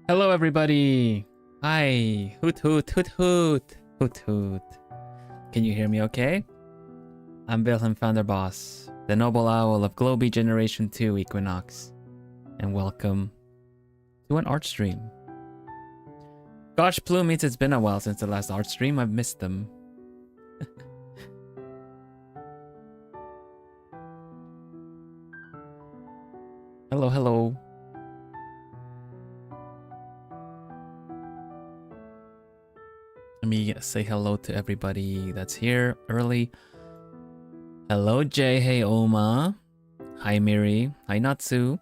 Hello, everybody. Hi. Hoot hoot hoot hoot hoot hoot. Can you hear me okay? I'm Vilhelm Vanderbos, the noble owl of Globie Generation 2 Equinnox, and welcome to an art stream. Gosh, Plumies, it's been a while since the last art stream. I've missed them. Hello, hello. Let me say hello to everybody that's here early. Hello, Jay. Hey, Oma. Hi, Miri. Hi, Natsu.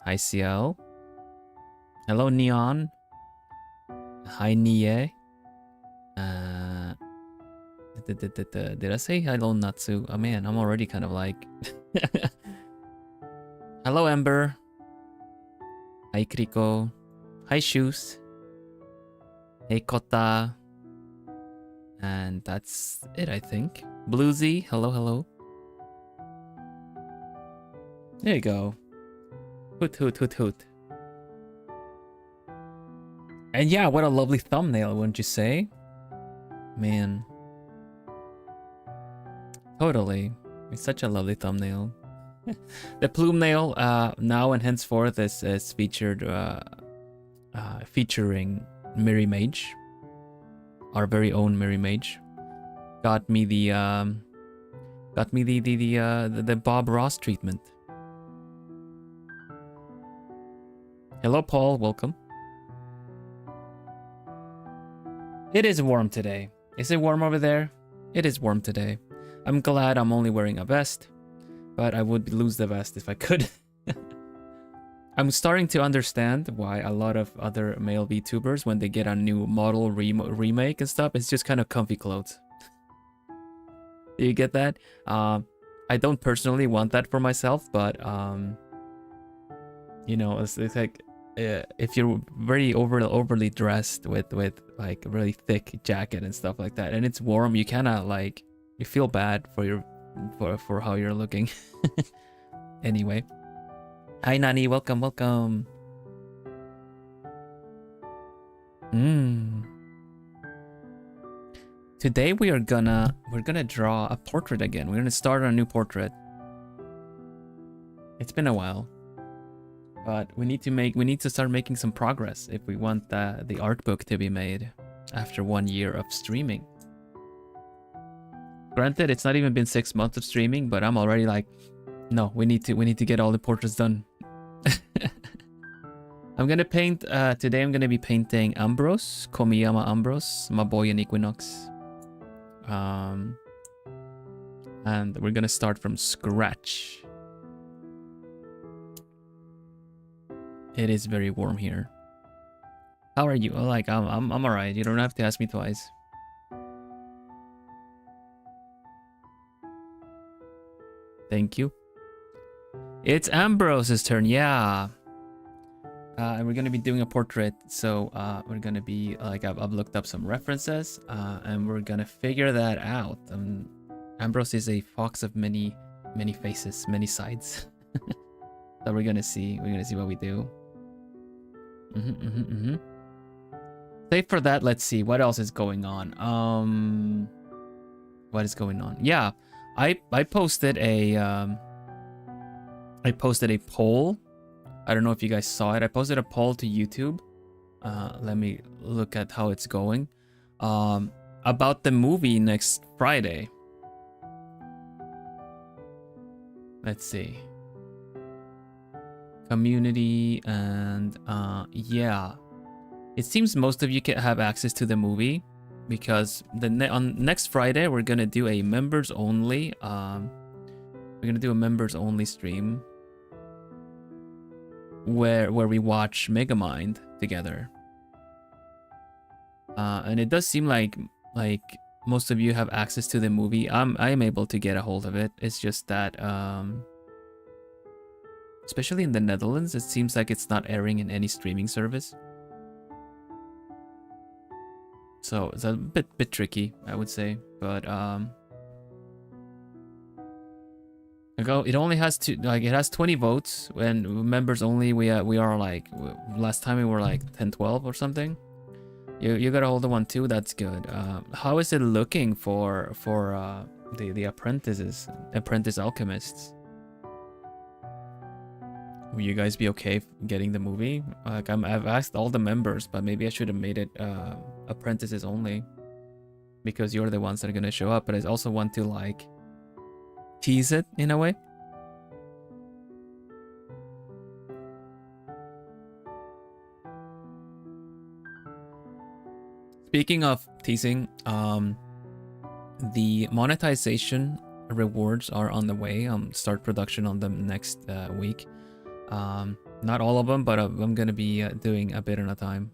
Hi, Ciel. Hello, Neon. Hi, Nie. Did I say hello, Natsu? Oh, man, I'm already kind of like... Hello, Ember. Hi, Kriko. Hi, Shoes. Hey, Kota. And that's it, I think. Bluesy, hello, hello. There you go. Hoot, hoot, hoot, hoot. And yeah, what a lovely thumbnail, wouldn't you say? Man. Totally. It's such a lovely thumbnail. The plume nail, now and henceforth, is featured, featuring Miri Mage. Our very own Miri Mage. Got me the Bob Ross treatment. Hello, Paul. Welcome. It is warm today. Is it warm over there? It is warm today. I'm glad I'm only wearing a vest, but I would lose the vest if I could. I'm starting to understand why a lot of other male VTubers, when they get a new model remake and stuff, it's just kind of comfy clothes. Do you get that? I don't personally want that for myself, but you know, it's like if you're very overly dressed with like a really thick jacket and stuff like that, and it's warm, you kind of like you feel bad for how you're looking. Anyway. Hi Nani, welcome, welcome. Today we're gonna draw a portrait again. We're gonna start on a new portrait. It's been a while, but we need to start making some progress if we want the art book to be made after 1 year of streaming. Granted, it's not even been 6 months of streaming, but I'm already like, no, we need to get all the portraits done. I'm gonna paint today. I'm gonna be painting Ambros, Komiyama Ambros, my boy in Equinnox. And we're gonna start from scratch. It is very warm here. How are you? Like I'm alright. You don't have to ask me twice. Thank you. It's Ambros's turn, yeah. And we're gonna be doing a portrait, so we're gonna be like I've looked up some references, and we're gonna figure that out. Ambros is a fox of many faces, many sides. So we're gonna see what we do. Save for that, let's see what else is going on. What is going on? Yeah, I posted a poll. I don't know if you guys saw it. I posted a poll to YouTube. Let me look at how it's going. About the movie next Friday. Let's see. Community and yeah. It seems most of you can have access to the movie because on next Friday we're gonna do a members only. We're gonna do a members only stream where we watch Megamind together. And it does seem like most of you have access to the movie. I am able to get a hold of it. It's just that especially in the Netherlands, it seems like it's not airing in any streaming service. So it's a bit tricky, I would say, but I'm It only has it has 20 votes, and members only. We are like, last time we were like 10, 12 or something. You got a hold of one too. That's good. How is it looking for the apprentice alchemists? Will you guys be okay getting the movie? Like, I've asked all the members, but maybe I should have made it apprentices only, because you're the ones that are gonna show up. But I also want to like tease it in a way. Speaking of teasing, the monetization rewards are on the way. Start production on them next week. Not all of them, but I'm gonna be doing a bit at a time.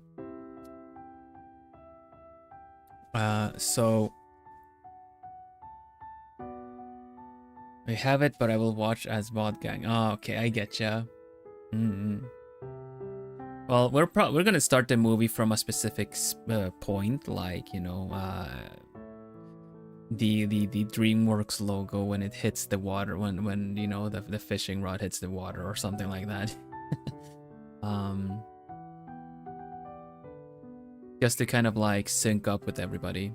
So I have it, but I will watch as VOD gang. Oh, okay, I getcha. Well, we're gonna start the movie from a specific point, like, you know, the DreamWorks logo when it hits the water, when you know the fishing rod hits the water or something like that. Just to kind of like sync up with everybody.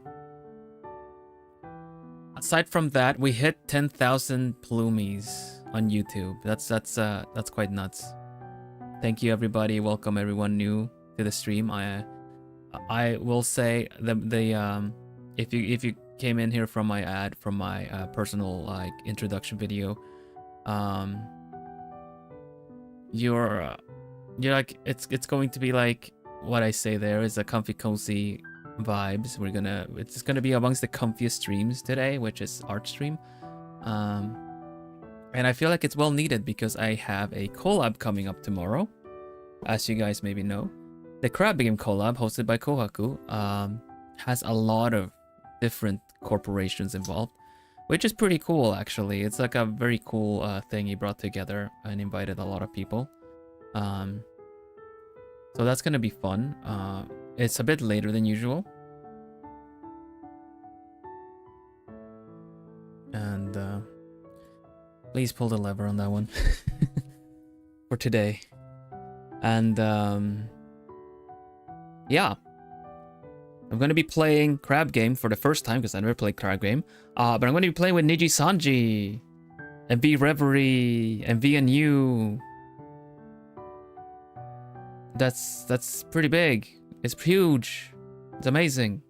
Aside from that, we hit 10,000 plumies on YouTube. That's quite nuts. Thank you, everybody. Welcome everyone new to the stream. I will say if you came in here from my ad, from my personal like introduction video, you're like, it's going to be like what I say there is a comfy cozy vibes. It's gonna be amongst the comfiest streams today, which is art stream. And I feel like it's well needed because I have a collab coming up tomorrow. As you guys maybe know, the Crab Game collab hosted by Kohaku has a lot of different corporations involved, which is pretty cool actually. It's like a very cool thing he brought together and invited a lot of people. So that's gonna be fun. It's a bit later than usual. And please pull the lever on that one for today. And yeah, I'm going to be playing Crab Game for the first time because I never played Crab Game. But I'm going to be playing with Niji Sanji and V Reverie and VNU. That's pretty big. It's huge. It's amazing.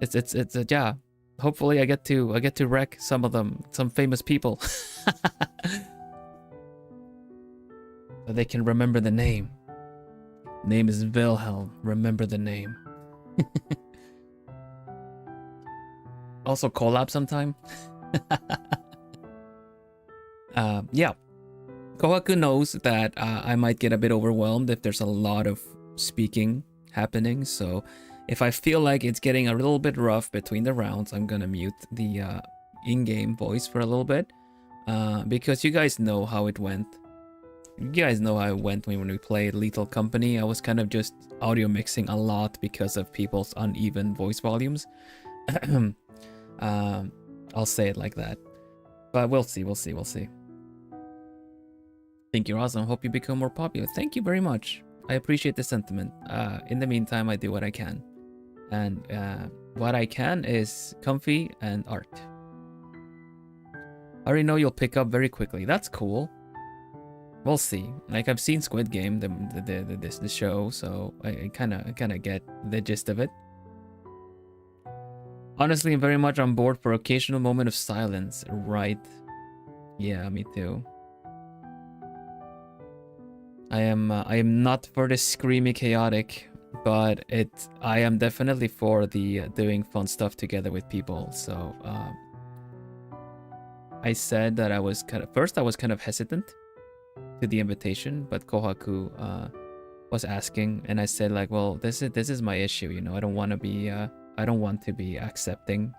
It's yeah. Hopefully I get to wreck some of them, some famous people. So they can remember the name. Name is Vilhelm. Remember the name. Also collab sometime. Yeah. Kohaku knows that I might get a bit overwhelmed if there's a lot of speaking happening. So if I feel like it's getting a little bit rough between the rounds, I'm gonna mute the in-game voice for a little bit. Because you guys know how it went. You guys know how it went when we played Lethal Company. I was kind of just audio mixing a lot because of people's uneven voice volumes. I'll say it like that. But we'll see. Think you're awesome. Hope you become more popular. Thank you very much. I appreciate the sentiment. In the meantime, I do what I can. And what I can is comfy and art. I already know you'll pick up very quickly. That's cool. We'll see. Like, I've seen Squid Game, the show, so I kind of get the gist of it. Honestly, I'm very much on board for occasional moment of silence. Right? Yeah, me too. I am not for the screamy chaotic, but I am definitely for the doing fun stuff together with people. So I said that I was kind of hesitant to the invitation, but Kohaku was asking, and I said like, well, this is my issue, you know. I don't want to be accepting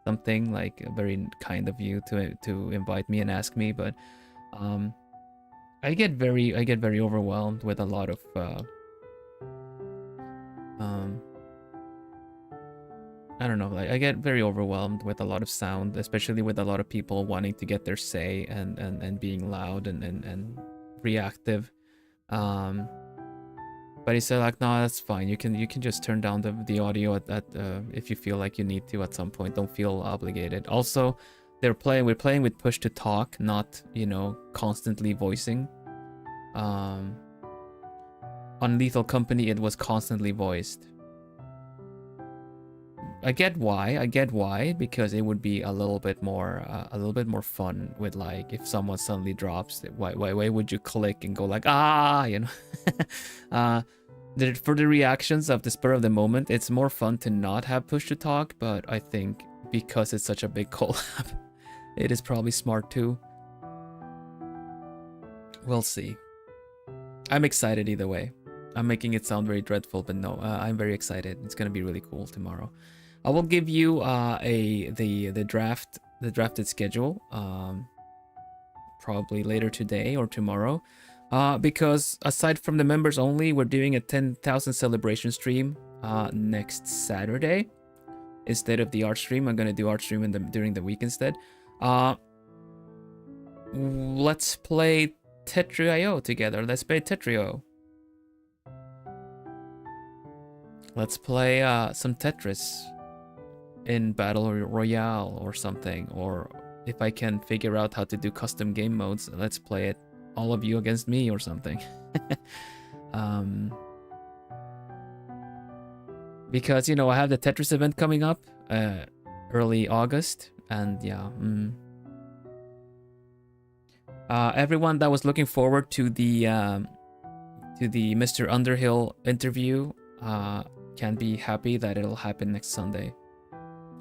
something like very kind of you to invite me and ask me, but I get very overwhelmed with a lot of I don't know, like I get very overwhelmed with a lot of sound, especially with a lot of people wanting to get their say and being loud and reactive. But he said like, no, that's fine. You can just turn down the audio at if you feel like you need to at some point. Don't feel obligated. Also, we're playing with push to talk, not, you know, constantly voicing. On Lethal Company, it was constantly voiced. I get why, because it would be a little bit more fun with, like, if someone suddenly drops, why would you click and go like, ah, you know. For the reactions of the spur of the moment, it's more fun to not have push to talk, but I think because it's such a big collab, it is probably smart too. We'll see. I'm excited either way. I'm making it sound very dreadful, but no, I'm very excited. It's gonna be really cool tomorrow. I will give you the drafted schedule probably later today or tomorrow, because aside from the members only, we're doing a 10,000 celebration stream next Saturday instead of the art stream. I'm gonna do art stream during the week instead. Let's play Tetrio together. Let's play Tetrio. Let's play some Tetris in Battle Royale or something. Or if I can figure out how to do custom game modes, let's play it all of you against me or something. Because, you know, I have the Tetris event coming up early August, and yeah. Everyone that was looking forward to the Mr. Underhill interview can be happy that it'll happen next Sunday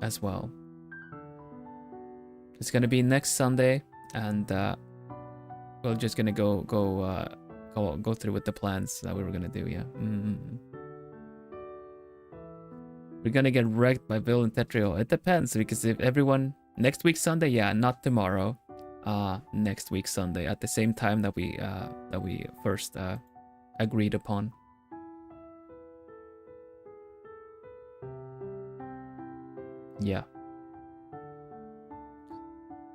as well. It's gonna be next Sunday, and we're just gonna go through with the plans that we were gonna do. Yeah. We're gonna get wrecked by Bill and Tetrio. It depends, because if everyone next week Sunday, yeah, not tomorrow. Next week Sunday at the same time that we first agreed upon. Yeah.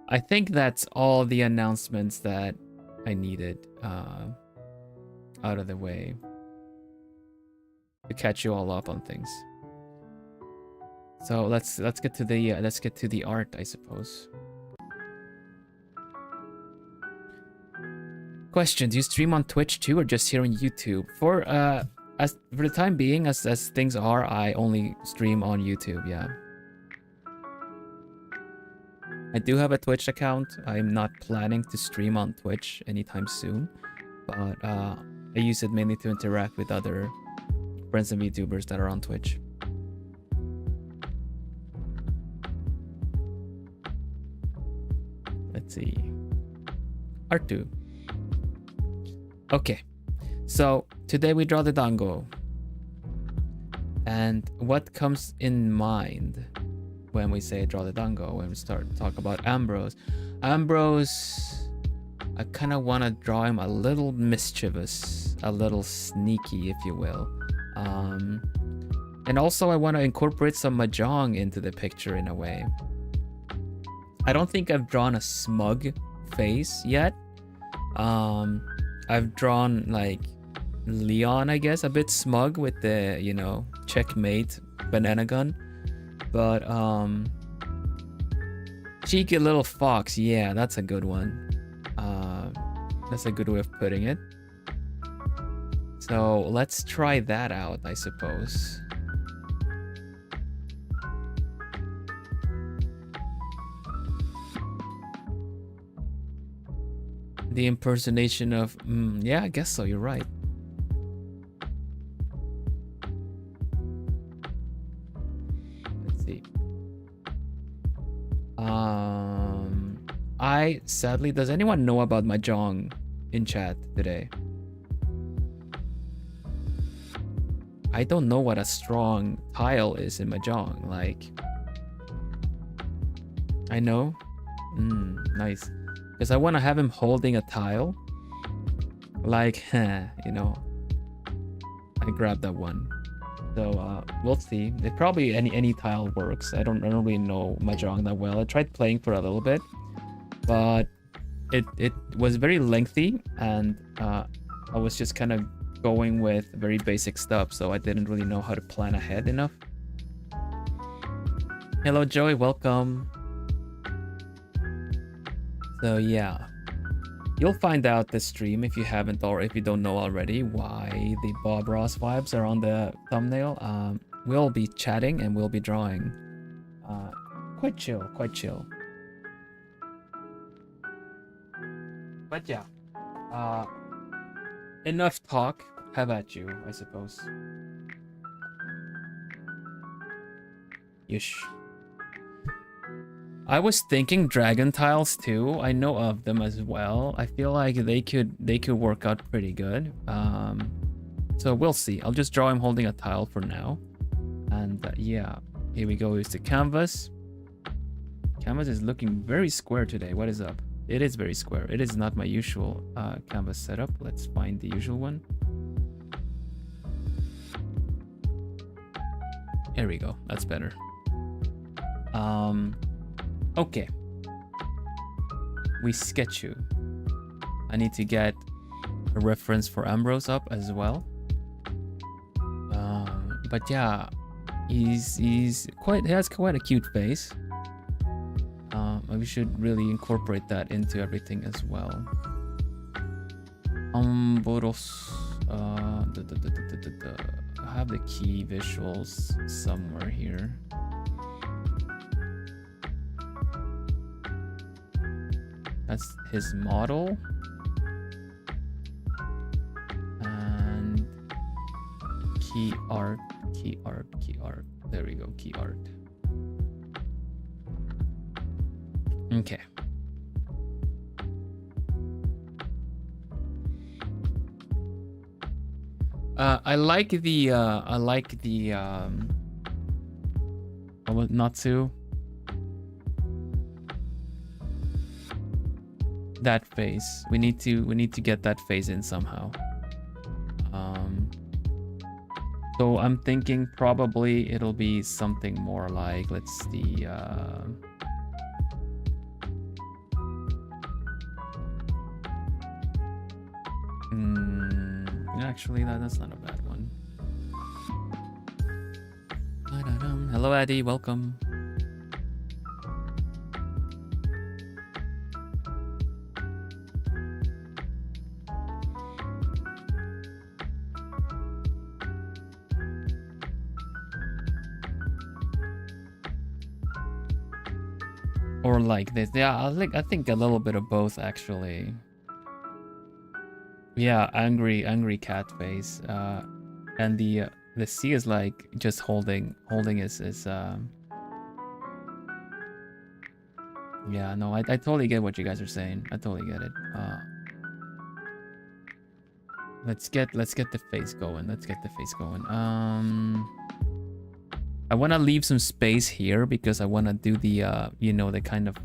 I think that's all the announcements that I needed out of the way to catch you all up on things. So let's get to the art, I suppose. Question: do you stream on Twitch too, or just here on YouTube? For the time being, as things are, I only stream on YouTube. Yeah. I do have a Twitch account. I'm not planning to stream on Twitch anytime soon, but I use it mainly to interact with other friends and VTubers that are on Twitch. Let's see. Art 2. Okay, so today we draw the dango. And what comes in mind when we say draw the dango, when we start to talk about Ambros? Ambros, I kind of want to draw him a little mischievous, a little sneaky, if you will. And also I want to incorporate some mahjong into the picture in a way. I don't think I've drawn a smug face yet. I've drawn like Leon, I guess, a bit smug with the, you know, checkmate banana gun. But cheeky little fox, yeah, that's a good one. That's a good way of putting it. So let's try that out, I suppose. The impersonation of, yeah, I guess so, you're right. Let's see. Sadly, does anyone know about mahjong in chat today? I don't know what a strong tile is in mahjong, like. I know? Nice. Because I want to have him holding a tile. Like, you know. I grabbed that one. So we'll see. It probably any tile works. I don't really know Mahjong that well. I tried playing for a little bit, but it was very lengthy, and I was just kind of going with very basic stuff, so I didn't really know how to plan ahead enough. Hello Joey, welcome. So yeah, you'll find out this stream if you haven't, or if you don't know already, why the Bob Ross vibes are on the thumbnail. We'll be chatting and we'll be drawing. Quite chill, quite chill. But yeah, enough talk. Have at you, I suppose. Yeesh. I was thinking dragon tiles too. I know of them as well. I feel like they could work out pretty good. So we'll see. I'll just draw him holding a tile for now. And yeah, here we go. Here's the canvas. Canvas is looking very square today. What is up? It is very square. It is not my usual canvas setup. Let's find the usual one. Here we go. That's better. Okay. We sketch you. I need to get a reference for Ambros up as well. But yeah, he has quite a cute face. We should really incorporate that into everything as well. Ambros. I have the key visuals somewhere here. That's his model. And key art. There we go, key art. Okay. I like the Natsu. That face. We need to get that face in somehow. So I'm thinking probably it'll be something more like, let's see, actually that's not a bad one. Hello Addy, welcome. Or like this. Yeah, I think a little bit of both actually. Yeah, angry cat face. And the C is like just holding his yeah, no, I totally get what you guys are saying. I totally get it. Let's get the face going. Let's get the face going. I want to leave some space here because I want to do the you know, the kind of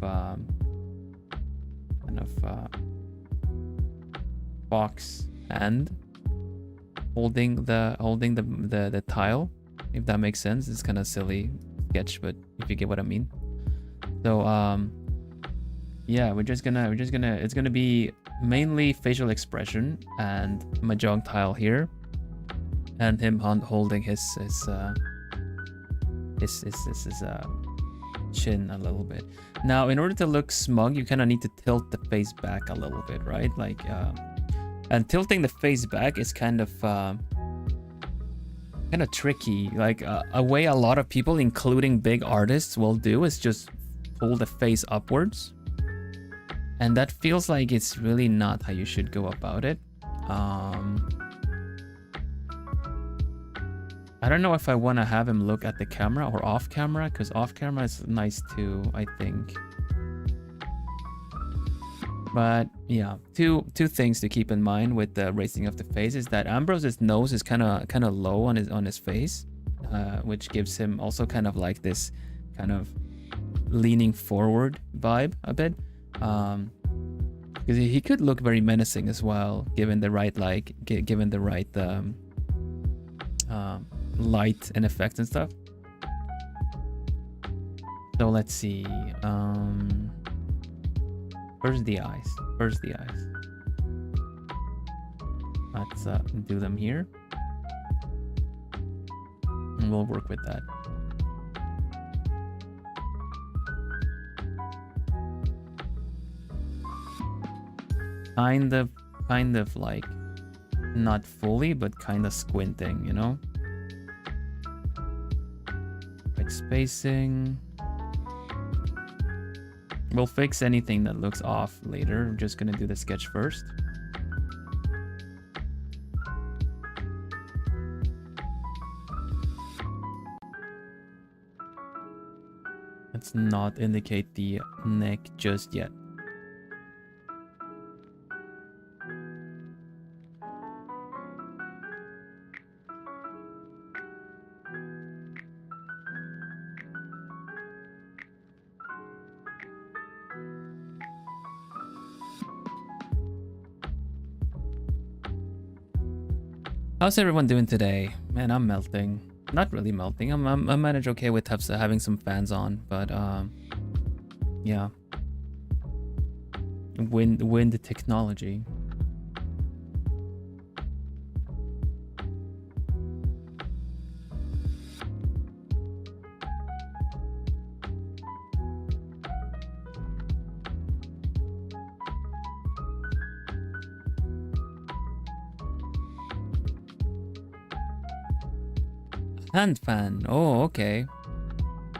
box and holding the tile, if that makes sense. It's kind of silly sketch, but if you get what I mean. So yeah, we're gonna it's gonna be mainly facial expression and Mahjong tile here, and him holding his chin a little bit. Now, in order to look smug, you kind of need to tilt the face back a little bit, right? Like, and tilting the face back is kind of tricky. Like, a way a lot of people, including big artists, will do is just pull the face upwards, and that feels like it's really not how you should go about it. I don't know if I want to have him look at the camera or off camera, because off camera is nice too, I think. But yeah, two things to keep in mind with the raising of the face is that Ambros's nose is kind of low on his face, which gives him also kind of like this kind of leaning forward vibe a bit. Because he could look very menacing as well, given the right light and effects and stuff. So let's see. Where's the eyes? Where's the eyes? Let's do them here. And we'll work with that. Kind of like not fully, but kind of squinting, you know? Right spacing. We'll fix anything that looks off later. I'm just gonna do the sketch first. Let's not indicate the neck just yet. How's everyone doing today? Man, I'm melting. Not really melting. I manage okay with having some fans on, but yeah. Wind technology. Hand fan. Oh, okay.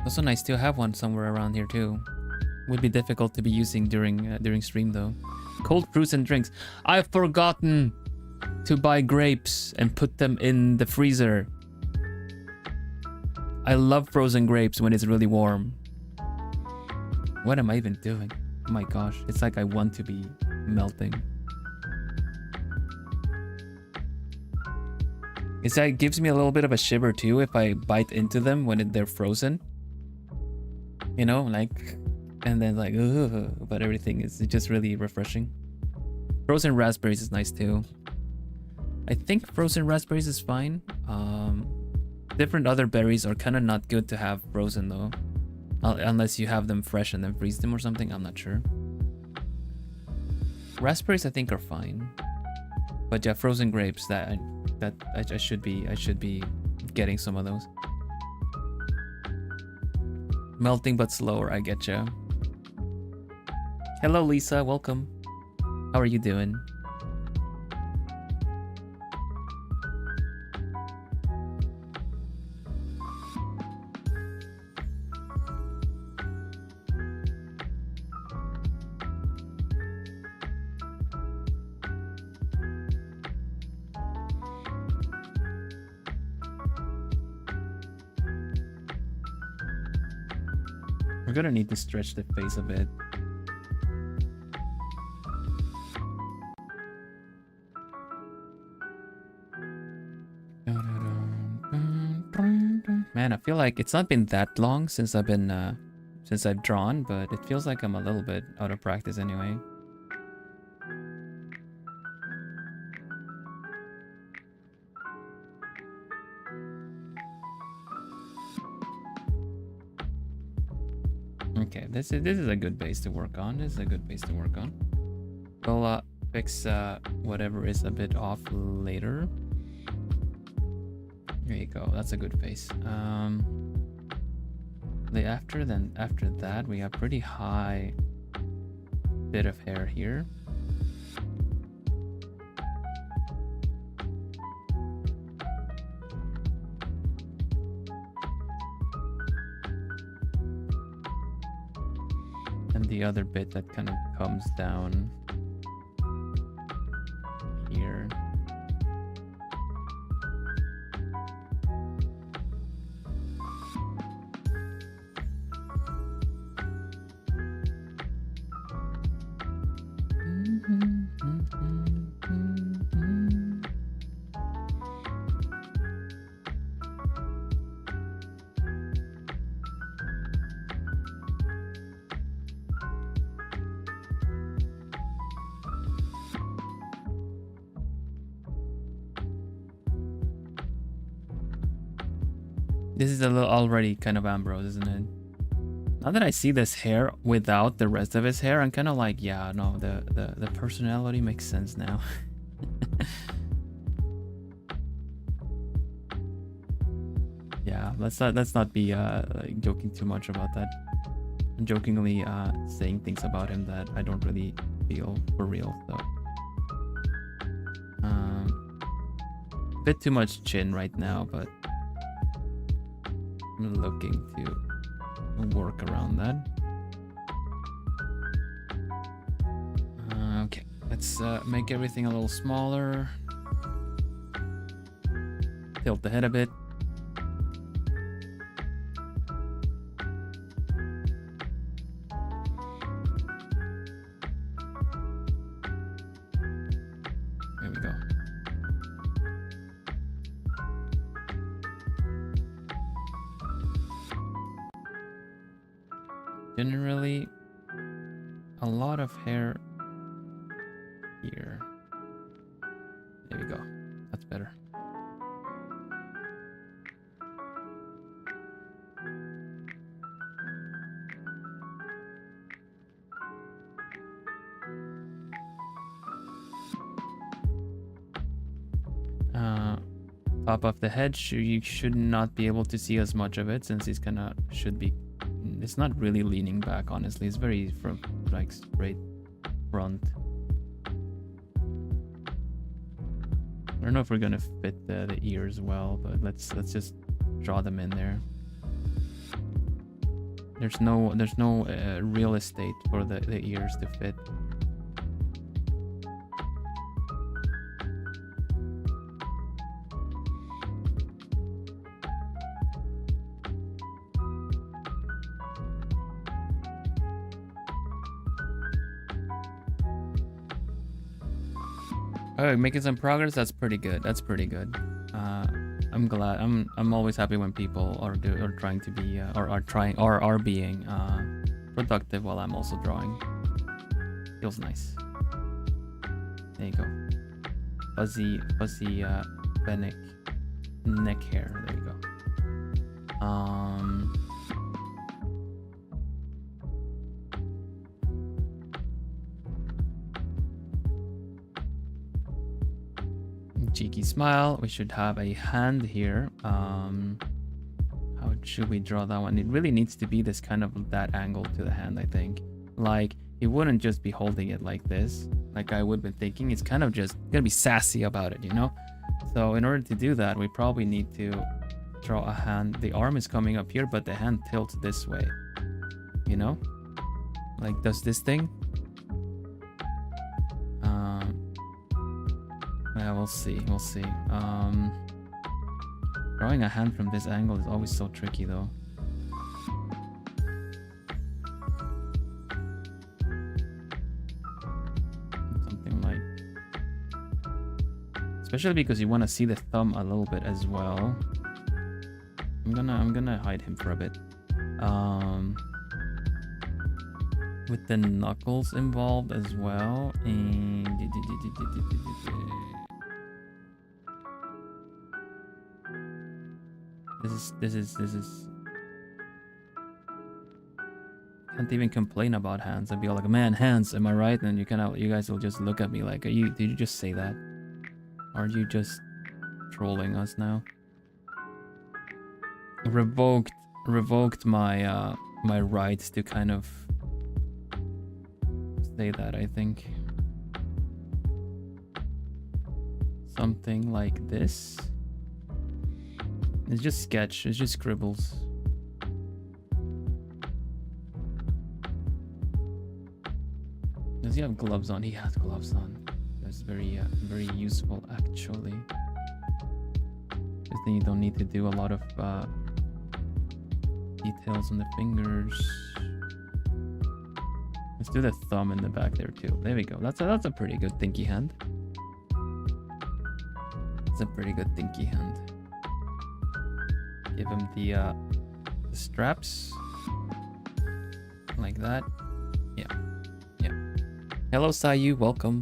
Also nice to have one somewhere around here too. Would be difficult to be using during stream though. Cold fruits and drinks. I've forgotten to buy grapes and put them in the freezer. I love frozen grapes when it's really warm. What am I even doing? Oh my gosh, it's like I want to be melting. It gives me a little bit of a shiver too if I bite into them when they're frozen. You know, like, and then like, ugh, but everything is just really refreshing. Frozen raspberries is nice too. I think frozen raspberries is fine. Different other berries are kind of not good to have frozen though. Unless you have them fresh and then freeze them or something, I'm not sure. Raspberries I think are fine. But yeah, frozen grapes, I should be getting some of those. Melting but slower, I getcha. Hello Lisa, welcome. How are you doing? We're gonna need to stretch the face a bit. Man, I feel like it's not been that long since I've drawn, but it feels like I'm a little bit out of practice anyway. Okay, this is a good base to work on. This is a good base to work on. We'll fix whatever is a bit off later. There you go. That's a good face. After that, we have pretty high bit of hair here. And the other bit that kind of comes down here. This is a little already kind of Ambros, isn't it? Now that I see this hair without the rest of his hair, I'm kind of like, yeah, no, the personality makes sense now. Yeah, let's not be like joking too much about that. I'm jokingly saying things about him that I don't really feel for real. So, a bit too much chin right now, but I'm looking to work around that. Okay, let's make everything a little smaller. Tilt the head a bit. There we go. Generally, a lot of hair here. There we go. That's better. Top of the head, you should not be able to see as much of it since he's kinda should be. It's not really leaning back, honestly. It's very from like straight front. I don't know if we're gonna fit the ears well, but let's just draw them in there. There's no real estate for the ears to fit. Oh, making some progress. That's pretty good. That's pretty good. I'm glad. I'm always happy when people are trying to be are being productive while I'm also drawing. Feels nice. There you go. Fuzzy neck hair. There you go. Cheeky smile. We should have a hand here. How should we draw that one? It really needs to be this kind of that angle to the hand, I think. Like, it wouldn't just be holding it like this, like I would be thinking. It's kind of just gonna be sassy about it, you know? So in order to do that, we probably need to draw a hand. The arm is coming up here, but the hand tilts this way, you know? Like, does this thing? Yeah, we'll see. We'll see. Drawing a hand from this angle is always so tricky, though. Something like, especially because you want to see the thumb a little bit as well. I'm gonna hide him for a bit. With the knuckles involved as well, and this is can't even complain about hands. I'd be all like, man, hands, am I right? And you guys will just look at me like, did you just say that? Are you just trolling us now? Revoked my my rights to kind of say that, I think. Something like this. It's just sketch, it's just scribbles. Does he have gloves on? He has gloves on. That's very useful, actually. Because then you don't need to do a lot of details on the fingers. Let's do the thumb in the back there too. There we go. That's a pretty good thinky hand. That's a pretty good thinky hand. Give him the straps like that. Yeah. Hello, Sayu. Welcome.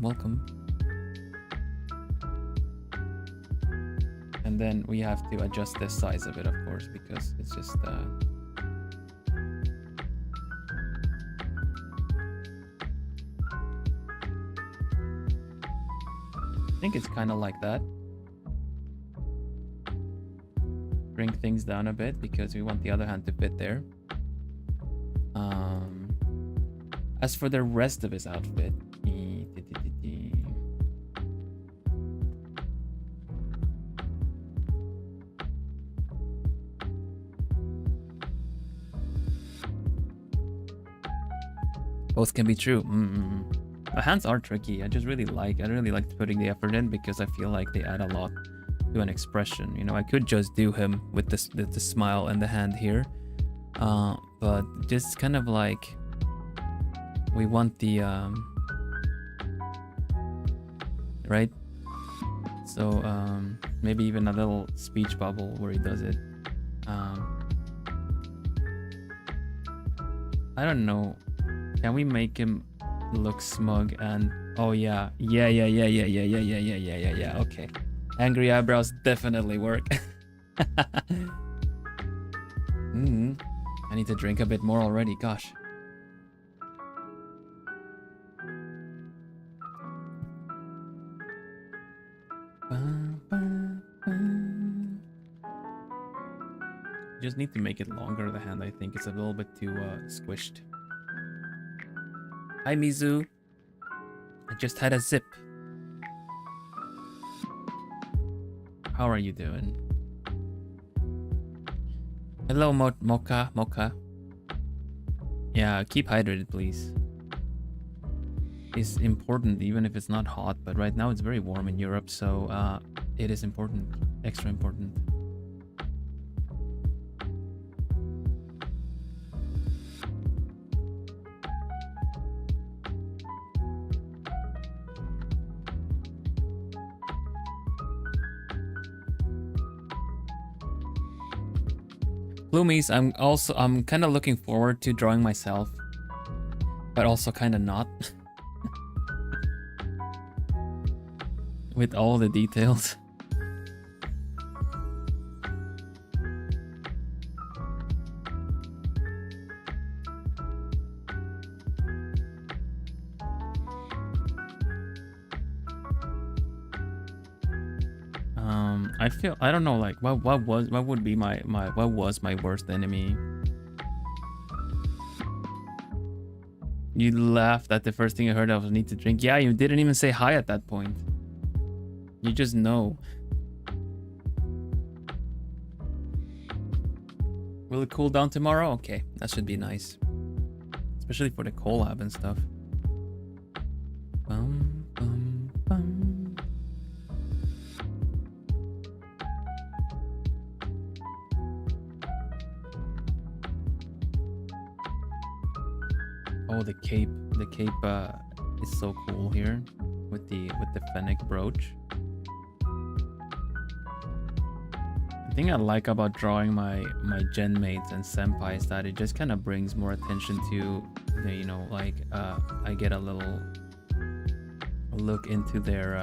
And And then we have to adjust the size of it, of course, because it's just I think it's kind of like that. Bring things down a bit because we want the other hand to fit there. As for the rest of his outfit, both can be true. My hands are tricky. I really like putting the effort in because I feel like they add a lot to an expression. You know, I could just do him with the smile and the hand here, but just kind of like we want the right. So maybe even a little speech bubble where he does it. I don't know. Can we make him look smug and oh yeah. Okay. Angry eyebrows definitely work. I need to drink a bit more already, gosh. Just need to make it longer, the hand. I think it's a little bit too squished. Hi Mizu. I just had a zip. How are you doing? Hello Mocha. Yeah, keep hydrated please. It's important even if it's not hot, but right now it's very warm in Europe, so it is important, extra important. Bloomies, I'm kind of looking forward to drawing myself, but also kind of not. With all the details. I don't know, like what would be my what was my worst enemy? You laughed at the first thing I heard. I was need to drink. Yeah, you didn't even say hi at that point. You just know. Will it cool down tomorrow? Okay, that should be nice, especially for the collab and stuff. Oh, the cape is so cool here with the fennec brooch. The thing I like about drawing my genmates and senpai is that it just kind of brings more attention to the, you know, like I get a little look into their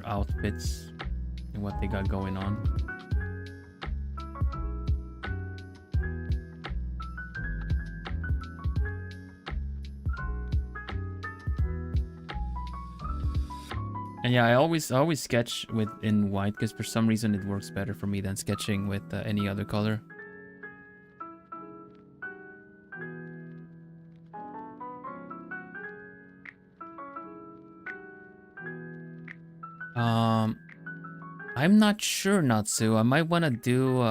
outfits and what they got going on. And yeah, I always sketch in white because for some reason it works better for me than sketching with any other color. I'm not sure, Natsu. I might want to do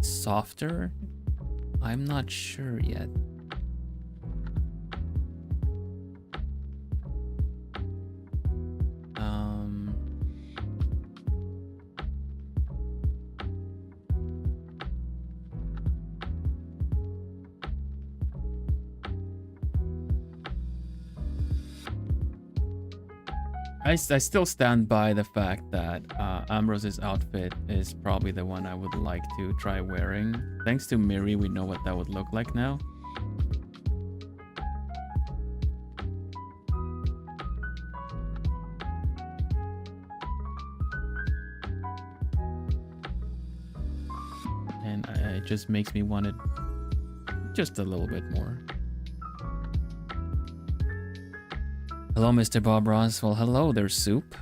softer. I'm not sure yet. I still stand by the fact that Ambrose's outfit is probably the one I would like to try wearing. Thanks to Miri, we know what that would look like now. it just makes me want it just a little bit more. Hello, Mr. Bob Ross. Well, hello there, Soup.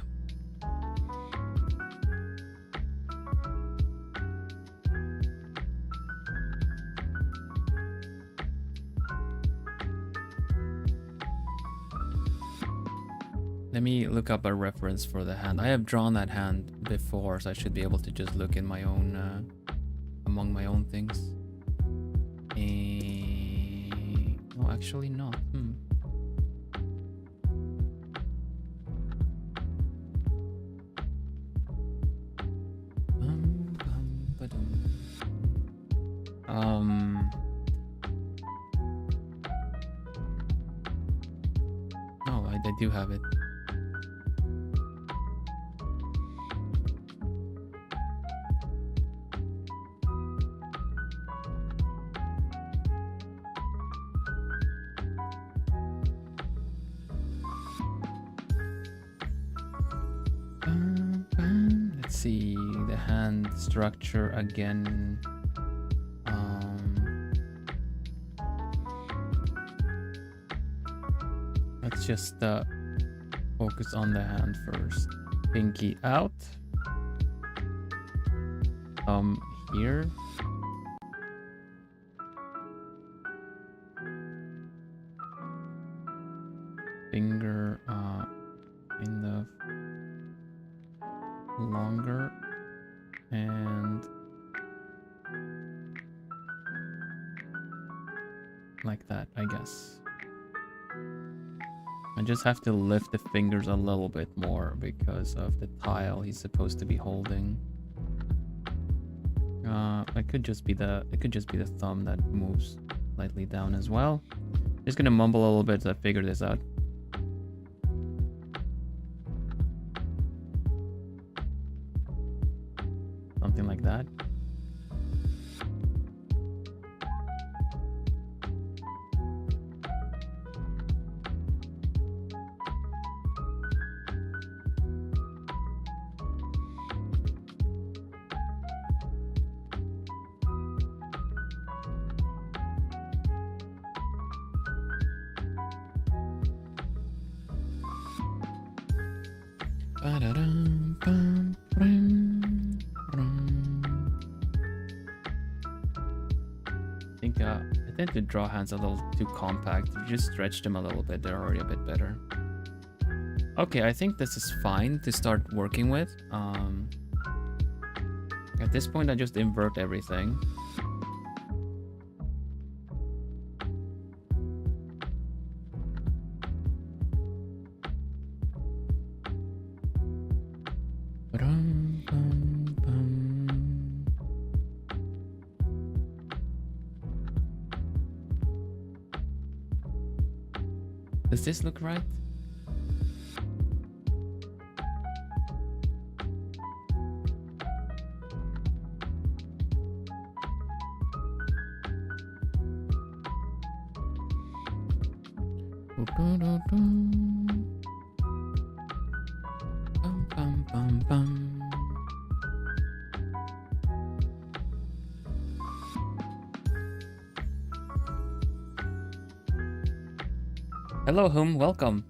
Let me look up a reference for the hand. I have drawn that hand before, so I should be able to just look in my own, among my own things. No, actually not. Oh, I do have it. Let's see the hand structure again. Let's just focus on the hand first. Pinky out. Here. Finger kind of longer, and like that, I guess. I just have to lift the fingers a little bit more because of the tile he's supposed to be holding. It could just be the thumb that moves slightly down as well. Just gonna mumble a little bit to figure this out. Something like that. I tend to draw hands a little too compact. If you just stretch them a little bit, they're already a bit better. Okay, I think this is fine to start working with. At this point, I just invert everything. Does this look right? Bum, bum, bum, bum. Hello, Hum. Welcome.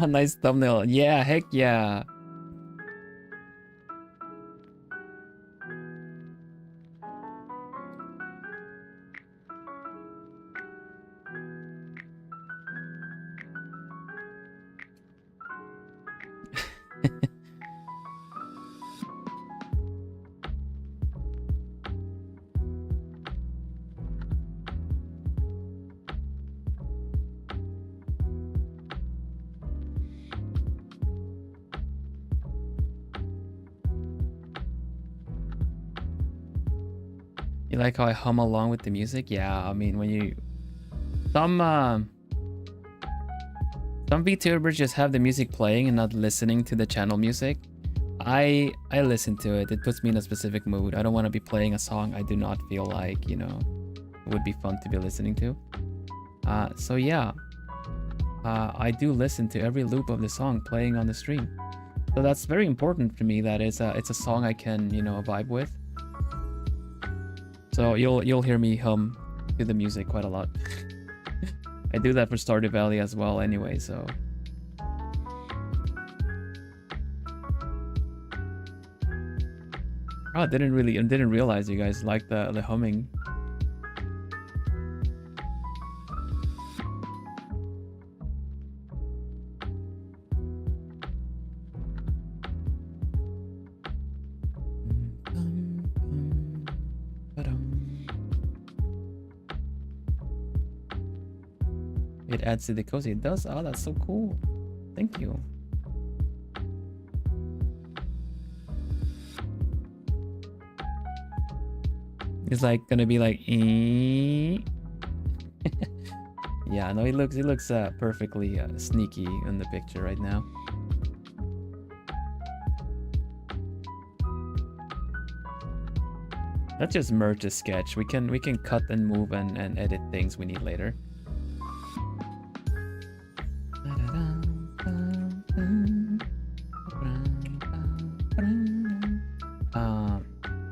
Nice thumbnail. Yeah, heck yeah. You like how I hum along with the music? Yeah, I mean, when you... Some VTubers just have the music playing and not listening to the channel music. I listen to it. It puts me in a specific mood. I don't want to be playing a song I do not feel like, you know, it would be fun to be listening to. So yeah, I do listen to every loop of the song playing on the stream. So that's very important to me. That it's a song I can, you know, vibe with. So you'll hear me hum to the music quite a lot. I do that for Stardew Valley as well anyway, so. Oh, I didn't realize you guys liked the humming. It adds to the cozy. It does. Oh, that's so cool. Thank you. It's like gonna be like, yeah, no, it looks perfectly sneaky in the picture right now. Let's just merge the sketch. We can cut and move and edit things we need later.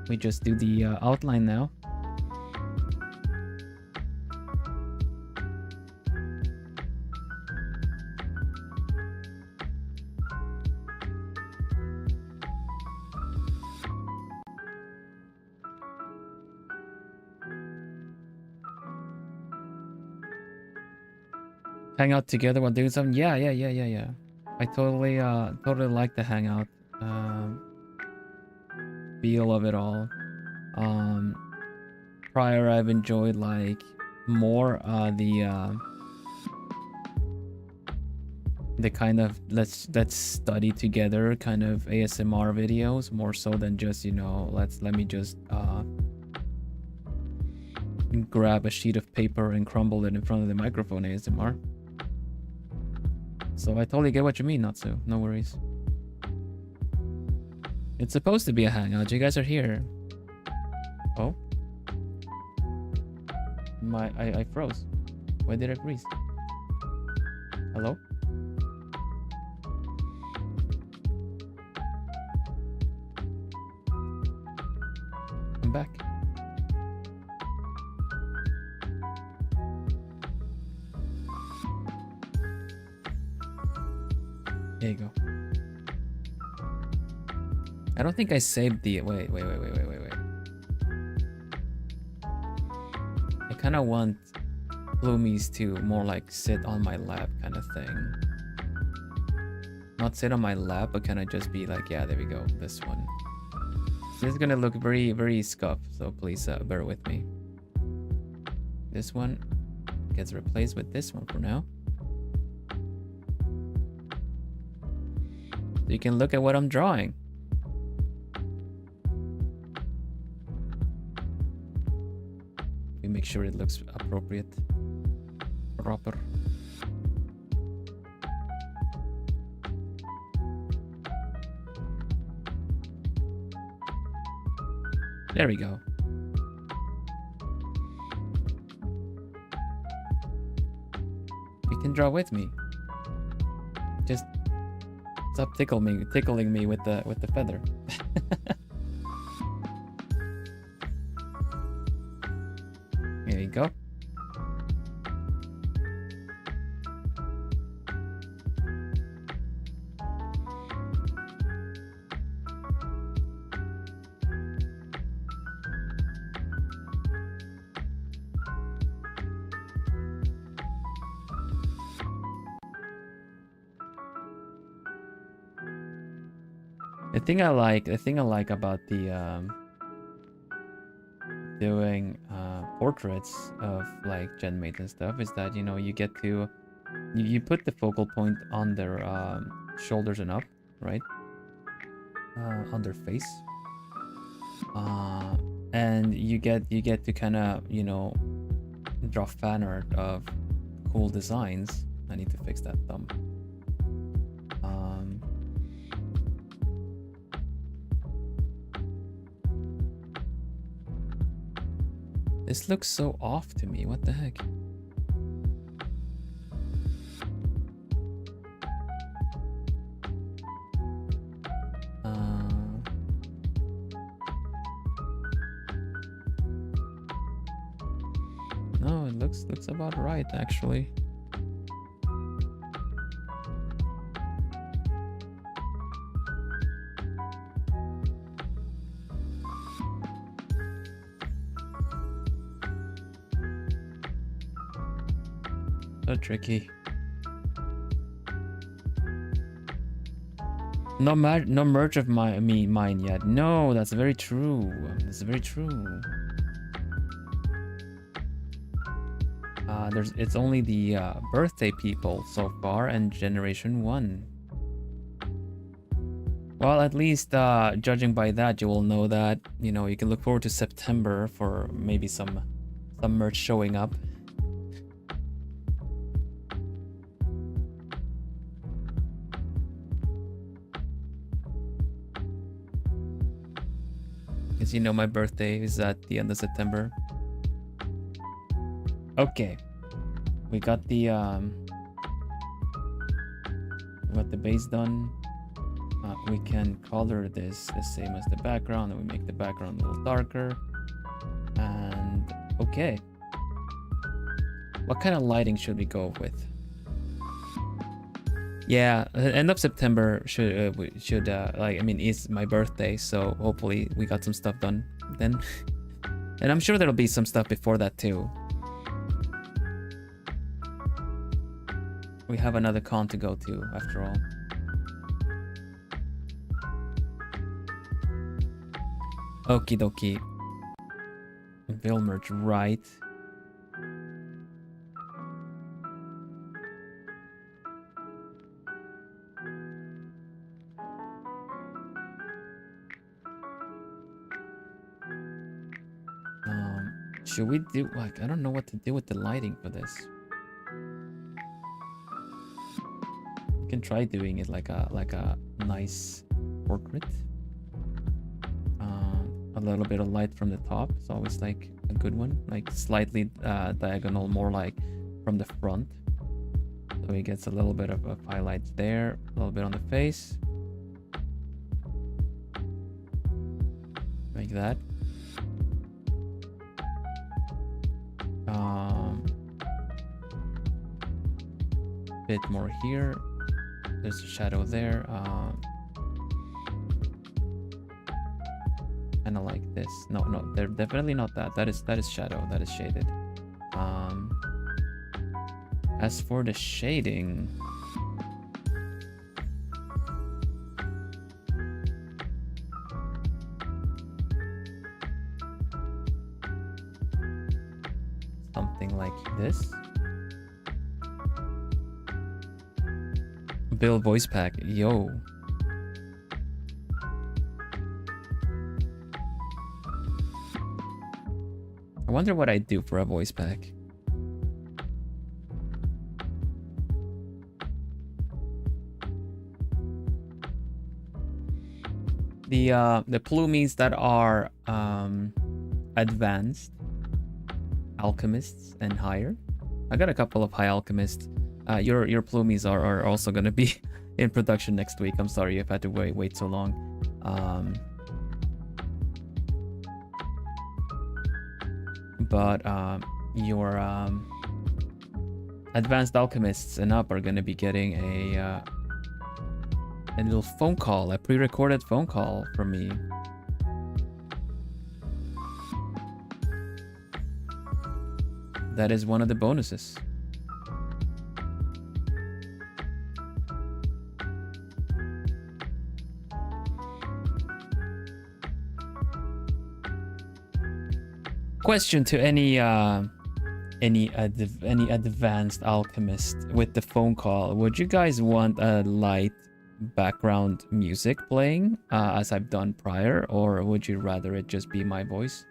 We just do the outline now. Hang out together while doing something. Yeah. I totally like the hangout feel of it all. Prior I've enjoyed like more the kind of let's study together kind of ASMR videos, more so than just, you know, let me just grab a sheet of paper and crumble it in front of the microphone ASMR. So I totally get what you mean, Natsu. No worries. It's supposed to be a hangout. You guys are here. Oh. I froze. Why did I freeze? Hello? I'm back. There you go. I don't think I saved the... Wait. I kind of want Bloomies to more like sit on my lap kind of thing. Not sit on my lap, but kind of just be like, yeah, there we go, this one. This is gonna look very, very scuffed, so please bear with me. This one gets replaced with this one for now. So you can look at what I'm drawing. We make sure it looks appropriate. Proper. There we go. You can draw with me. Just stop tickling me with the feather. There you go. The thing I like about the doing portraits of like genmates and stuff is that, you know, you get to you put the focal point on their shoulders and up, right? On their face. And you get to kind of, you know, draw fan art of cool designs. I need to fix that thumb. This looks so off to me. What the heck? No, it looks about right actually. So tricky. No merge of mine yet. No, that's very true. That's very true. It's only the birthday people so far and generation 1. Well, at least judging by that, you will know that, you know, you can look forward to September for maybe some merch showing up. Because you know my birthday is at the end of September. Okay. We got the base done. We can color this the same as the background, and we make the background a little darker. And okay. What kind of lighting should we go with? Yeah, end of September should like, I mean, it's my birthday, so hopefully we got some stuff done then. And I'm sure there'll be some stuff before that too. We have another con to go to after all. Okie dokie. Veil merge right. Should we do, like, I don't know what to do with the lighting for this. You can try doing it like a nice portrait. A little bit of light from the top. It's always like a good one, like slightly diagonal, more like from the front. So he gets a little bit of highlights there, a little bit on the face. Like that. Bit more here. There's a shadow there. Kind of like this. No, they're definitely not that. That is shadow. That is shaded. As for the shading, something like this. Bill voice pack, yo. I wonder what I'd do for a voice pack. The plumies that are advanced alchemists and higher. I got a couple of high alchemists. Your plumies are also gonna be in production next week. I'm sorry you've had to wait so long. But your advanced alchemists and up are gonna be getting a little phone call, a pre-recorded phone call from me. That is one of the bonuses. Question to any advanced alchemist with the phone call: would you guys want a light background music playing as I've done prior, or would you rather it just be my voice?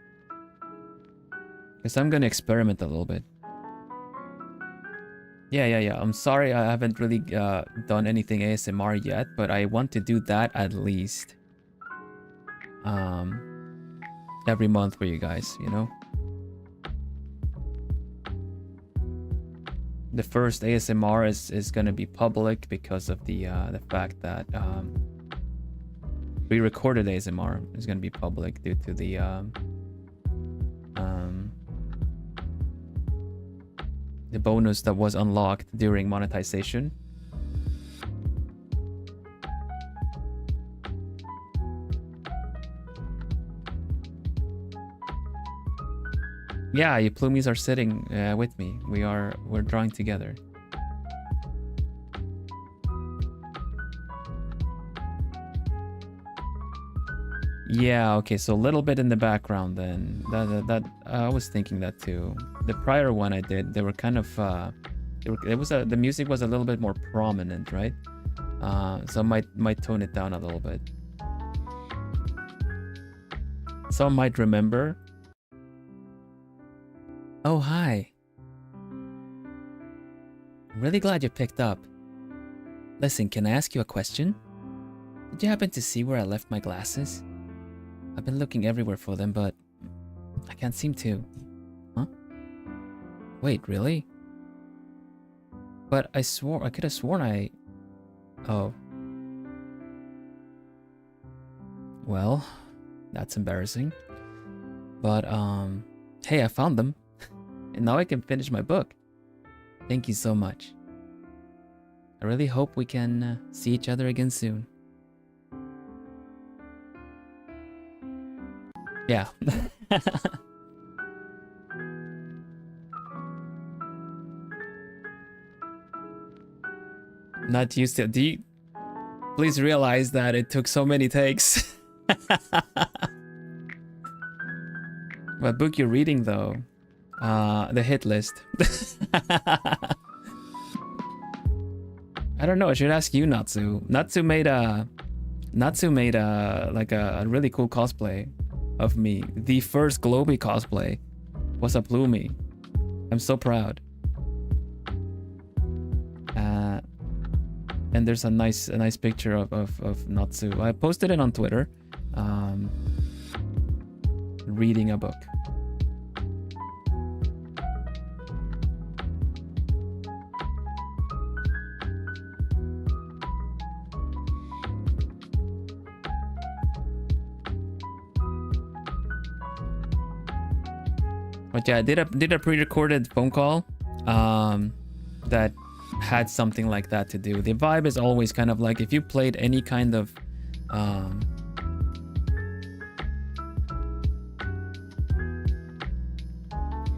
Because I'm gonna experiment a little bit. Yeah. I'm sorry I haven't really done anything ASMR yet, but I want to do that at least every month for you guys, you know? the first ASMR is going to be public because of the fact that pre-recorded ASMR is going to be public due to the bonus that was unlocked during monetization. Yeah, you Plumies are sitting with me. We're drawing together. Yeah, okay, so a little bit in the background then. That I was thinking that too. The prior one I did, they were kind of the music was a little bit more prominent, right? So I might tone it down a little bit. Some might remember. Oh, hi. I'm really glad you picked up. Listen, can I ask you a question? Did you happen to see where I left my glasses? I've been looking everywhere for them, but I can't seem to. Huh? Wait, really? But I could have sworn I... Oh. Well, that's embarrassing. But, hey, I found them. And now I can finish my book. Thank you so much. I really hope we can see each other again soon. Yeah. Not used to... Please realize that it took so many takes. What book you're reading though? The hit list. I don't know. I should ask you, Natsu. Natsu made a like a really cool cosplay of me. The first globie cosplay was a Plumie. I'm so proud. And there's a nice picture of Natsu. I posted it on Twitter. Reading a book. But yeah, I did a pre-recorded phone call that had something like that to do. The vibe is always kind of like if you played any kind of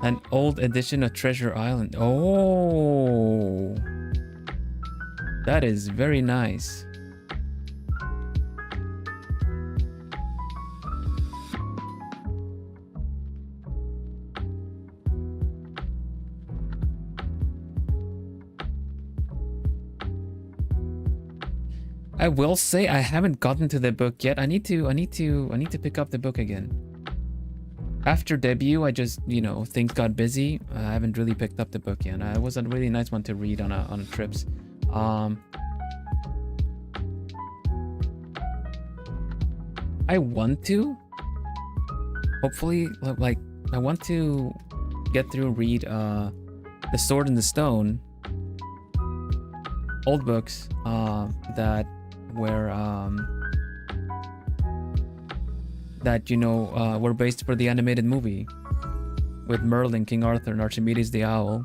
an old edition of Treasure Island. Oh, that is very nice. I will say I haven't gotten to the book yet. I need to pick up the book again. After debut, I just, things got busy. I haven't really picked up the book yet. It was a really nice one to read on trips. I want to. Hopefully, like I want to get through read The Sword in the Stone. Old books that were were based for the animated movie with Merlin, King Arthur, and Archimedes the Owl.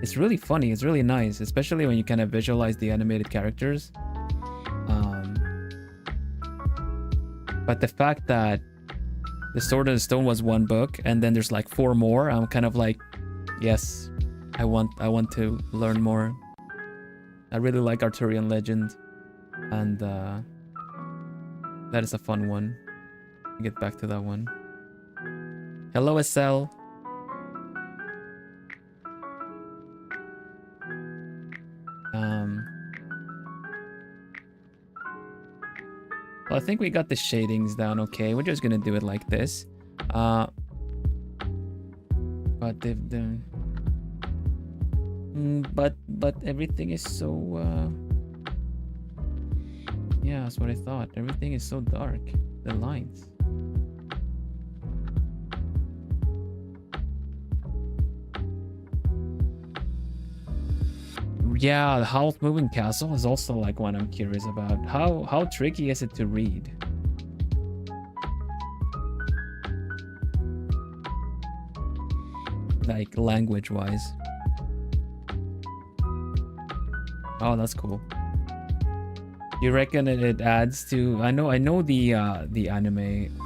It's really funny. It's really nice, especially when you kind of visualize the animated characters. But the fact that The Sword in the Stone was one book, and then there's like 4 more, I'm kind of like, yes, I want to learn more. I really like Arthurian legend, and that is a fun one. I'll get back to that one. Hello, Estelle. Well, I think we got the shadings down okay. We're just gonna do it like this. But everything is so yeah, that's what I thought. Everything is so dark. The lines. Yeah, the Howl Moving Castle is also like one I'm curious about. How tricky is it to read? Like language-wise. Oh, that's cool. You reckon it adds to? I know the anime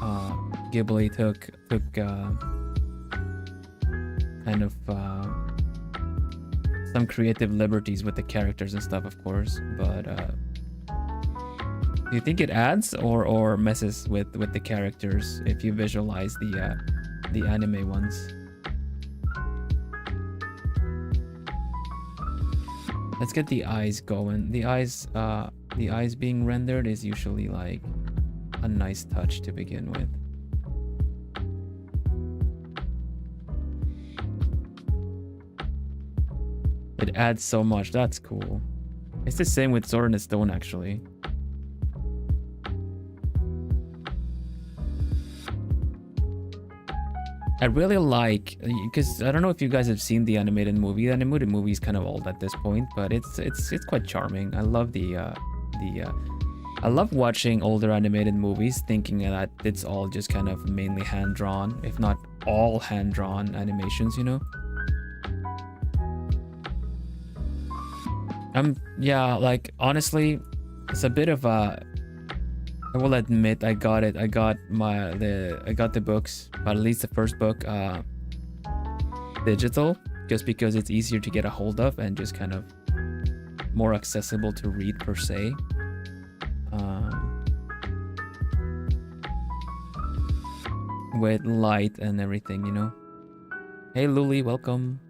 Ghibli took kind of some creative liberties with the characters and stuff, of course, but do you think it adds or messes with the characters if you visualize the anime ones? Let's get the eyes going. The eyes being rendered is usually like a nice touch to begin with. It adds so much. That's cool. It's the same with Sword in the Stone, actually. I really like, because I don't know if you guys have seen the animated movie. The animated movie is kind of old at this point, but it's quite charming. I love I love watching older animated movies, thinking that it's all just kind of mainly hand drawn, if not all hand drawn animations, you know. Yeah, like honestly, it's a bit of a. I will admit I got the books, but at least the first book, digital, just because it's easier to get a hold of and just kind of more accessible to read per se. With light and everything, you know. Hey Luli, welcome.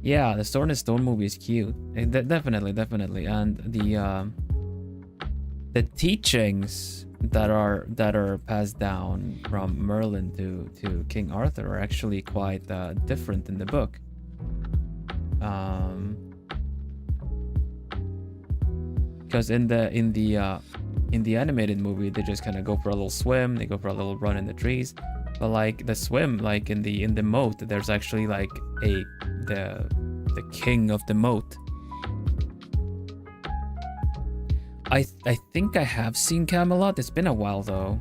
Yeah, the Sword and Stone movie is cute. Definitely, and the teachings that are passed down from Merlin to King Arthur are actually quite different in the book. Because in the animated movie, they just kind of go for a little swim, they go for a little run in the trees. But like the swim, like in the moat, there's actually like the king of the moat. I think I have seen Camelot. It's been a while though.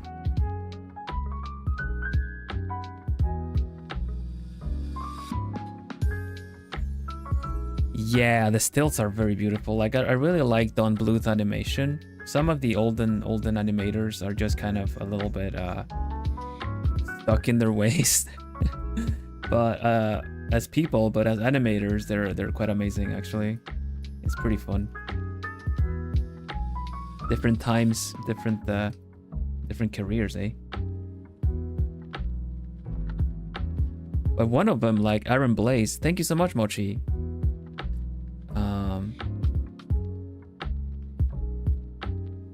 Yeah, the stills are very beautiful. Like I really like Don Bluth animation. Some of the olden animators are just kind of a little bit stuck in their ways. But as people, but as animators, they're quite amazing actually. It's pretty fun. Different times, different careers, eh? But one of them, like Aaron Blaze, thank you so much, Mochi.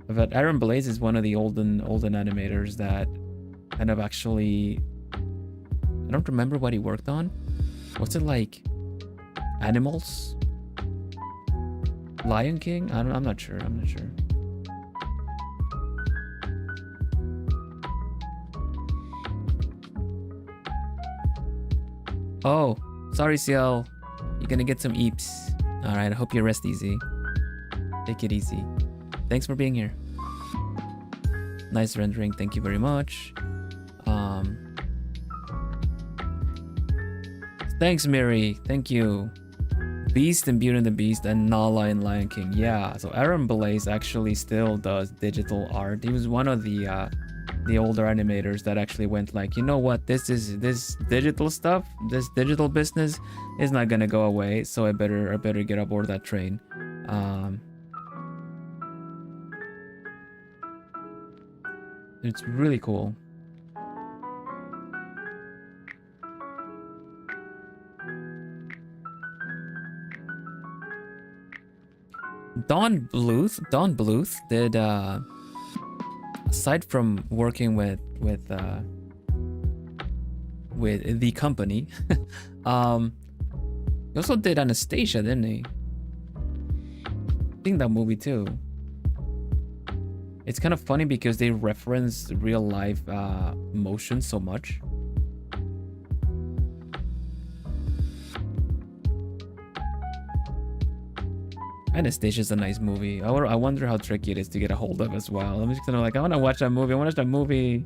But Aaron Blaze is one of the olden animators that kind of actually, I don't remember what he worked on. What's it like? Animals? Lion King? I'm not sure. Oh, sorry, CL. You're gonna get some eeps. Alright, I hope you rest easy. Take it easy. Thanks for being here. Nice rendering, thank you very much. Thanks, Miri. Thank you. Beast and Beauty and the Beast and Nala in Lion King. Yeah, so Aaron Blaze actually still does digital art. He was one of the older animators that actually went like, you know what, this digital stuff, this digital business is not gonna go away, so I better get aboard that train. It's really cool. Don Bluth did aside from working with with The Company. He also did Anastasia, didn't he? I think that movie too. It's kind of funny because they reference real life motion so much. Anastasia's a nice movie. I wonder how tricky it is to get a hold of as well. I'm just kind of like, I want to watch that movie. I want to watch that movie.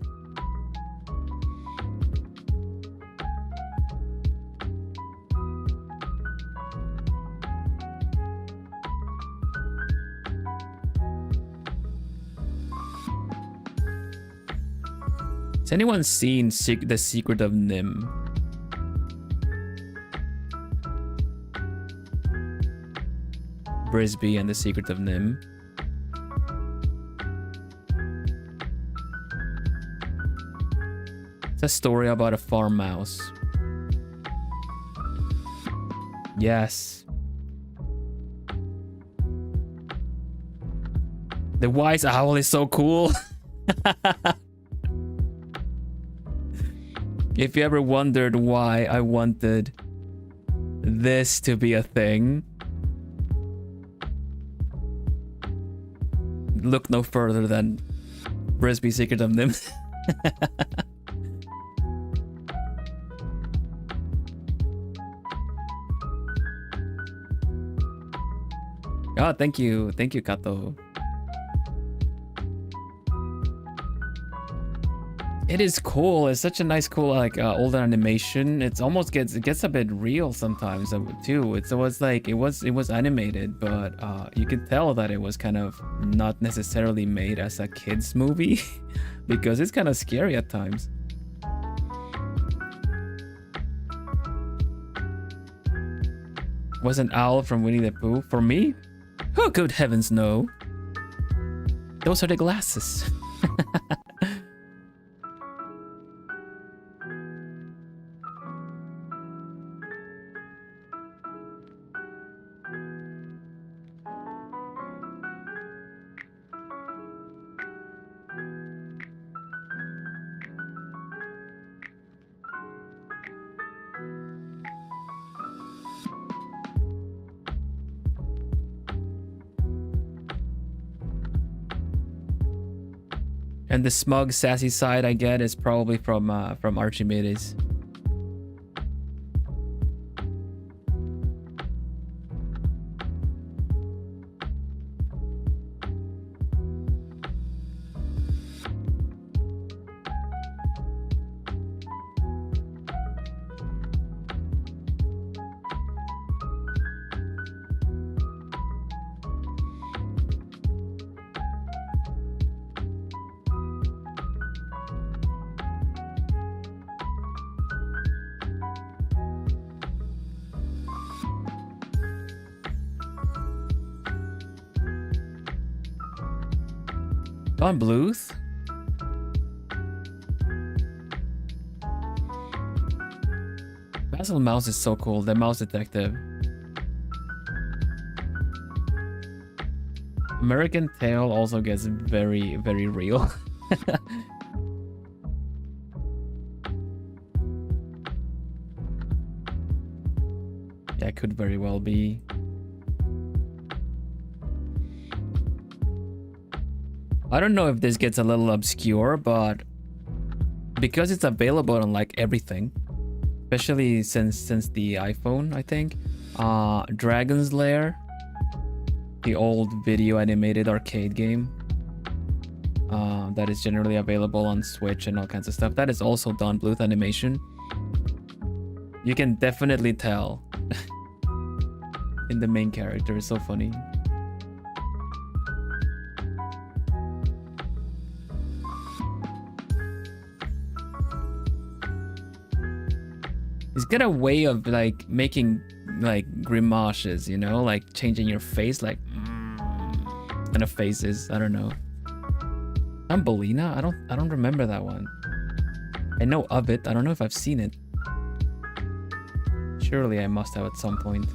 Has anyone seen The Secret of Nim? Brisby and The Secret of Nim. It's a story about a farm mouse. Yes. The wise owl is so cool. If you ever wondered why I wanted this to be a thing, look no further than Brisby Secret of Nim. Oh, thank you, Kato. It is cool. It's such a nice, cool, like older animation. It gets a bit real sometimes too. It was animated, but you can tell that it was kind of not necessarily made as a kids movie because it's kind of scary at times. Was an owl from Winnie the Pooh for me? Oh, good heavens, no. Those are the glasses. And the smug, sassy side I get is probably from Archimedes. Don Bluth? Basil Mouse is so cool. The Mouse Detective. American Tail also gets very, very real. Yeah, it could very well be. I don't know if this gets a little obscure, but because it's available on like everything, especially since the iPhone, I think, Dragon's Lair, the old video animated arcade game that is generally available on Switch and all kinds of stuff, that is also Don Bluth animation. You can definitely tell in the main character. It's so funny. He's got a way of like making like grimaces, you know, like changing your face, like kind of faces. I don't know. Thumbelina? I don't remember that one. I know of it. I don't know if I've seen it. Surely I must have at some point.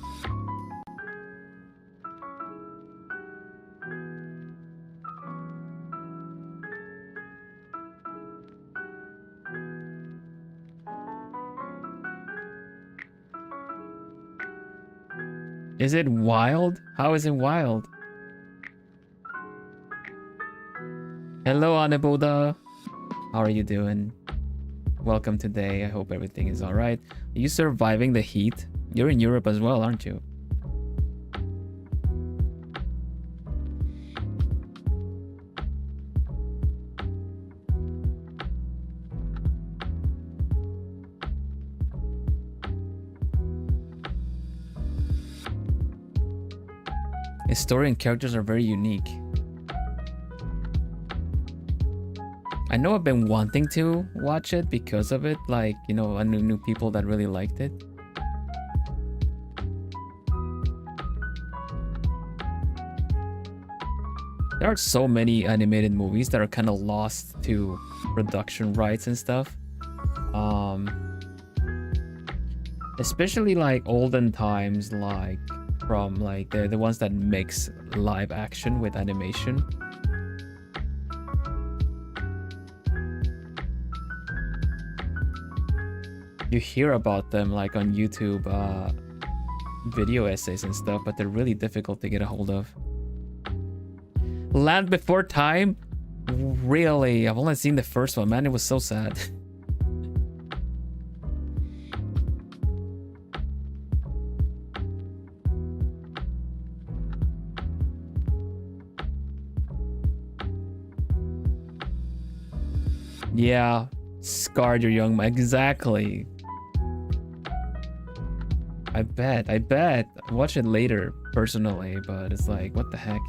Is it wild? How is it wild? Hello, Anaboda. How are you doing? Welcome today. I hope everything is alright. Are you surviving the heat? You're in Europe as well, aren't you? The story and characters are very unique. I know I've been wanting to watch it because of it, like, you know, I knew people that really liked it. There are so many animated movies that are kind of lost to production rights and stuff. Especially like olden times, like from like the ones that mix live action with animation. You hear about them like on YouTube video essays and stuff, but they're really difficult to get a hold of. Land Before Time? Really? I've only seen the first one, man. It was so sad. Yeah, scarred your young mind. Exactly. I bet. I watch it later, personally, but it's like, what the heck?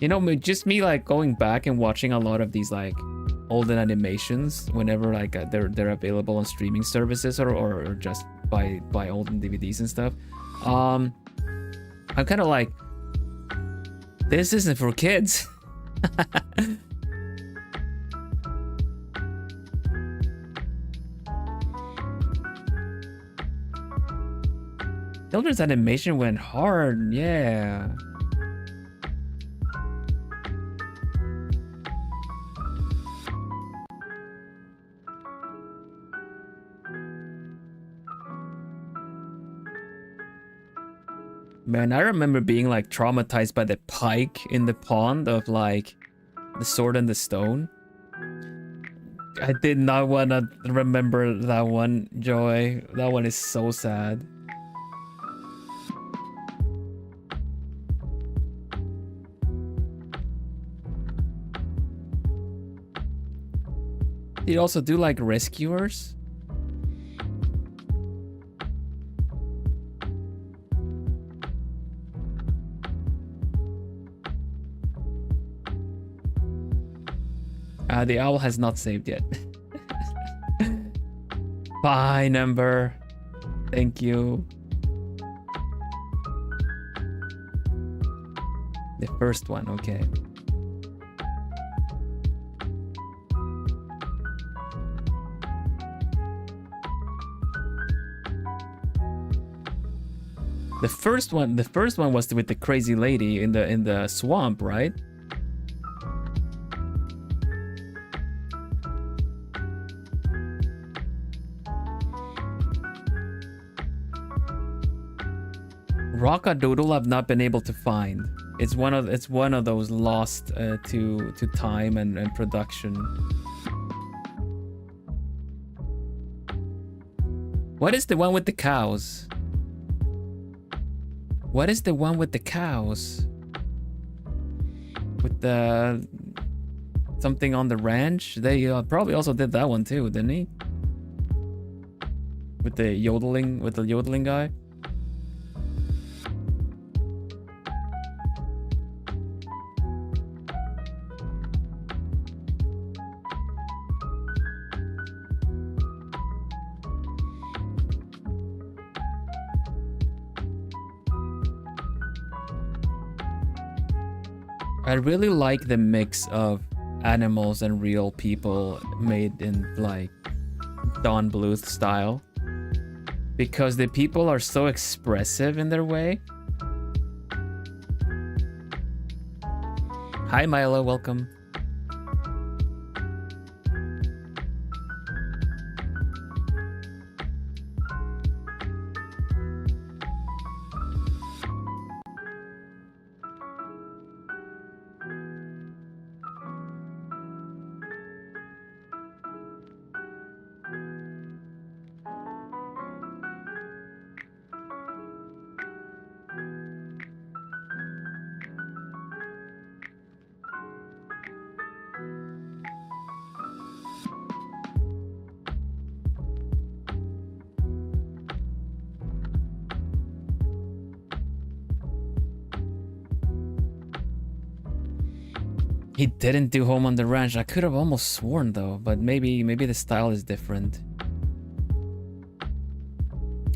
You know, just me like going back and watching a lot of these like olden animations whenever like they're available on streaming services or just by olden DVDs and stuff. I'm kind of like, this isn't for kids. Children's animation went hard, yeah. Man, I remember being like traumatized by the pike in the pond of like the Sword and the Stone. I did not want to remember that one, Joy. That one is so sad. Did you also do like Rescuers? The owl has not saved yet. Fine, Ember. Thank you. The first one, okay. The first one was with the crazy lady in the swamp, right? Rockadoodle I've not been able to find. It's one of those lost to time and production. What is the one with the cows? What is the one with the cows? With the something on the ranch? They probably also did that one too, didn't he? With the yodeling guy. I really like the mix of animals and real people made in like Don Bluth style, because the people are so expressive in their way. Hi Milo, welcome. He didn't do Home on the Ranch. I could have almost sworn though, but maybe the style is different.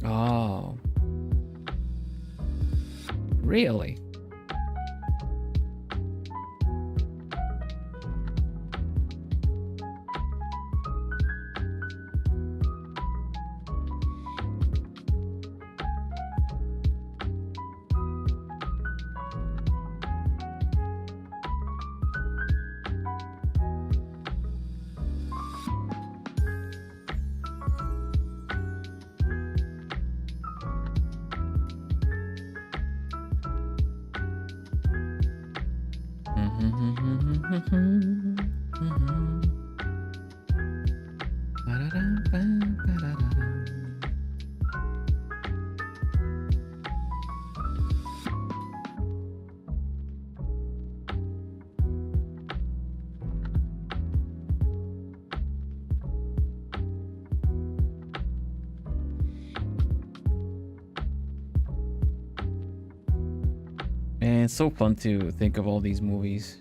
Oh. Really? And it's so fun to think of all these movies.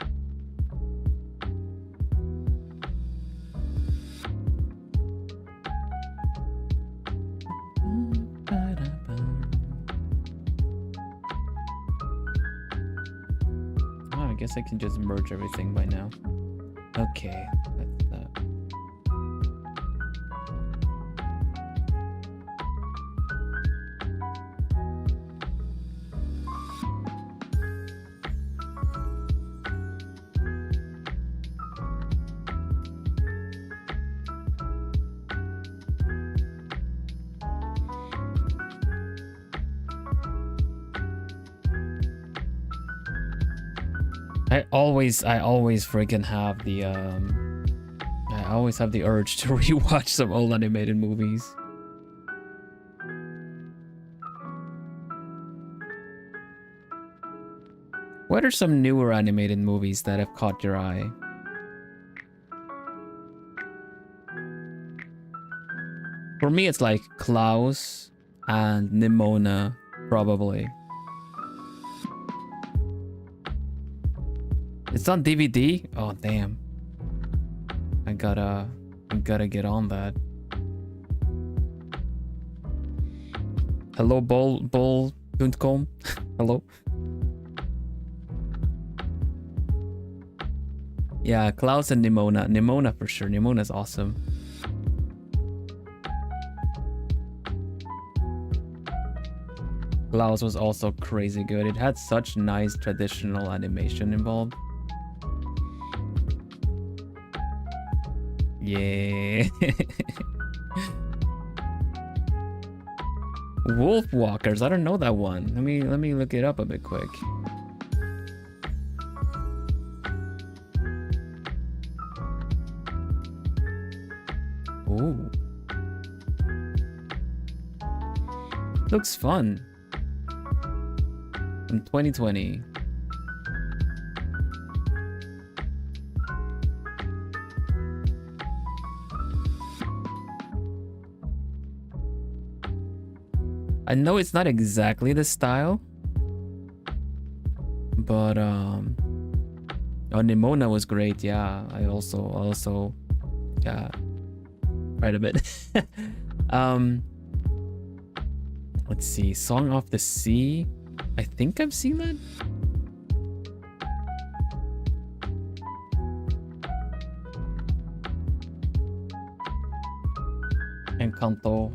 Oh, I guess I can just merge everything by now. Okay, that's that. I always freaking have the I always have the urge to rewatch some old animated movies. What are some newer animated movies that have caught your eye? For me, it's like Klaus and Nimona, probably. It's on DVD? Oh, damn. I gotta get on that. Hello, bol.com. Hello. Yeah, Klaus and Nimona. Nimona for sure. Nimona's awesome. Klaus was also crazy good. It had such nice traditional animation involved. Yeah. Wolf Walkers. I don't know that one. Let me look it up a bit quick. Ooh. Looks fun. From 2020. I know it's not exactly the style, but oh, Nimona was great. Yeah, I also yeah, right a bit. Let's see, Song of the Sea. I think I've seen that. Encanto.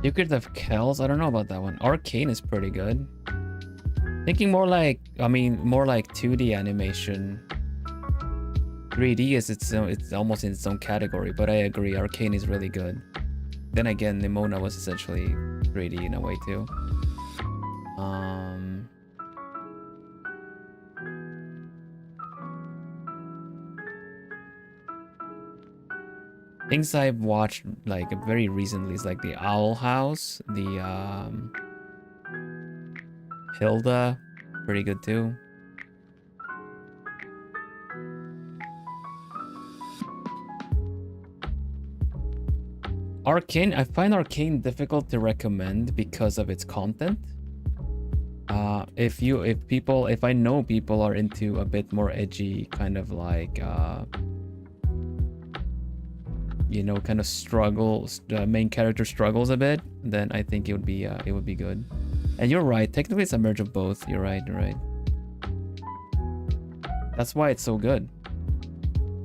Secret of Kells? I don't know about that one. Arcane is pretty good. Thinking more like, more like 2D animation. 3D is it's almost in its own category, but I agree, Arcane is really good. Then again, Nimona was essentially 3D in a way too. Things I've watched like very recently is like the Owl House, the Hilda, pretty good too. Arcane, I find Arcane difficult to recommend because of its content. If I know people are into a bit more edgy kind of like you know, kind of struggles, the main character struggles a bit, then I think it would be good. And you're right, technically it's a merge of both. You're right. That's why it's so good.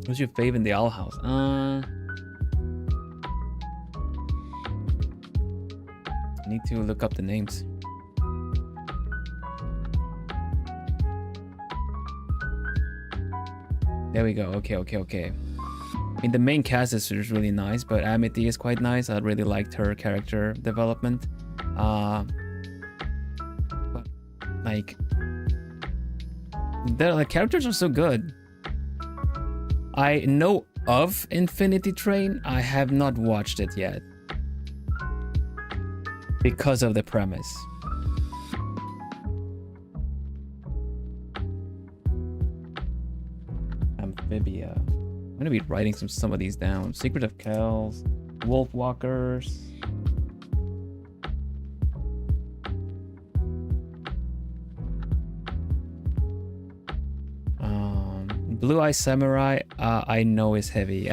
Who's your fave in the Owl House? I need to look up the names. There we go. Okay. I mean, the main cast is really nice, but Amity is quite nice. I really liked her character development. But like, the characters are so good. I know of Infinity Train. I have not watched it yet because of the premise. Amphibia. I'm gonna be writing some of these down. Secret of Kells, Wolf Walkers. Blue Eye Samurai, I know is heavy.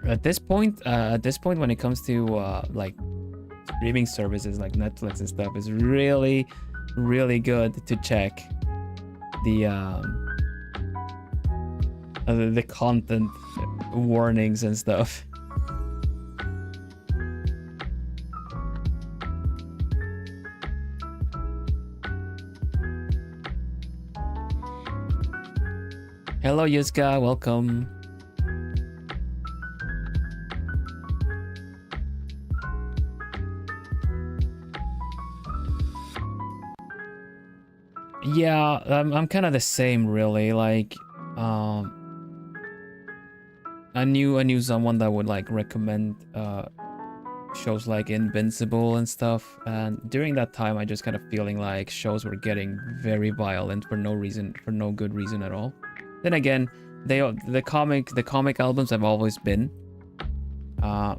At this point, when it comes to like streaming services like Netflix and stuff, it's really good to check the content warnings and stuff. Hello Yuska, welcome. Yeah, I'm kind of the same really. Like, I knew someone that would like recommend shows like Invincible and stuff, and during that time I just kind of feeling like shows were getting very violent for no good reason at all. Then again, the comic albums have always been.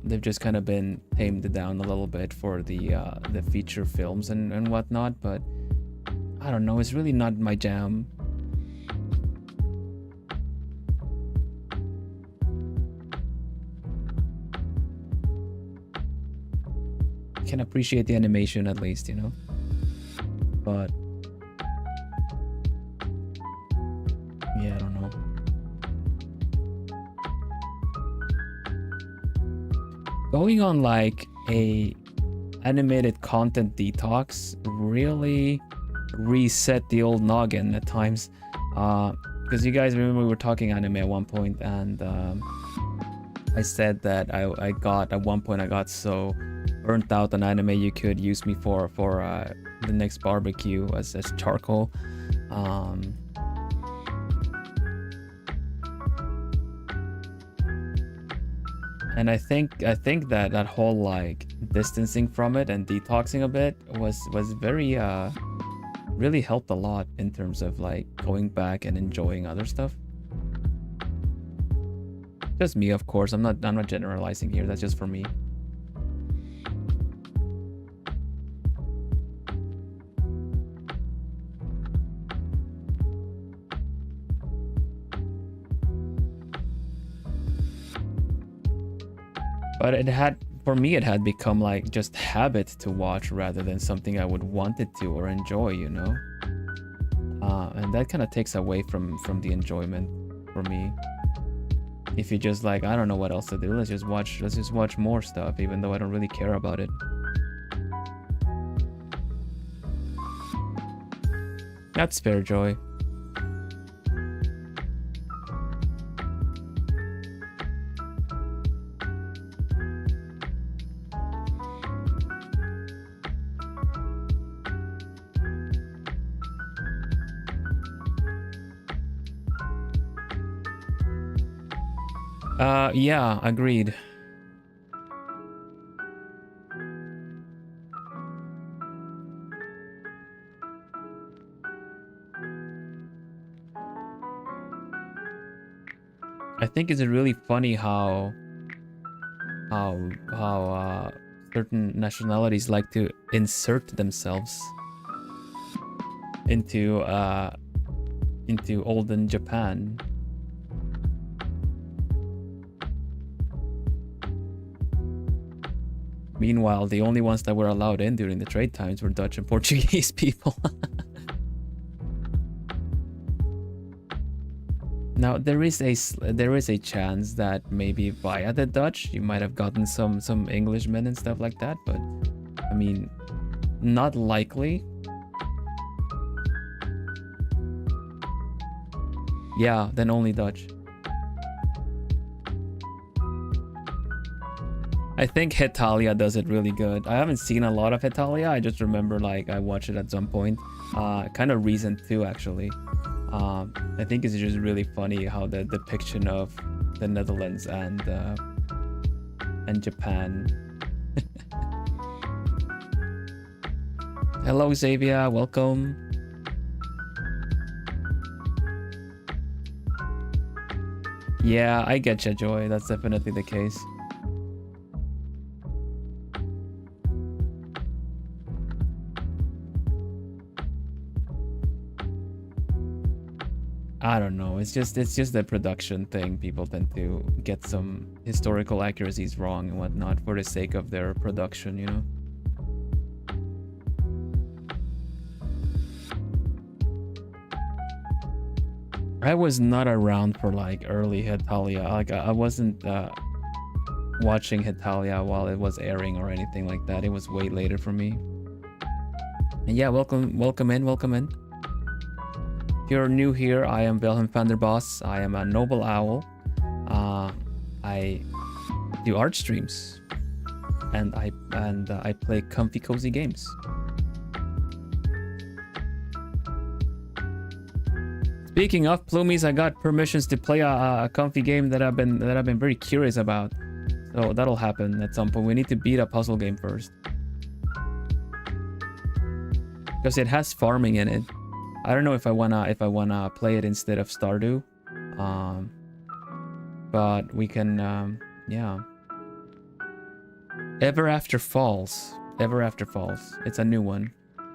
They've just kind of been tamed down a little bit for the feature films and whatnot, but I don't know, it's really not my jam. I can appreciate the animation at least, you know, but yeah, I don't know. Going on like a animated content detox really reset the old noggin at times, because you guys remember we were talking anime at one point, and I said that I got at one point I got so burnt out on anime you could use me for the next barbecue as charcoal. And I think that whole like distancing from it and detoxing a bit was very really helped a lot in terms of like going back and enjoying other stuff. Just me, of course. I'm not generalizing here. That's just for me. But for me it had become like just habit to watch rather than something I would want it to or enjoy, you know. And that kind of takes away from the enjoyment for me. If you just like, I don't know what else to do, let's just watch more stuff, even though I don't really care about it. That's fair, Joy. Yeah, agreed. think it's really funny how certain nationalities like to insert themselves into olden Japan. Meanwhile, the only ones that were allowed in during the trade times were Dutch and Portuguese people. Now there is a chance that maybe via the Dutch you might have gotten some Englishmen and stuff like that, but I mean, not likely. Yeah, then only Dutch. I think Hetalia does it really good. I haven't seen a lot of Hetalia. I just remember like I watched it at some point. Kind of recent too, actually. I think it's just really funny how the depiction of the Netherlands and Japan. Hello Xavier, welcome. Yeah, I get you, Joy. That's definitely the case. I don't know. It's just the production thing. People tend to get some historical accuracies wrong and whatnot for the sake of their production, you know. I was not around for like early Hetalia. Like I wasn't watching Hetalia while it was airing or anything like that. It was way later for me. And yeah, welcome in. If you're new here, I am Vilhelm Vanderbos. I am a noble owl. I do art streams, and I play comfy cozy games. Speaking of Plumies, I got permissions to play a comfy game that I've been very curious about. So that'll happen at some point. We need to beat a puzzle game first, because it has farming in it. I don't know if I wanna play it instead of Stardew, but we can, yeah. Ever After Falls. It's a new one,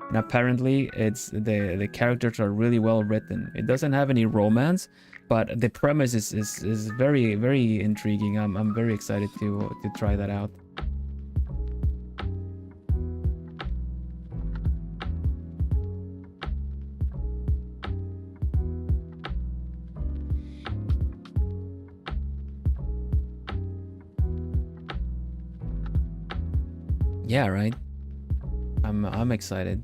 and apparently it's the characters are really well written. It doesn't have any romance, but the premise is very, very intriguing. I'm very excited to try that out. Yeah, right. I'm excited.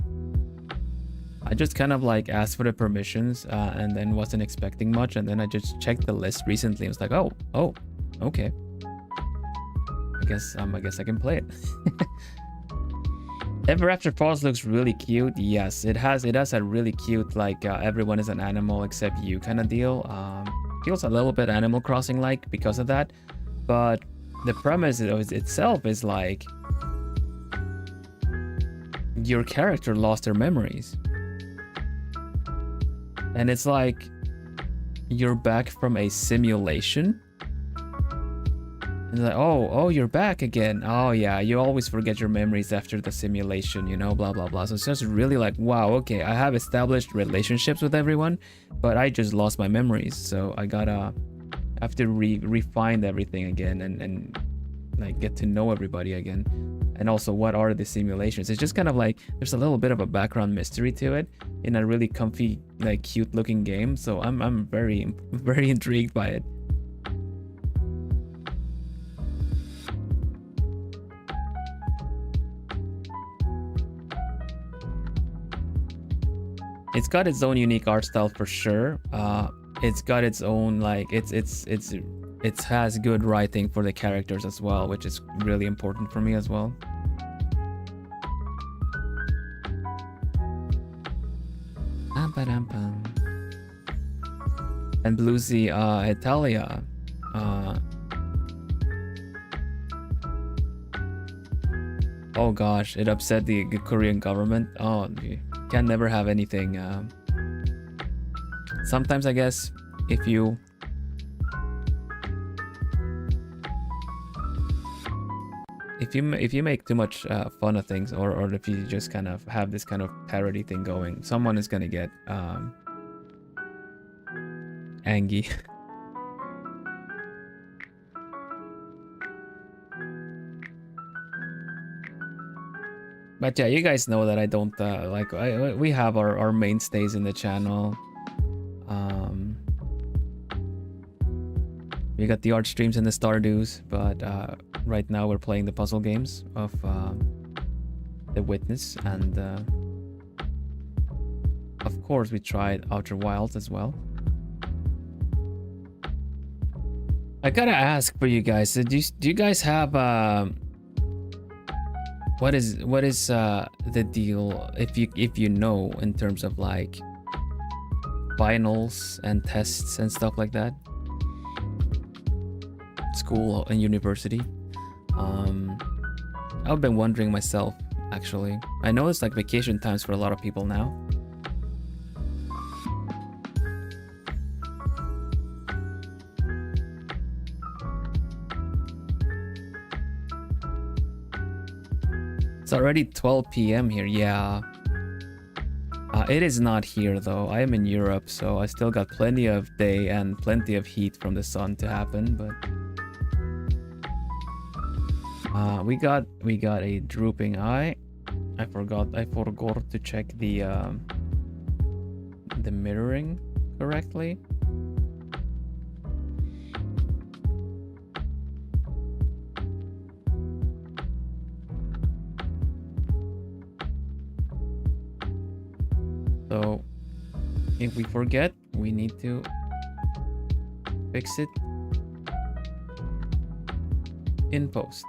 I just kind of like asked for the permissions and then wasn't expecting much, and then I just checked the list recently and was like, oh, okay. I guess I can play it. Ever After Falls looks really cute. Yes, it has a really cute like everyone is an animal except you kind of deal. Feels a little bit Animal Crossing like because of that, but the premise itself is like your character lost their memories, and it's like you're back from a simulation. And like, oh, you're back again. Oh yeah, you always forget your memories after the simulation, you know, blah blah blah. So it's just really like, wow, okay, I have established relationships with everyone, but I just lost my memories, so I have to refine everything again and like get to know everybody again. And also, what are the simulations? It's just kind of like there's a little bit of a background mystery to it in a really comfy, like cute looking game. So I'm very intrigued by it. It's got its own unique art style for sure. It's got its own like it has good writing for the characters as well, which is really important for me as well. And Bluesy, Italia. Oh gosh, it upset the Korean government. Oh, you can never have anything. Sometimes I guess if you if you make too much fun of things, or if you just kind of have this kind of parody thing going, someone is gonna get angry. But yeah, you guys know that I don't like. We have our mainstays in the channel. We got the art streams and the Stardews, but right now we're playing the puzzle games of The Witness, and of course we tried Outer Wilds as well. I gotta ask for you guys, do you guys have what is the deal, if you know, in terms of like finals and tests and stuff like that? School and university. I've been wondering myself, actually. I know it's like vacation times for a lot of people now. It's already 12 p.m. here. Yeah. It is not here though. I am in Europe, so I still got plenty of day and plenty of heat from the sun to happen, but we got a drooping eye. I forgot to check the mirroring correctly. So if we forget, we need to fix it in post.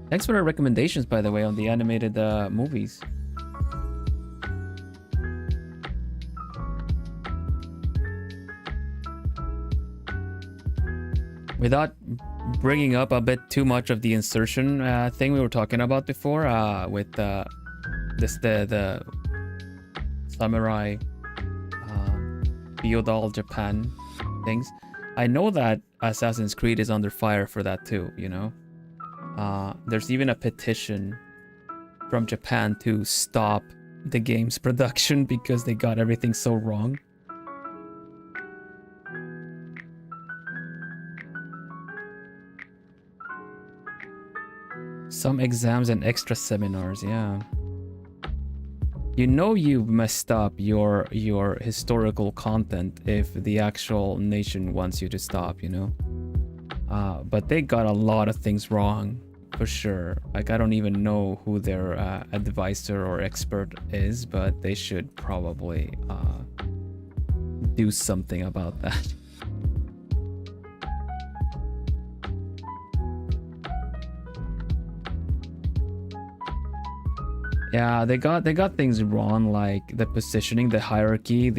Thanks for the recommendations, by the way, on the animated movies. Without bringing up a bit too much of the insertion thing we were talking about before, with the samurai feudal Japan things, I know that Assassin's Creed is under fire for that too, you know? There's even a petition from Japan to stop the game's production because they got everything so wrong. Some exams and extra seminars, yeah. You know you've messed up your historical content if the actual nation wants you to stop, you know? But they got a lot of things wrong, for sure. Like, I don't even know who their advisor or expert is, but they should probably do something about that. Yeah, they got things wrong, like the positioning, the hierarchy,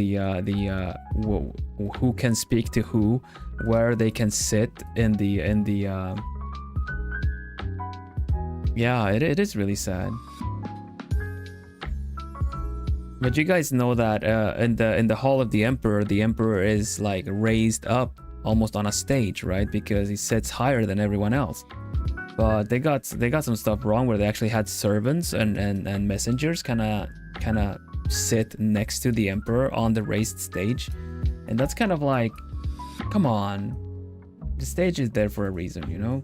who can speak to who, where they can sit in the yeah, it is really sad. But you guys know that in the Hall of the Emperor is like raised up almost on a stage, right? Because he sits higher than everyone else. But they got some stuff wrong where they actually had servants and messengers kind of sit next to the Emperor on the raised stage, and that's kind of like, come on, the stage is there for a reason, you know?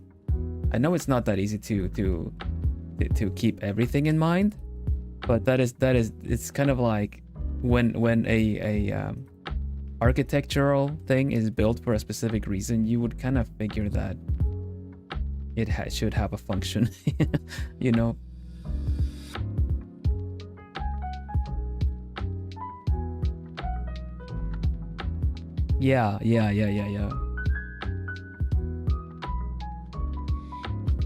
I know it's not that easy to keep everything in mind, but that is it's kind of like when a architectural thing is built for a specific reason, you would kind of figure that it should have a function, you know? Yeah.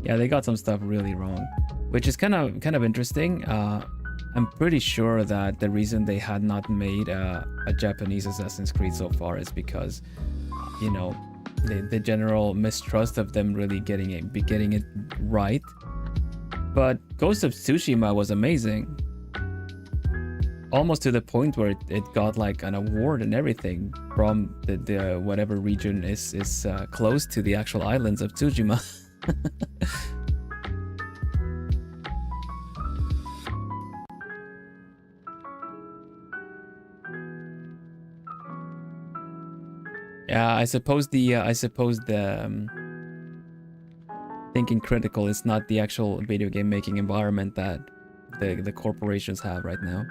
Yeah, they got some stuff really wrong, which is kind of interesting. I'm pretty sure that the reason they had not made a Japanese Assassin's Creed so far is because, you know, the general mistrust of them really getting it right. But Ghost of Tsushima was amazing. Almost to the point where it got like an award and everything from the whatever region is close to the actual islands of Tsushima. Yeah, I suppose the thinking critical is not the actual video game making environment that the corporations have right now.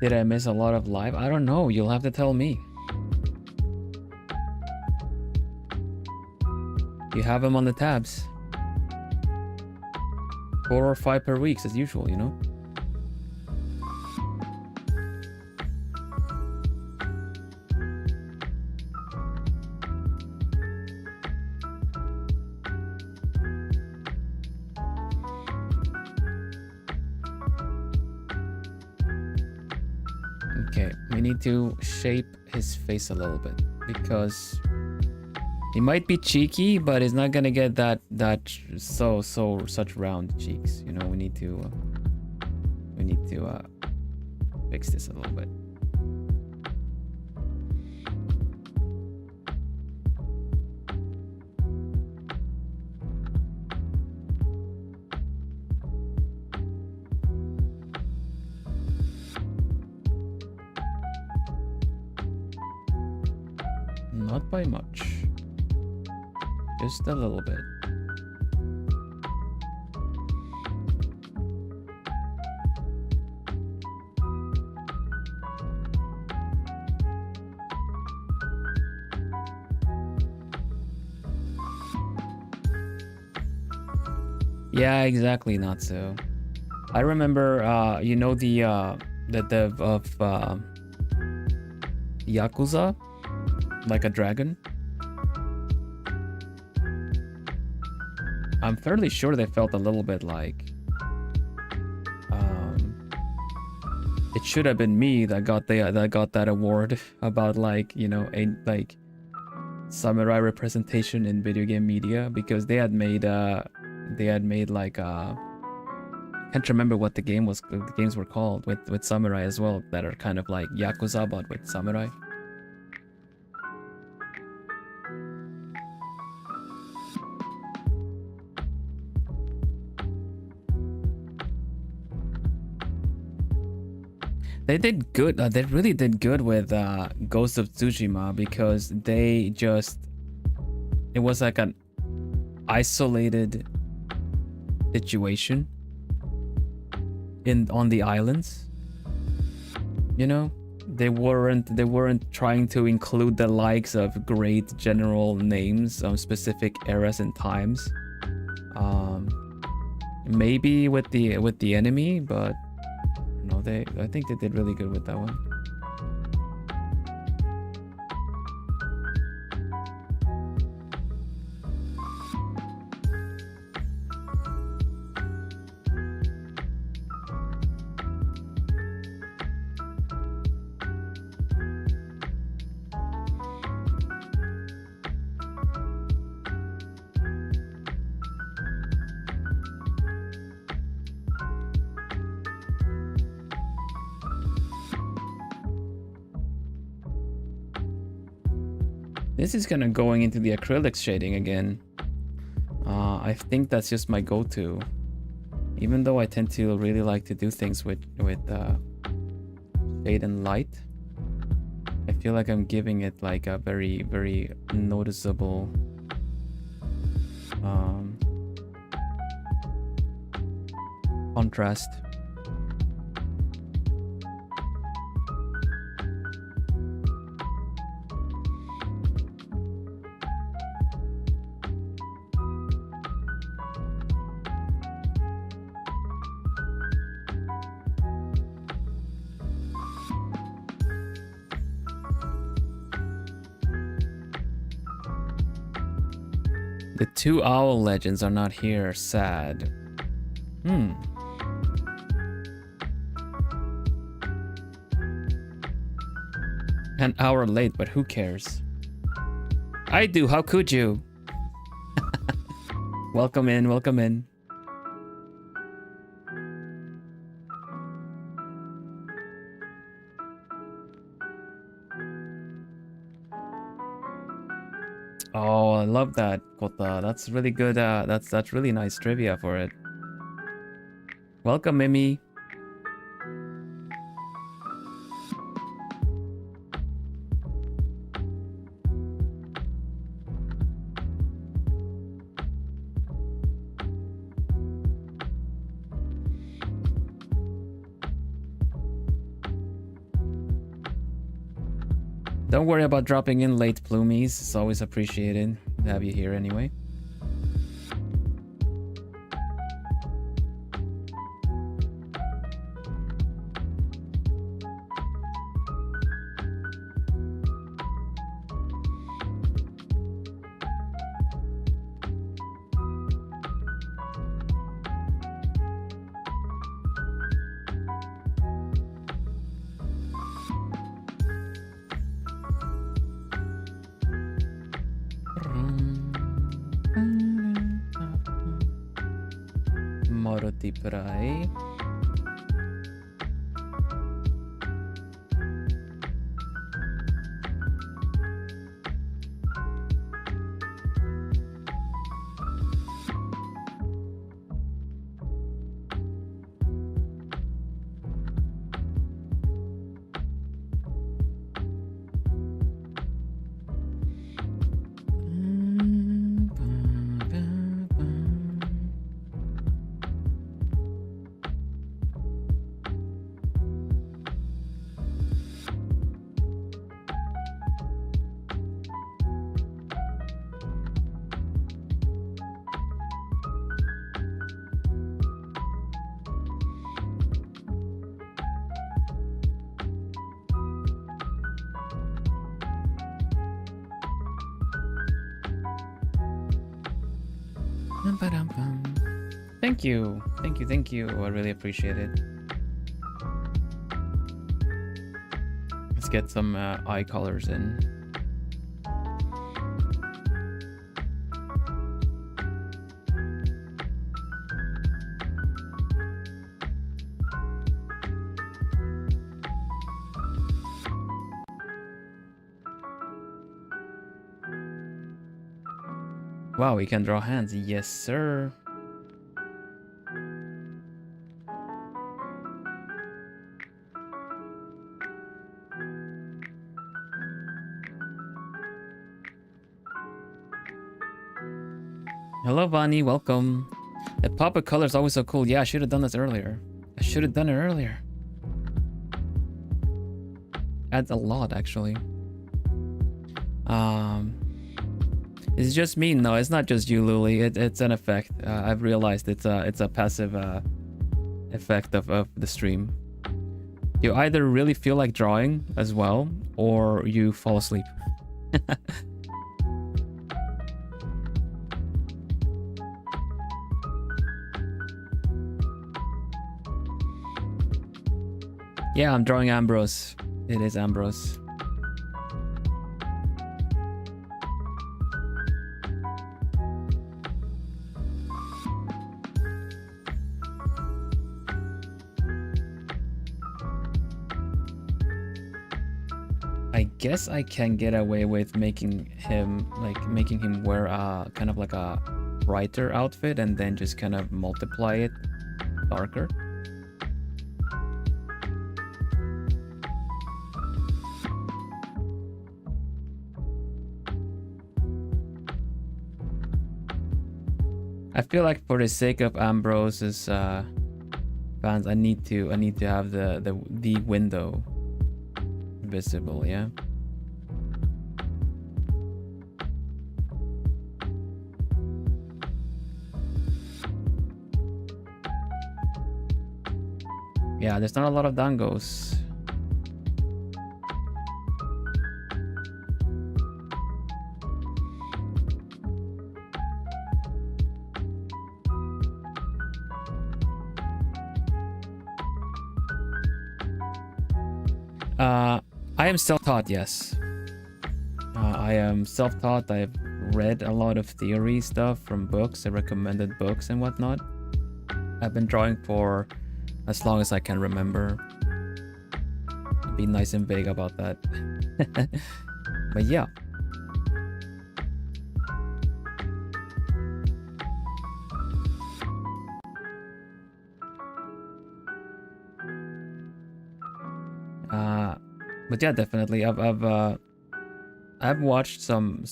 Did I miss a lot of live? I don't know. You'll have to tell me. You have them on the tabs. 4 or 5 per week as usual, you know? Okay, we need to shape his face a little bit because he might be cheeky, but he's not gonna get such round cheeks. You know, we need to fix this a little bit. Not by much. Just a little bit. Yeah, exactly, not so. I remember you know the dev of Yakuza? Like a dragon? I'm fairly sure they felt a little bit like it should have been me that got that award about, like, you know, a like samurai representation in video game media, because they had made like I can't remember what the games were called with samurai as well, that are kind of like Yakuza but with samurai. They did good. They really did good with Ghost of Tsushima, because it was like an isolated situation on the islands. You know, they weren't trying to include the likes of great general names of specific eras and times. Maybe with the enemy, but. No, I think they did really good with that one. This is kind of going into the acrylic shading again. I think that's just my go-to. Even though I tend to really like to do things with shade and light, I feel like I'm giving it like a very, very noticeable contrast. The two owl legends are not here. Sad. Hmm. An hour late, but who cares? I do. How could you? Welcome in. Welcome in. Oh, I love that, Kota. That's really good. That's really nice trivia for it. Welcome, Mimi. Don't worry about dropping in late, Plumies. It's always appreciated to have you here anyway. Pray. Thank you. Thank you. Thank you. I really appreciate it. Let's get some eye colors in. Wow, we can draw hands. Yes, sir. Hello, Vani. Welcome. The pop-up color is always so cool. Yeah, I should have done this earlier. I should have done it earlier. Adds a lot, actually. Is it just me? No, it's not just you, Luli. It's an effect. I've realized it's a passive effect of the stream. You either really feel like drawing as well, or you fall asleep. Yeah, I'm drawing Ambros. It is Ambros. I guess I can get away with making him wear a kind of like a brighter outfit and then just kind of multiply it darker. I feel like for the sake of Ambros's fans, I need to have the window visible, yeah. Yeah, there's not a lot of dangos. I am self-taught, yes. I am self-taught. I've read a lot of theory stuff from books, recommended books and whatnot. I've been drawing for as long as I can remember. Be nice and vague about that. But yeah. But yeah, definitely. I've watched some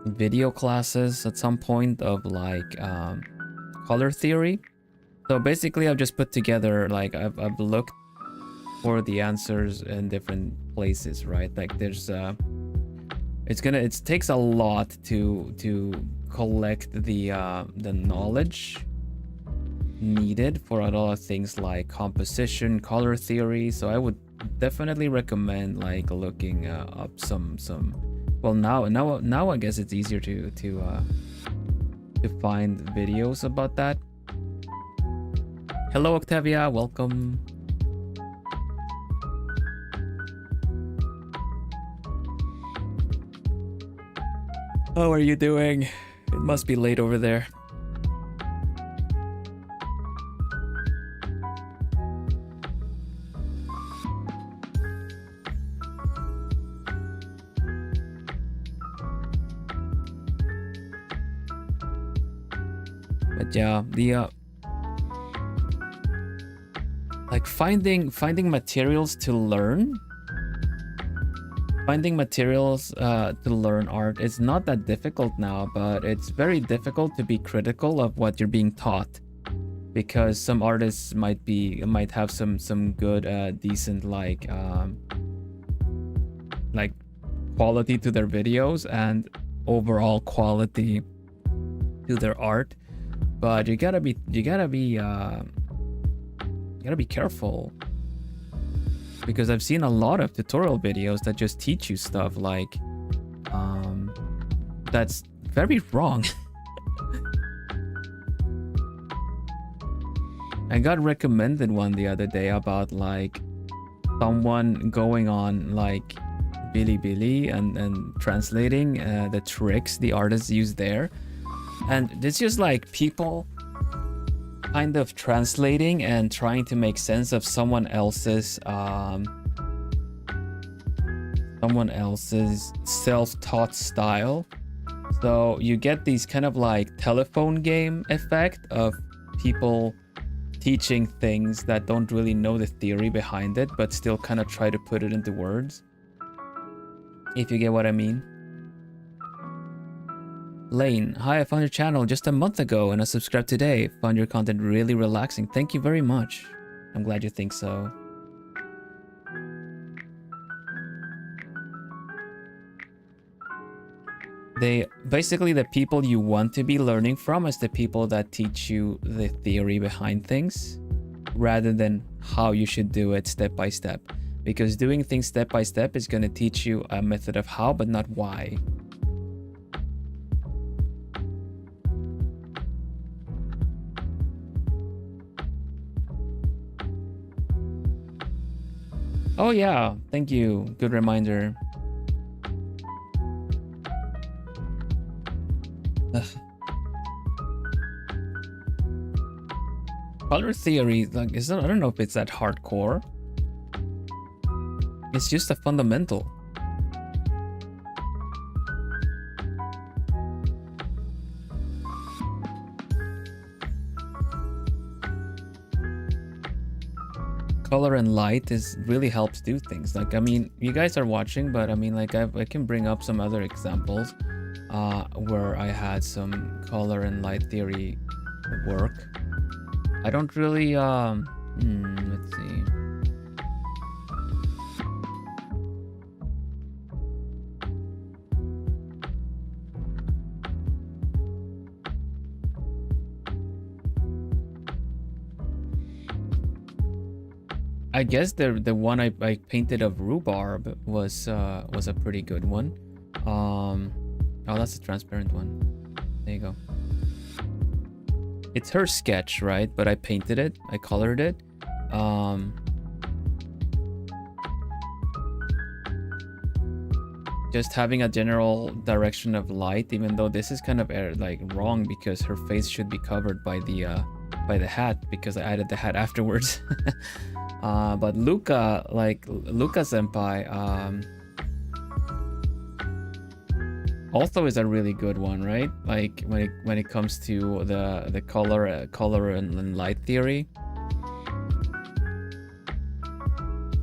video classes at some point of like color theory. So basically I've just put together, like I've looked for the answers in different places, right? Like there's it takes a lot to collect the knowledge needed for a lot of things like composition, color theory. So I would definitely recommend like looking up some well, now I guess it's easier to find videos about that. Hello Octavia, welcome. How are you doing? It must be late over there. But yeah, the like finding materials to learn. Finding materials to learn art is not that difficult now, but it's very difficult to be critical of what you're being taught, because some artists might have some good decent like quality to their videos and overall quality to their art, but you gotta be careful. Because I've seen a lot of tutorial videos that just teach you stuff like that's very wrong. I got recommended one the other day about like someone going on like Bilibili and translating the tricks the artists use there, and it's just like people kind of translating and trying to make sense of someone else's self-taught style. So you get these kind of like telephone game effect of people teaching things that don't really know the theory behind it, but still kind of try to put it into words, if you get what I mean. Lane, hi, I found your channel just a month ago and I subscribed today. Found your content really relaxing. Thank you very much. I'm glad you think so. Basically the people you want to be learning from is the people that teach you the theory behind things, rather than how you should do it step by step. Because doing things step by step is going to teach you a method of how, but not why. Oh yeah, thank you. Good reminder. Ugh. Color theory, like, I don't know if it's that hardcore. It's just a fundamental. Color and light really helps do things. Like, I mean, you guys are watching, but I mean, like, I can bring up some other examples where I had some color and light theory work. I don't really let's see. I guess the one I painted of rhubarb was a pretty good one. Oh, that's a transparent one. There you go. It's her sketch, right? But I painted it, I colored it, Just having a general direction of light, even though this is kind of like wrong because her face should be covered by the hat, because I added the hat afterwards. But Luca, like Luca senpai, also is a really good one, right? Like when it comes to the color and light theory,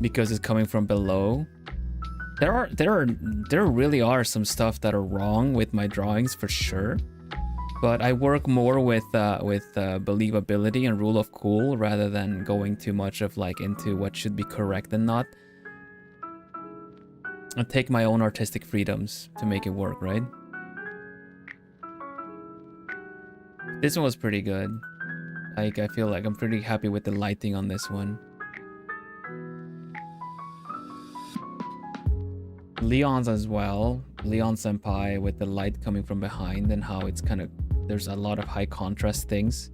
because it's coming from below. There really are some stuff that are wrong with my drawings for sure, but I work more with believability and rule of cool rather than going too much of like into what should be correct and not. I take my own artistic freedoms to make it work, right? This one was pretty good. Like I feel like I'm pretty happy with the lighting on this one. Leon's as well. Leon senpai with the light coming from behind and how it's kind of, there's a lot of high contrast things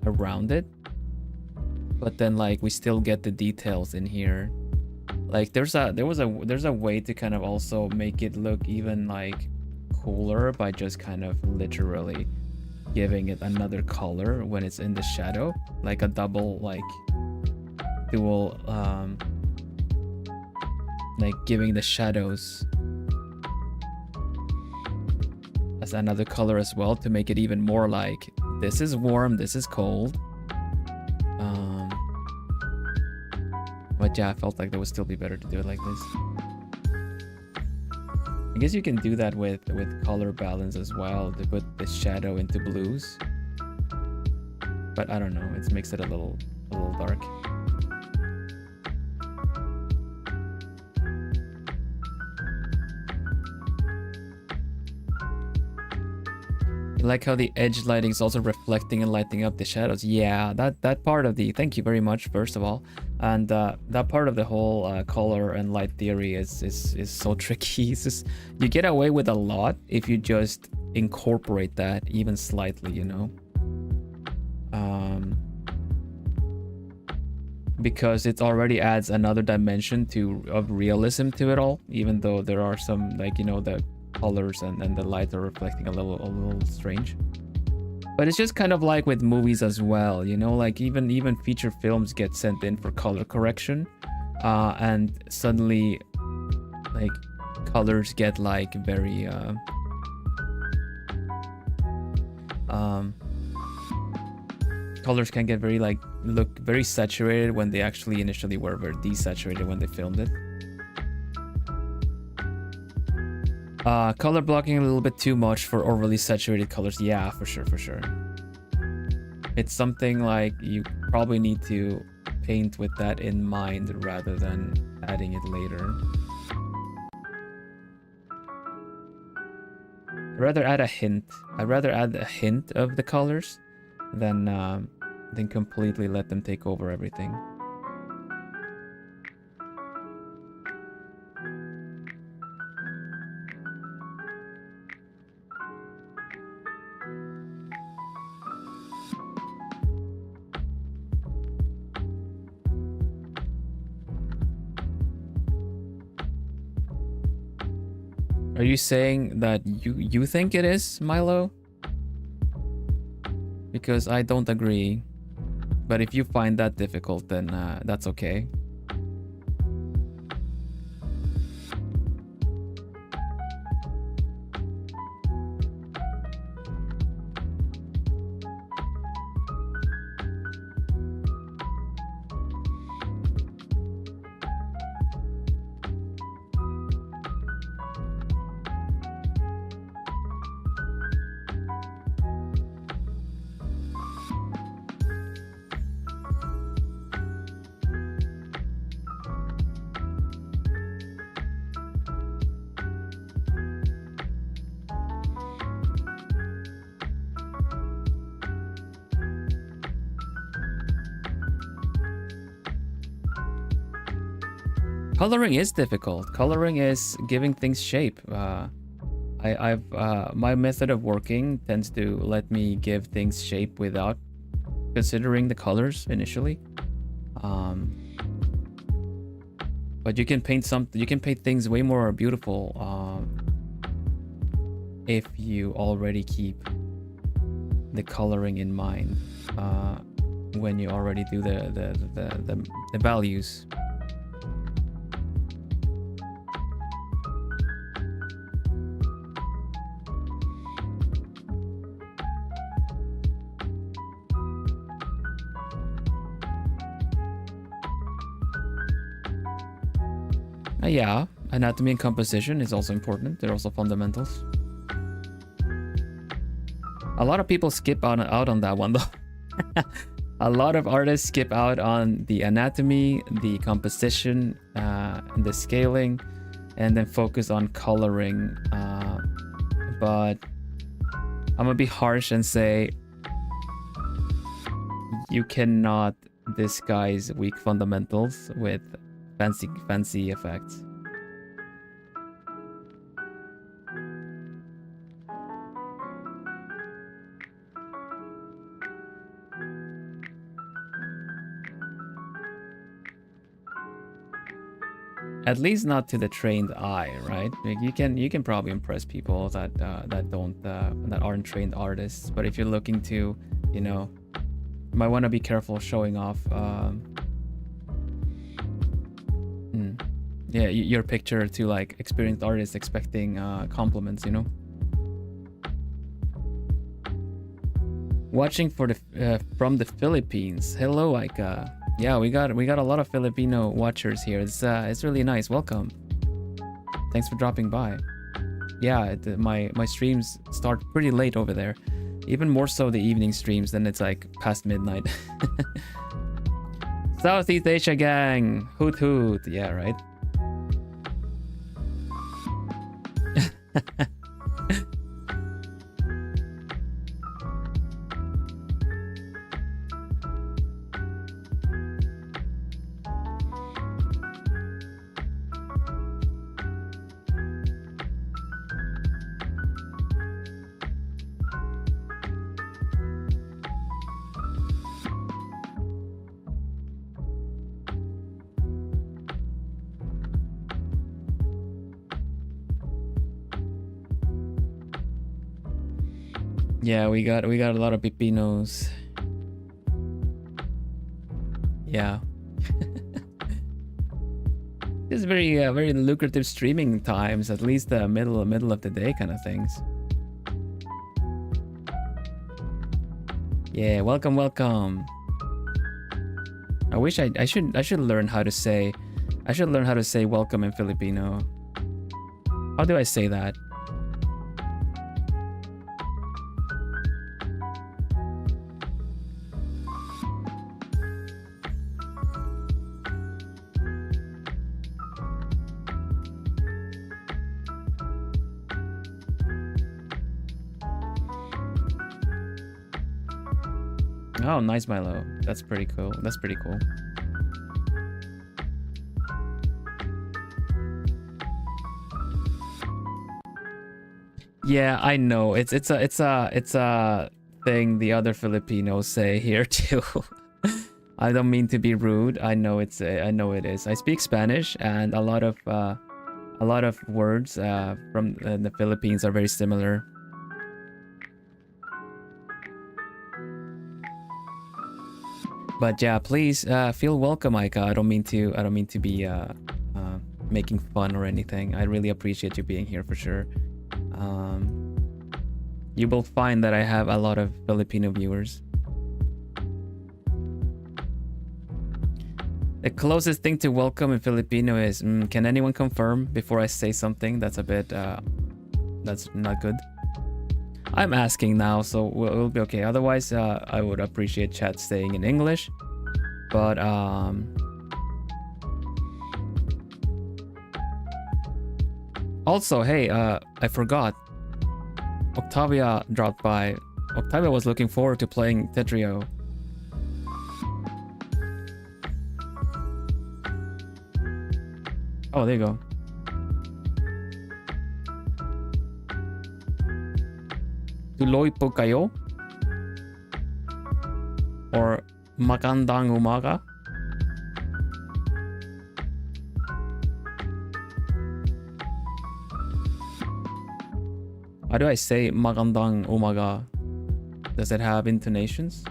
around it, but then like we still get the details in here. Like there's a way to kind of also make it look even like cooler by just kind of literally giving it another color when it's in the shadow, like a double, like dual, like giving the shadows as another color as well to make it even more like this is warm, this is cold. But yeah, I felt like that would still be better to do it like this. I guess you can do that with color balance as well, to put the shadow into blues, but I don't know, it makes it a little dark. I like how the edge lighting is also reflecting and lighting up the shadows. Yeah, that part of the, thank you very much first of all, and that part of the whole color and light theory is so tricky. It's just, you get away with a lot if you just incorporate that even slightly, you know, because it already adds another dimension of realism to it all, even though there are some, like, you know, the colors and the light are reflecting a little strange. But it's just kind of like with movies as well, you know, like even feature films get sent in for color correction, and suddenly like colors get like very colors can get very like look very saturated when they actually initially were very desaturated when they filmed it. Color blocking a little bit too much for overly saturated colors. Yeah, for sure. It's something like you probably need to paint with that in mind rather than adding it later. I'd rather add a hint. I'd rather add a hint of the colors than completely let them take over everything. Are you saying that you think it is, Milo? Because I don't agree. But if you find that difficult, then that's okay. Coloring is difficult. Coloring is giving things shape. My method of working tends to let me give things shape without considering the colors initially. But you can paint something. You can paint things way more beautiful if you already keep the coloring in mind when you already do the values. Yeah, anatomy and composition is also important. They're also fundamentals. A lot of people skip out on that one though. A lot of artists skip out on the anatomy, the composition, and the scaling, and then focus on coloring. But I'm gonna be harsh and say you cannot disguise weak fundamentals with fancy effects. At least not to the trained eye, right? Like you can probably impress people that that aren't trained artists, but if you're looking to, you know, you might want to be careful showing off. Yeah, your picture to like experienced artists expecting compliments, you know. Watching for the from the Philippines. Hello, Aika. Yeah, we got a lot of Filipino watchers here. It's really nice. Welcome. Thanks for dropping by. Yeah, my streams start pretty late over there. Even more so the evening streams, then it's like past midnight. Southeast Asia gang. Hoot hoot. Yeah, right. Yeah, we got a lot of pepinos. Yeah. It's very lucrative streaming times, at least the middle of the day kind of things. Yeah, welcome. I wish I should learn how to say welcome in Filipino. How do I say that? Oh, nice, Milo. That's pretty cool. Yeah, I know. It's a thing the other Filipinos say here too. I don't mean to be rude. I know it is. I speak Spanish, and a lot of words from the Philippines are very similar. But yeah, please feel welcome, Aika. I don't mean to be making fun or anything. I really appreciate you being here for sure. You will find that I have a lot of Filipino viewers. The closest thing to welcome in Filipino is, can anyone confirm before I say something that's a bit, that's not good? I'm asking now, so we'll be okay. Otherwise, I would appreciate chat staying in English. But, also, hey, I forgot. Octavia dropped by. Octavia was looking forward to playing Tetrio. Oh, there you go. Tuloy po kayo? Or magandang umaga? How do I say magandang umaga? Does it have intonations?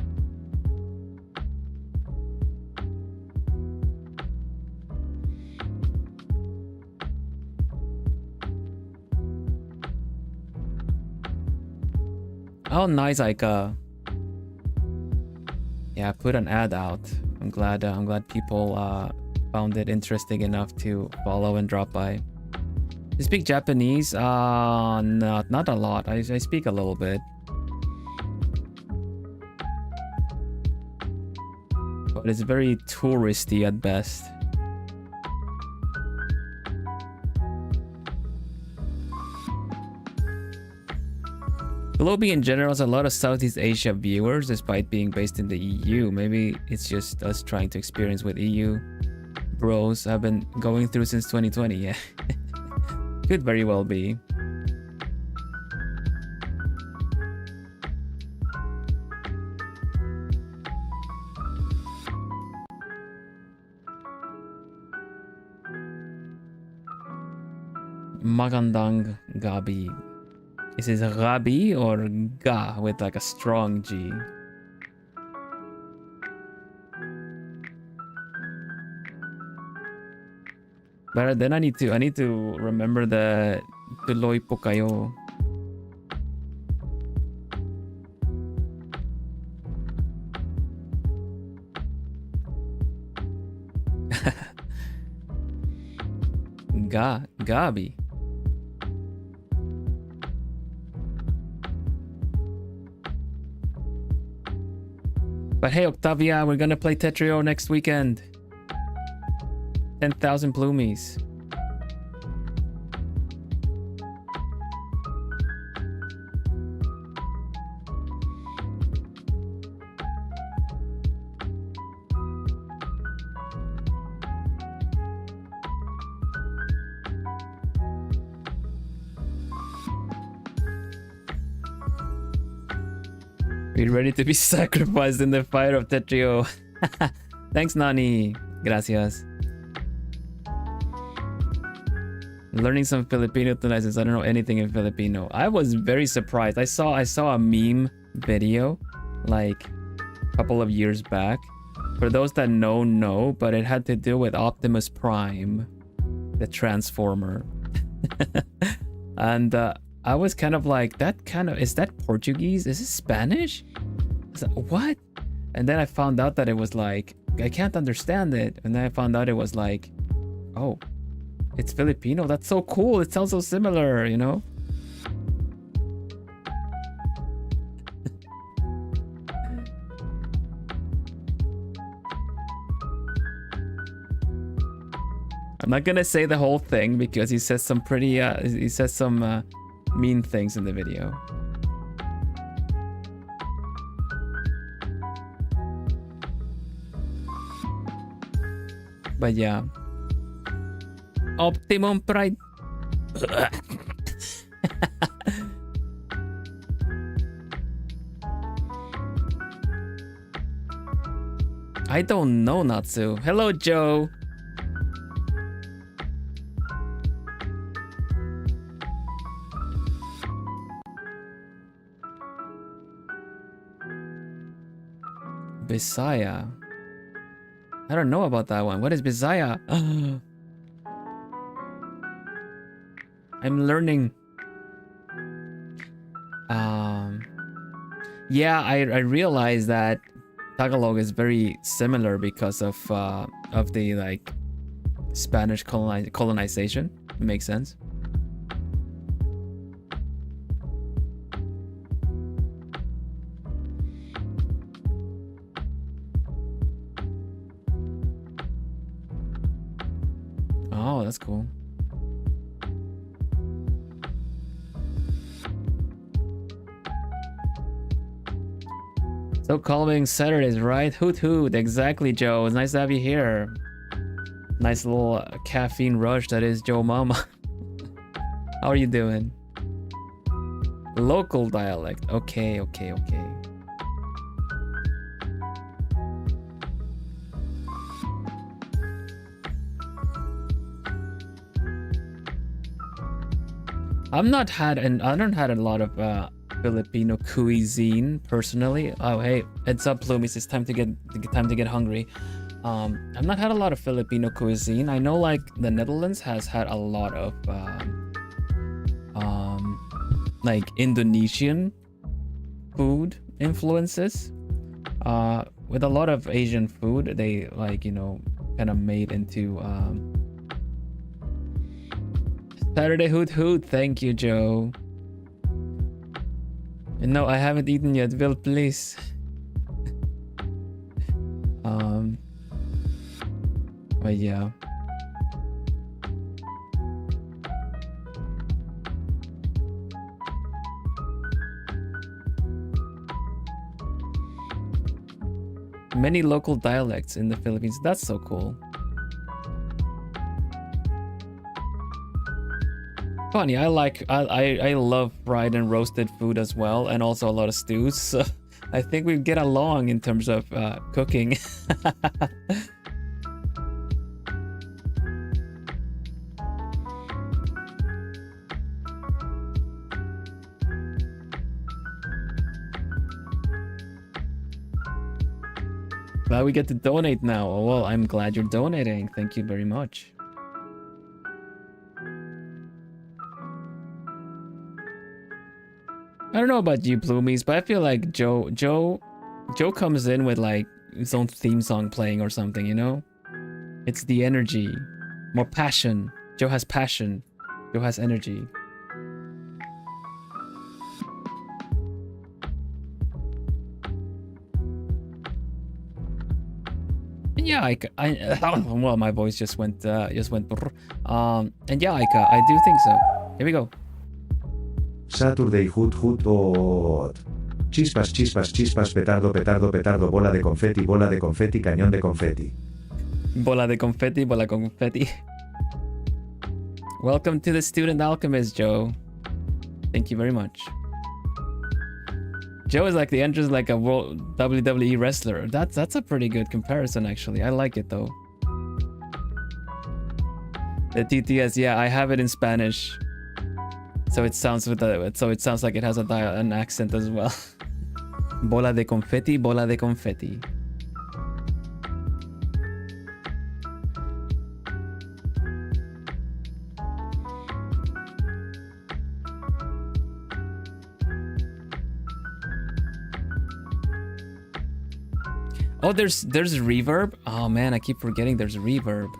Oh, nice, Aika. Yeah, I put an ad out. I'm glad people found it interesting enough to follow and drop by. You speak Japanese? Not a lot. I speak a little bit. But it's very touristy at best. Globie in general has a lot of Southeast Asia viewers despite being based in the EU. Maybe it's just us trying to experience what EU bros have been going through since 2020. Yeah. Could very well be. Magandang gabi. Is it gabi or ga with like a strong G? But then I need to remember the tuloy po kayo. Gabi. But hey, Octavia, we're gonna play Tetrio next weekend. 10,000 plumies. Be ready to be sacrificed in the fire of Tetrio. Thanks, Nani. Gracias. Learning some Filipino tonight since I don't know anything in Filipino. I was very surprised. I saw a meme video like a couple of years back. For those that know, but it had to do with Optimus Prime, the Transformer. And I was kind of like, is that Portuguese? Is it Spanish? I was like, what? And then I found out that it was like, I can't understand it. And then I found out it was like, oh, it's Filipino. That's so cool. It sounds so similar, you know? I'm not gonna say the whole thing because he says some pretty, mean things in the video. But yeah. Optimum Pride. I don't know, Natsu. Hello, Joe. Bisaya. I don't know about that one. What is Bisaya? I'm learning. Yeah, I realized that Tagalog is very similar because of the like Spanish colonization. It makes sense. Oh, that's cool. So calming Saturdays, right? Hoot hoot, exactly, Joe. It's nice to have you here. Nice little caffeine rush that is Joe Mama. How are you doing? Local dialect. Okay. I don't had a lot of Filipino cuisine personally. Oh hey, heads up, Plumies, it's time to get hungry. I've not had a lot of Filipino cuisine. I know like the Netherlands has had a lot of like Indonesian food influences. With a lot of Asian food, they like, you know, kind of made into Saturday Hoot Hoot. Thank you, Joe. And no, I haven't eaten yet. Bill, please. But yeah. Many local dialects in the Philippines. That's so cool. Funny, I love fried and roasted food as well, and also a lot of stews. So I think we get along in terms of cooking. Glad we get to donate now. Oh, well, I'm glad you're donating. Thank you very much. I don't know about you, Bloomies, but I feel like Joe comes in with like his own theme song playing or something, you know? It's the energy, more passion. Joe has passion. Joe has energy. Yeah, well, my voice just went and yeah, I do think so. Here we go. Saturday Hoot Hoot Hot. Chispas, chispas, chispas, petardo, petardo, petardo, bola de confeti, cañón de confeti. Bola de confeti, bola confeti. Welcome to the Student Alchemist, Joe. Thank you very much. Joe is like the entrance like a world WWE wrestler. That's a pretty good comparison, actually. I like it though. The TTS, yeah, I have it in Spanish. So it sounds like it has an accent as well. Bola de confeti, bola de confeti. Oh, there's reverb. Oh man, I keep forgetting there's reverb.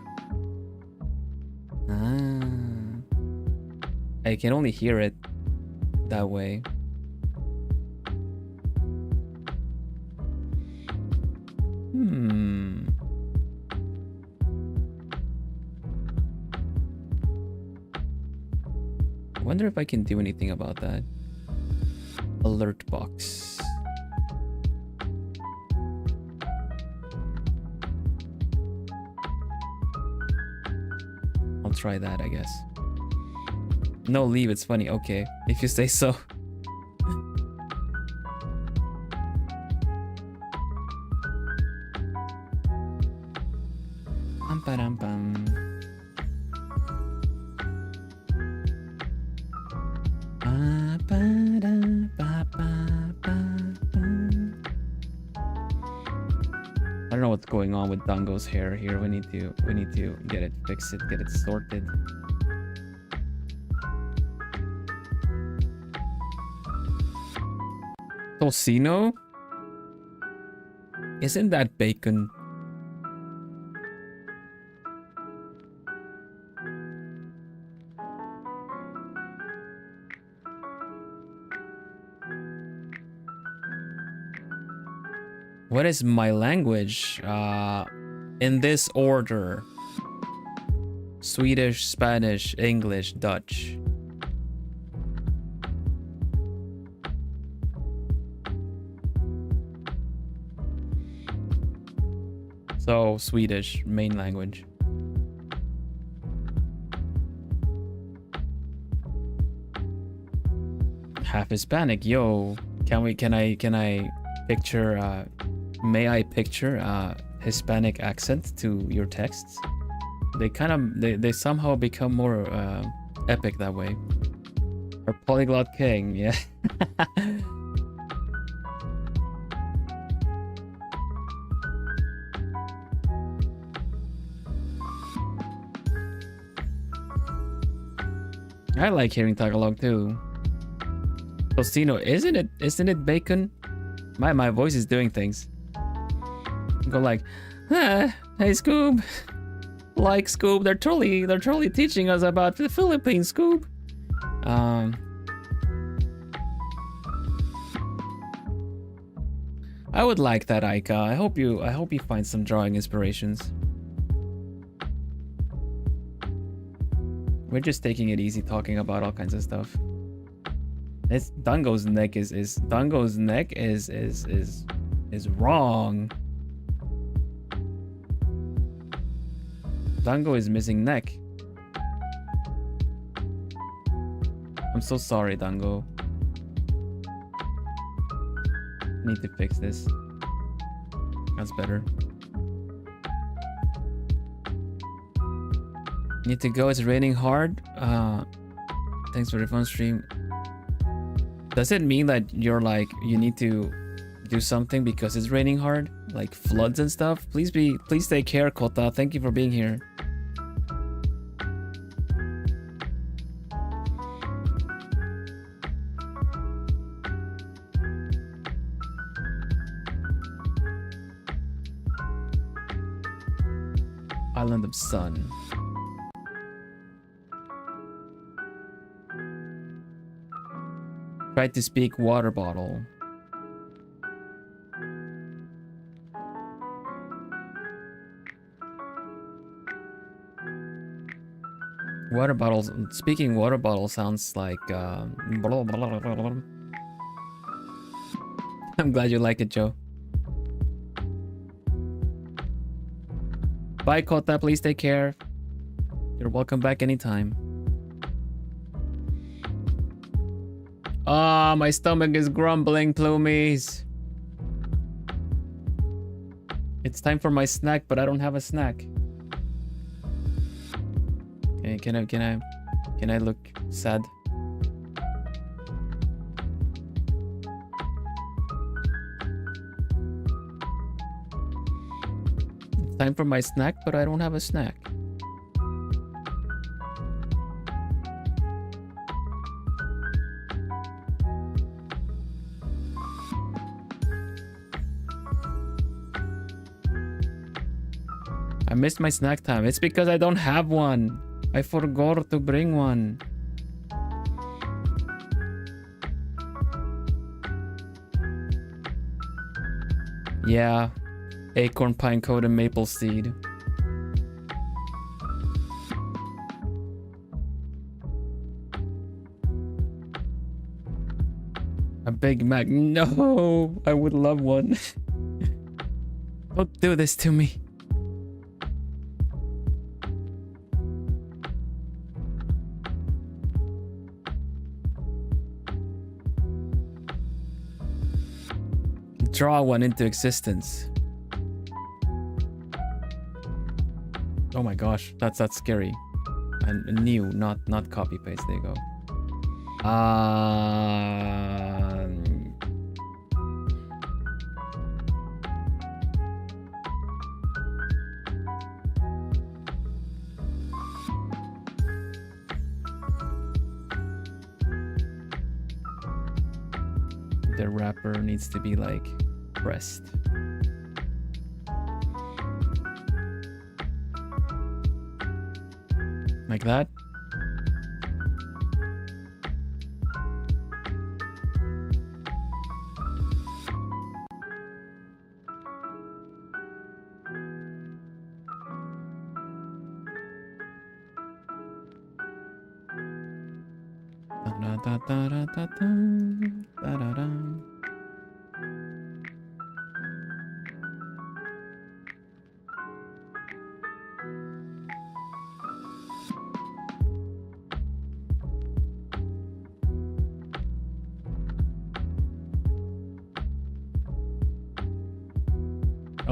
I can only hear it that way. I wonder if I can do anything about that. Alert box. I'll try that, I guess. No, leave, it's funny. Okay, if you say so. I don't know what's going on with Dango's hair here. We need to get it fixed, get it sorted. Tocino? Isn't that bacon? What is my language? In this order. Swedish, Spanish, English, Dutch. So, Swedish, main language. Half Hispanic, yo. Can I picture, may I picture Hispanic accent to your texts? They somehow become more epic that way. Or Polyglot King, yeah. I like hearing Tagalog too. Tostino, isn't it bacon? My voice is doing things. Go like, hey Scoob. Like Scoob, they're totally teaching us about the Philippines, Scoob. I would like that, Aika. I hope you find some drawing inspirations. We're just taking it easy, talking about all kinds of stuff. It's Dango's neck is wrong. Dango is missing neck. I'm so sorry, Dango. Need to fix this. That's better. Need to go. It's raining hard. Thanks for the fun stream. Does it mean that you're like you need to do something because it's raining hard, like floods and stuff? Please take care, Kota. Thank you for being here. Island of Sun. Try to speak water bottle. Water bottles. Speaking water bottle sounds like. I'm glad you like it, Joe. Bye, Kota. Please take care. You're welcome back anytime. Ah, my stomach is grumbling, Plumies. It's time for my snack, but I don't have a snack. Okay, can I look sad? It's time for my snack, but I don't have a snack. I missed my snack time. It's because I don't have one. I forgot to bring one. Yeah. Acorn, pine cone, and maple seed. A Big Mac. No, I would love one. Don't do this to me. Draw one into existence. Oh my gosh, that's scary. And new, not copy paste. There you go. The wrapper needs to be like pressed. Like that.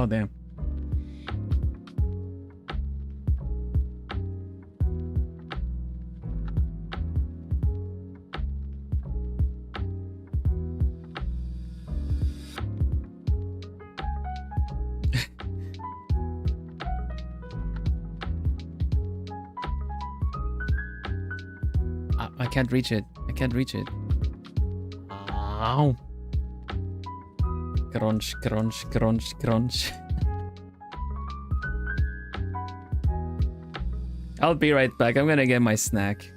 Oh, damn. I can't reach it. I can't reach it. Ow. Crunch, crunch, crunch, crunch. I'll be right back. I'm gonna get my snack.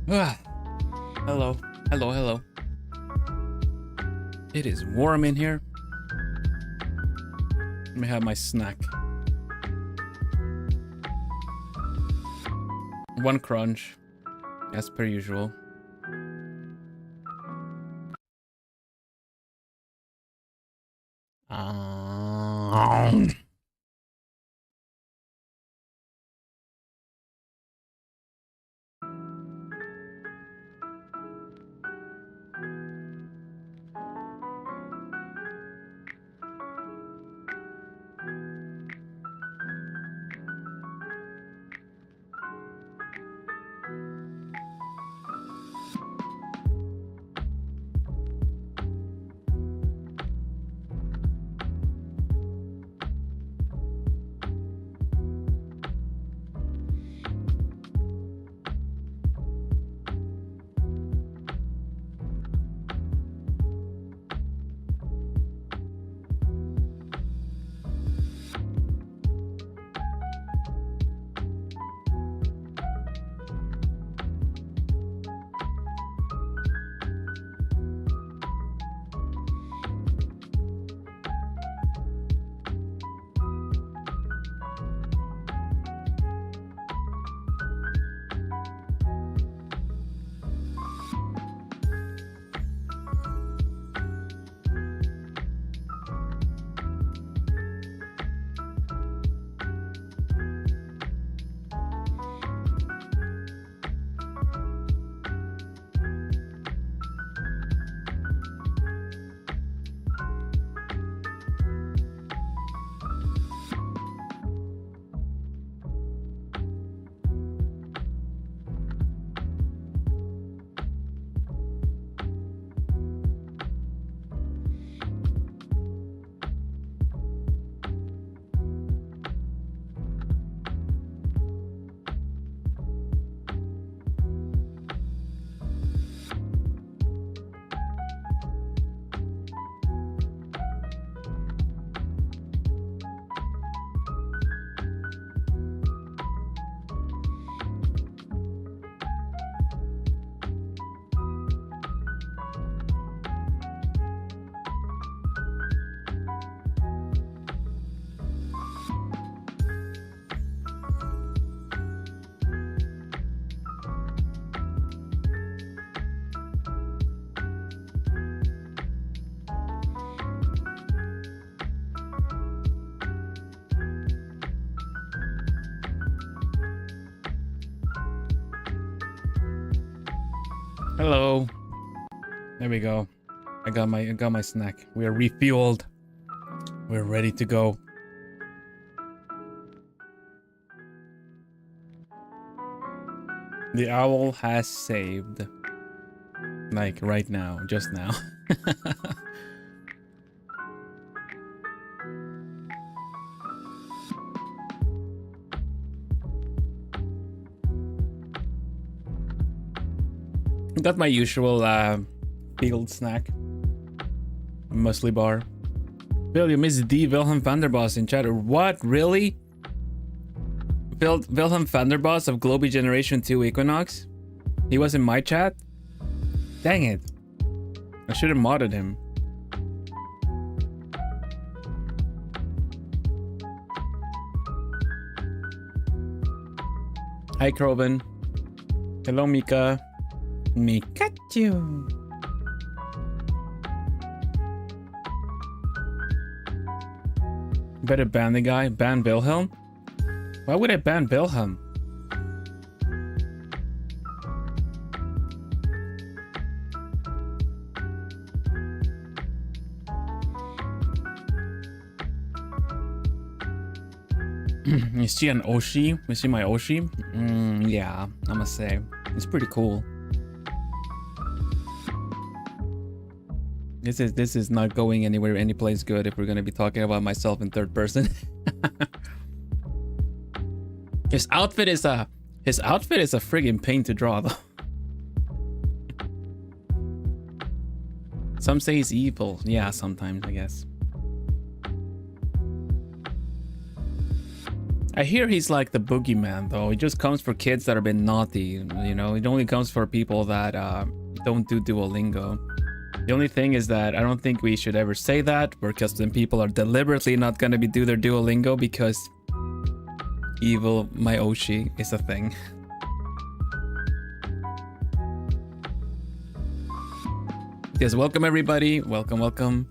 Ah, hello, hello, hello. It is warm in here. Let me have my snack. One crunch, as per usual. Hello. There we go. I got my snack. We are refueled. We're ready to go. The owl has saved. Like right now, just now. Got my usual field snack. Muesli bar. William is the Vilhelm Vanderbos in chat. What? Really? Vilhelm Vanderbos of Globie Generation 2 Equinnox? He was in my chat? Dang it. I should have modded him. Hi, Kroben. Hello, Mika. Mikachu. Better ban the guy. Ban Wilhelm? Why would I ban Wilhelm? You see an Oshi? You see my Oshi? Yeah, I must say. It's pretty cool. This is not going anywhere, any place good if we're gonna be talking about myself in third person. His outfit is a friggin' pain to draw though. Some say he's evil. Yeah, sometimes I guess. I hear he's like the boogeyman though. He just comes for kids that have been naughty, you know. It only comes for people that don't do Duolingo. The only thing is that I don't think we should ever say that, because then people are deliberately not gonna do their Duolingo because evil my Oshi is a thing. Yes, welcome everybody. Welcome, welcome.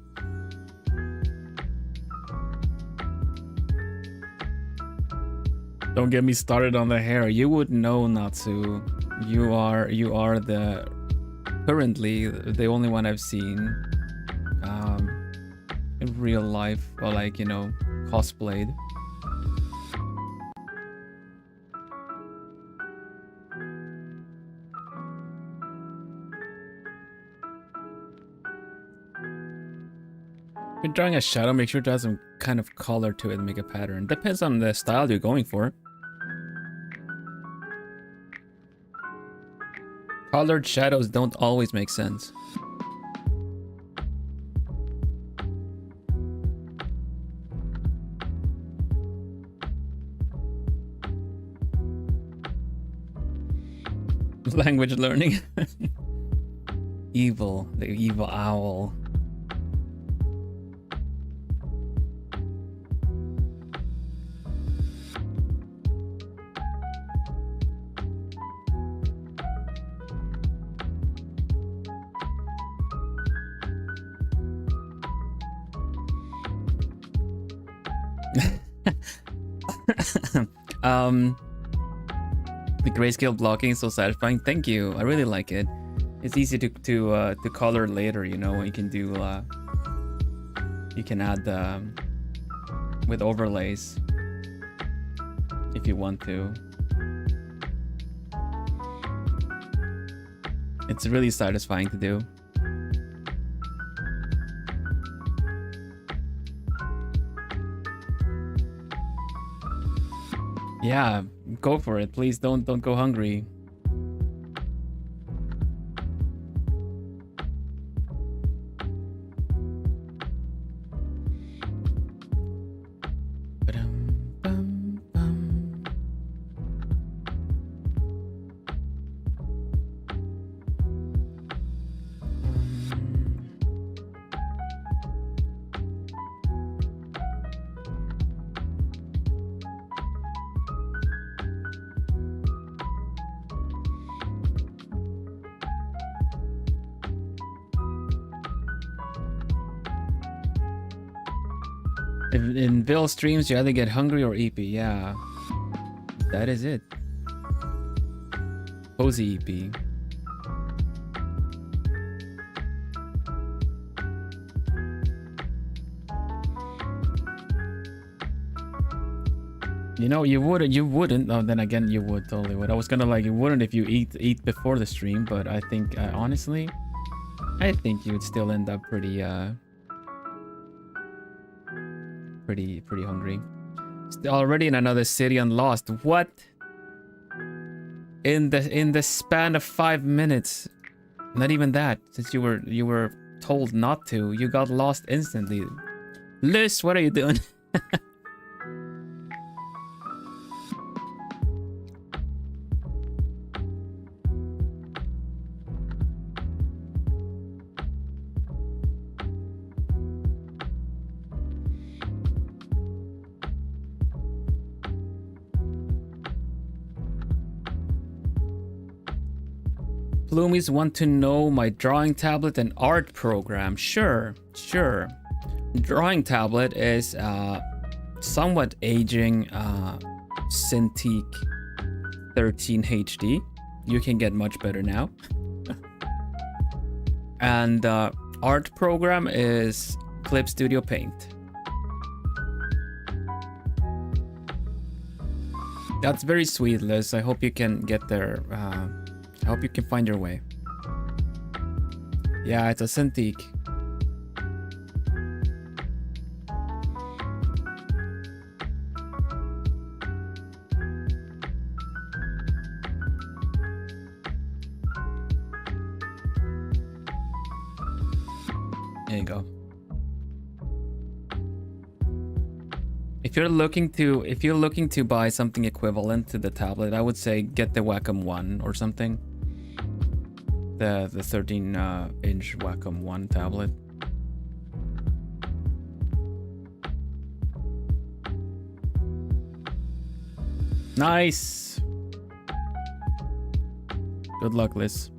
Don't get me started on the hair. You would know, Natsu. You are the currently the only one I've seen in real life, or like, you know, cosplayed. If you're drawing a shadow, make sure to have some kind of color to it and make a pattern. Depends on the style you're going for. Colored shadows don't always make sense. Language learning. Evil, the evil owl. The grayscale blocking is so satisfying. Thank you. I really like it. It's easy to color later, you know. You can do you can add with overlays if you want to. It's really satisfying to do. Yeah, go for it. Please don't go hungry. In Vil streams, you either get hungry or EP. Yeah, that is it. Cozy EP. You know, you wouldn't. Oh, then again, you would, totally would. I was gonna like, you wouldn't if you eat before the stream, but I think, honestly, I think you'd still end up pretty hungry. Still already in another city and lost. What? In the span of 5 minutes. Not even that. Since you were told not to, you got lost instantly. Liz, what are you doing? Bloomies want to know my drawing tablet and art program. Sure. Drawing tablet is somewhat aging Cintiq 13 HD. You can get much better now. And art program is Clip Studio Paint. That's very sweet, Liz. I hope you can get there. I hope you can find your way. Yeah, it's a Cintiq. There you go. If you're looking to buy something equivalent to the tablet, I would say get the Wacom 1 or something. The 13-inch Wacom 1 tablet. Nice. Good luck, Liz.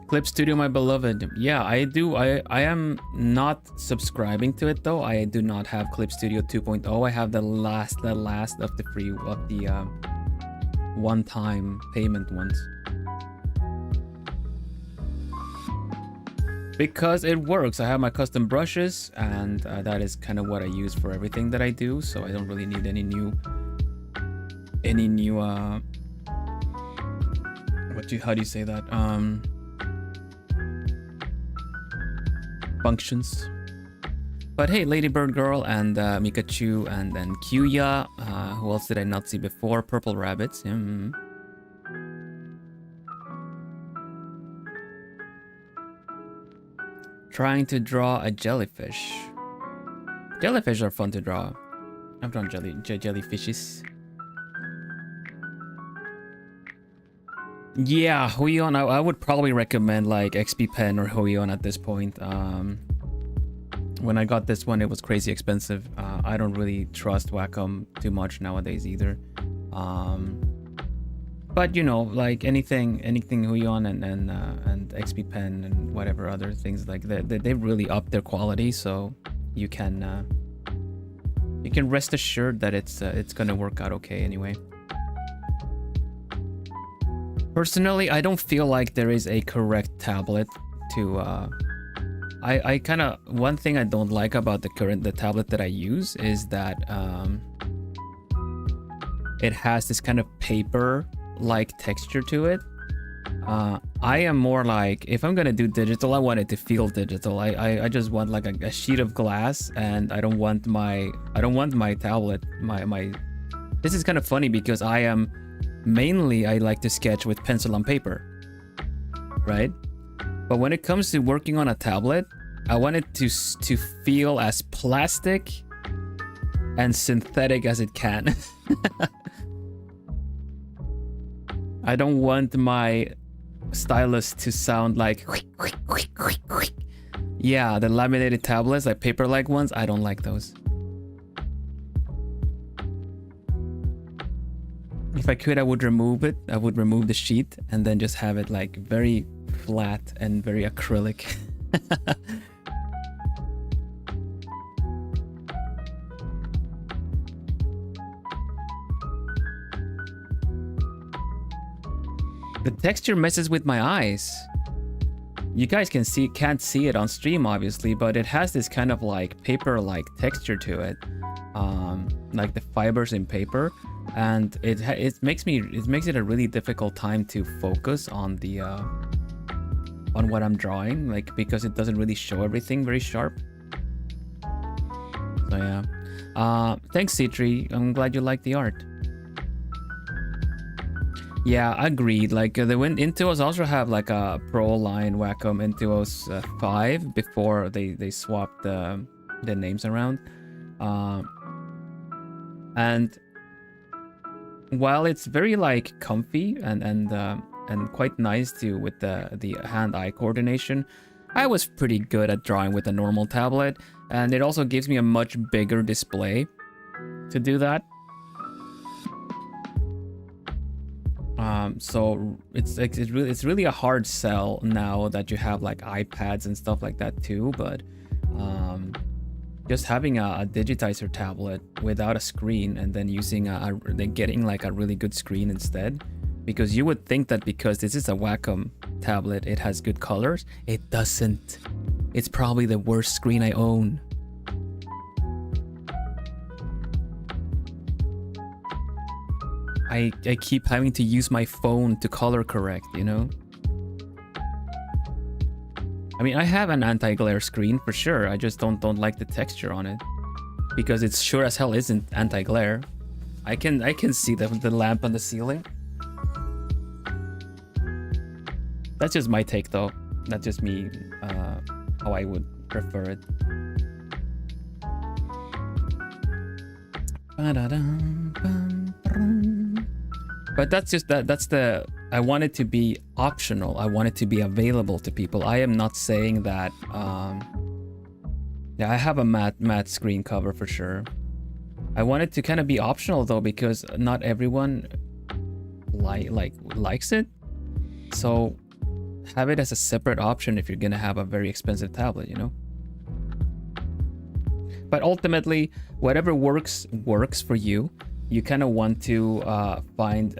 Clip Studio, my beloved. Yeah, I do. I am not subscribing to it though. I do not have Clip Studio 2.0. I have the last of the free of the one-time payment ones. Because it works. I have my custom brushes, and that is kind of what I use for everything that I do. So I don't really need any new how do you say that? Functions. But hey, Ladybird Girl and Mikachu and then Kyuya. Who else did I not see before? Purple Rabbits. Trying to draw a jellyfish. Jellyfish are fun to draw. I've drawn jellyfishes. Yeah, Huion, I would probably recommend like XP Pen or Huion at this point. When I got this one, it was crazy expensive. I don't really trust Wacom too much nowadays either. But you know, like anything Huion and XP Pen and whatever other things like that, they really up their quality. So you can rest assured that it's gonna work out okay anyway. Personally, I don't feel like there is a correct tablet to I kind of, one thing I don't like about the tablet that I use is that it has this kind of paper like texture to it. I am more like, if I'm gonna do digital, I want it to feel digital. I just want like a sheet of glass, and I don't want my tablet, my this is kind of funny because I like to sketch with pencil on paper, right? But when it comes to working on a tablet, I want it to feel as plastic and synthetic as it can. I don't want my stylus to sound like yeah, the laminated tablets, like paper-like ones, I don't like those. If I could, I would remove it. I would remove the sheet and then just have it like very flat and very acrylic. The texture messes with my eyes. You guys can't see it on stream obviously, but it has this kind of like paper-like texture to it. like the fibers in paper, and it makes it a really difficult time to focus on the on what I'm drawing, like, because it doesn't really show everything very sharp. So yeah, thanks C3, I'm glad you like the art. Yeah, agreed. Like the Intuos also have like a Pro line Wacom Intuos 5 before they swapped the names around. And while it's very like comfy and quite nice too with the hand-eye coordination, I was pretty good at drawing with a normal tablet, and it also gives me a much bigger display to do that. So it's really a hard sell now that you have like iPads and stuff like that too, but just having a digitizer tablet without a screen and then using then getting like a really good screen instead, because you would think that because this is a Wacom tablet it has good colors. It doesn't. It's probably the worst screen I own. I keep having to use my phone to color correct, you know? I mean, I have an anti-glare screen for sure. I just don't like the texture on it, because it sure as hell isn't anti-glare. I can see the lamp on the ceiling. That's just my take though. That's just me, how I would prefer it. But that's just that's the, I want it to be optional. I want it to be available to people. I am not saying that yeah, I have a matte screen cover for sure. I want it to kind of be optional though, because not everyone likes it. So have it as a separate option if you're gonna have a very expensive tablet, you know? But ultimately, whatever works for you. You kind of want to find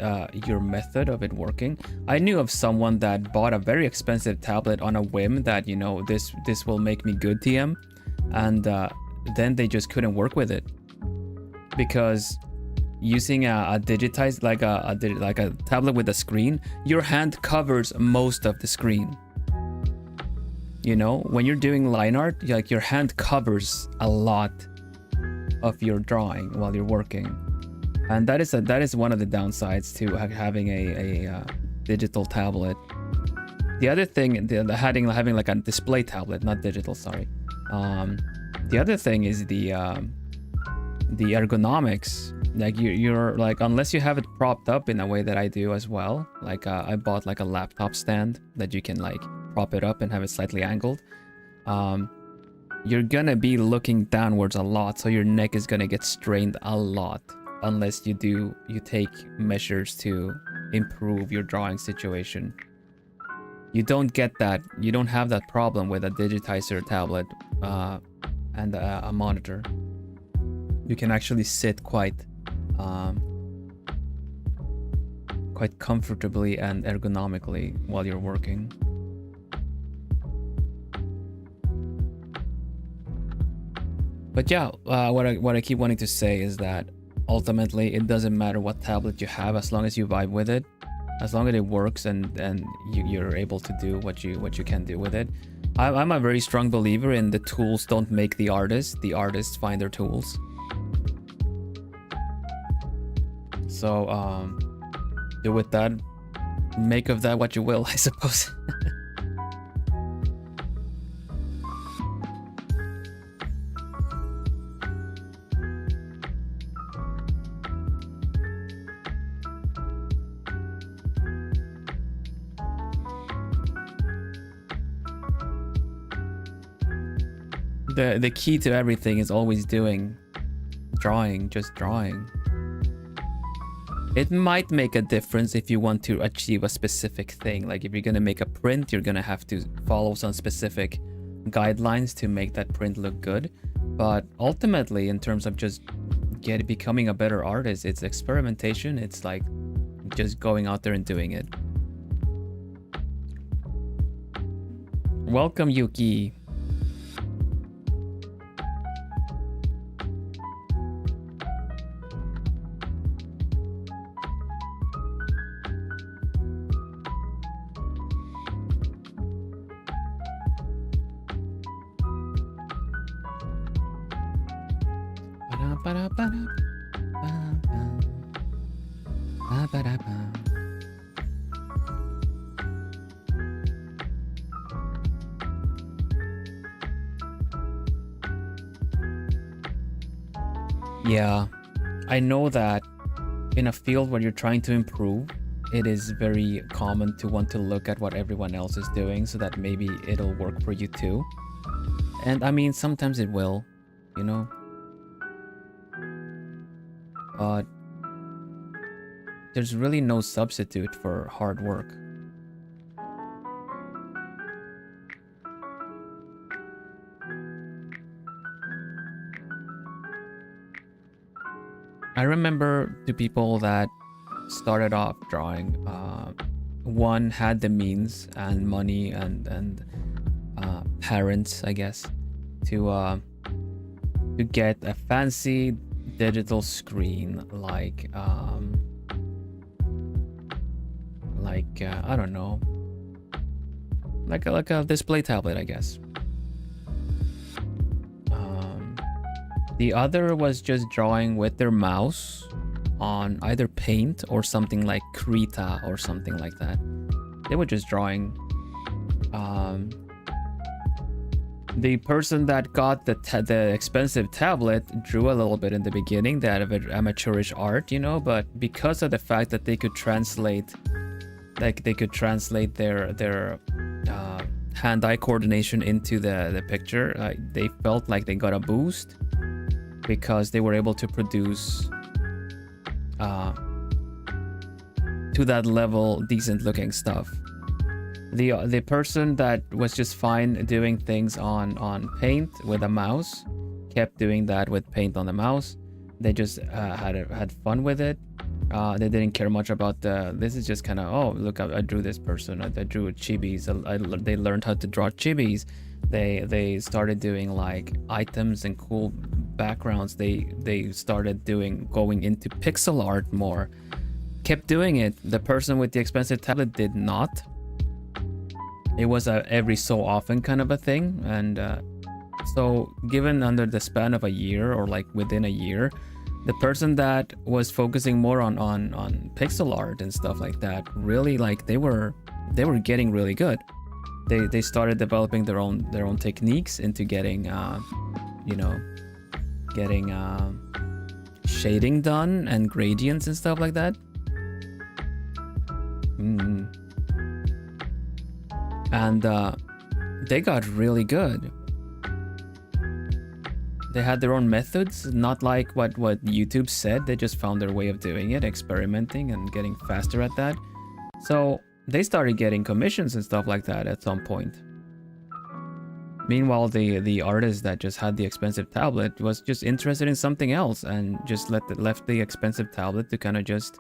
your method of it working. I knew of someone that bought a very expensive tablet on a whim that, you know, this will make me good TM, and then they just couldn't work with it, because using a digitized like a tablet with a screen, your hand covers most of the screen. You know, when you're doing line art, like your hand covers a lot of your drawing while you're working. And that is one of the downsides to having a digital tablet. The other thing, having like a display tablet, not digital, sorry. The other thing is the ergonomics. Like you're like, unless you have it propped up in a way that I do as well. Like I bought like a laptop stand that you can like prop it up and have it slightly angled. You're gonna be looking downwards a lot, so your neck is gonna get strained a lot. Unless you take measures to improve your drawing situation. You don't get that. You don't have that problem with a digitizer tablet and a monitor. You can actually sit quite comfortably and ergonomically while you're working. But yeah, what I keep wanting to say is that ultimately, it doesn't matter what tablet you have, as long as you vibe with it, as long as it works and you're able to do what you can do with it. I'm a very strong believer in the tools don't make the artists find their tools. So do with that, make of that what you will, I suppose. The key to everything is always drawing, just drawing. It might make a difference if you want to achieve a specific thing. Like if you're gonna make a print, you're gonna have to follow some specific guidelines to make that print look good. But ultimately, in terms of just becoming a better artist, it's experimentation. It's like just going out there and doing it. Welcome, Yuki. Yeah, I know that in a field where you're trying to improve, it is very common to want to look at what everyone else is doing so that maybe it'll work for you too. And I mean, sometimes it will, you know? But there's really no substitute for hard work. I remember the people that started off drawing, one had the means and money and parents, I guess, to get a fancy digital screen like I don't know, like a display tablet, I guess. The other was just drawing with their mouse on either paint or something like Krita or something like that. They were just drawing. The person that got the expensive tablet drew a little bit in the beginning, that of amateurish art, you know, but because of the fact that they could translate, like they could translate their hand-eye coordination into the picture, they felt like they got a boost because they were able to produce to that level decent looking stuff. The person that was just fine doing things on paint with a mouse kept doing that with paint on the mouse. They just had fun with it. They didn't care much about this is just kind of, oh look, I drew this person, I drew chibis. They learned how to draw chibis. They started doing like items and cool backgrounds. They started going into pixel art more. Kept doing it. The person with the expensive tablet did not. It was a every so often kind of a thing, and so given under the span of a year or like within a year, the person that was focusing more on pixel art and stuff like that, really, like they were getting really good. They started developing their own techniques into getting getting shading done and gradients and stuff like that. And they got really good. They had their own methods, not like what YouTube said. They just found their way of doing it, experimenting and getting faster at that. So they started getting commissions and stuff like that at some point. Meanwhile, the artist that just had the expensive tablet was just interested in something else and just left the expensive tablet to kind of just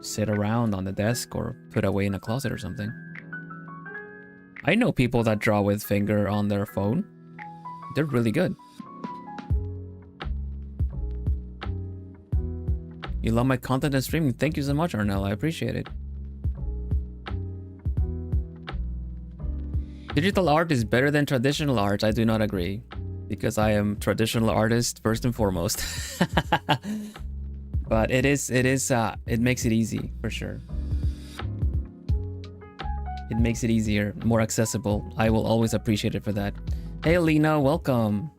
sit around on the desk or put away in a closet or something. I know people that draw with finger on their phone. They're really good. You love my content and streaming. Thank you so much, Arnell. I appreciate it. Digital art is better than traditional art. I do not agree, because I am traditional artist first and foremost. But it makes it easy for sure. It makes it easier, more accessible. I will always appreciate it for that. Hey, Lena, welcome.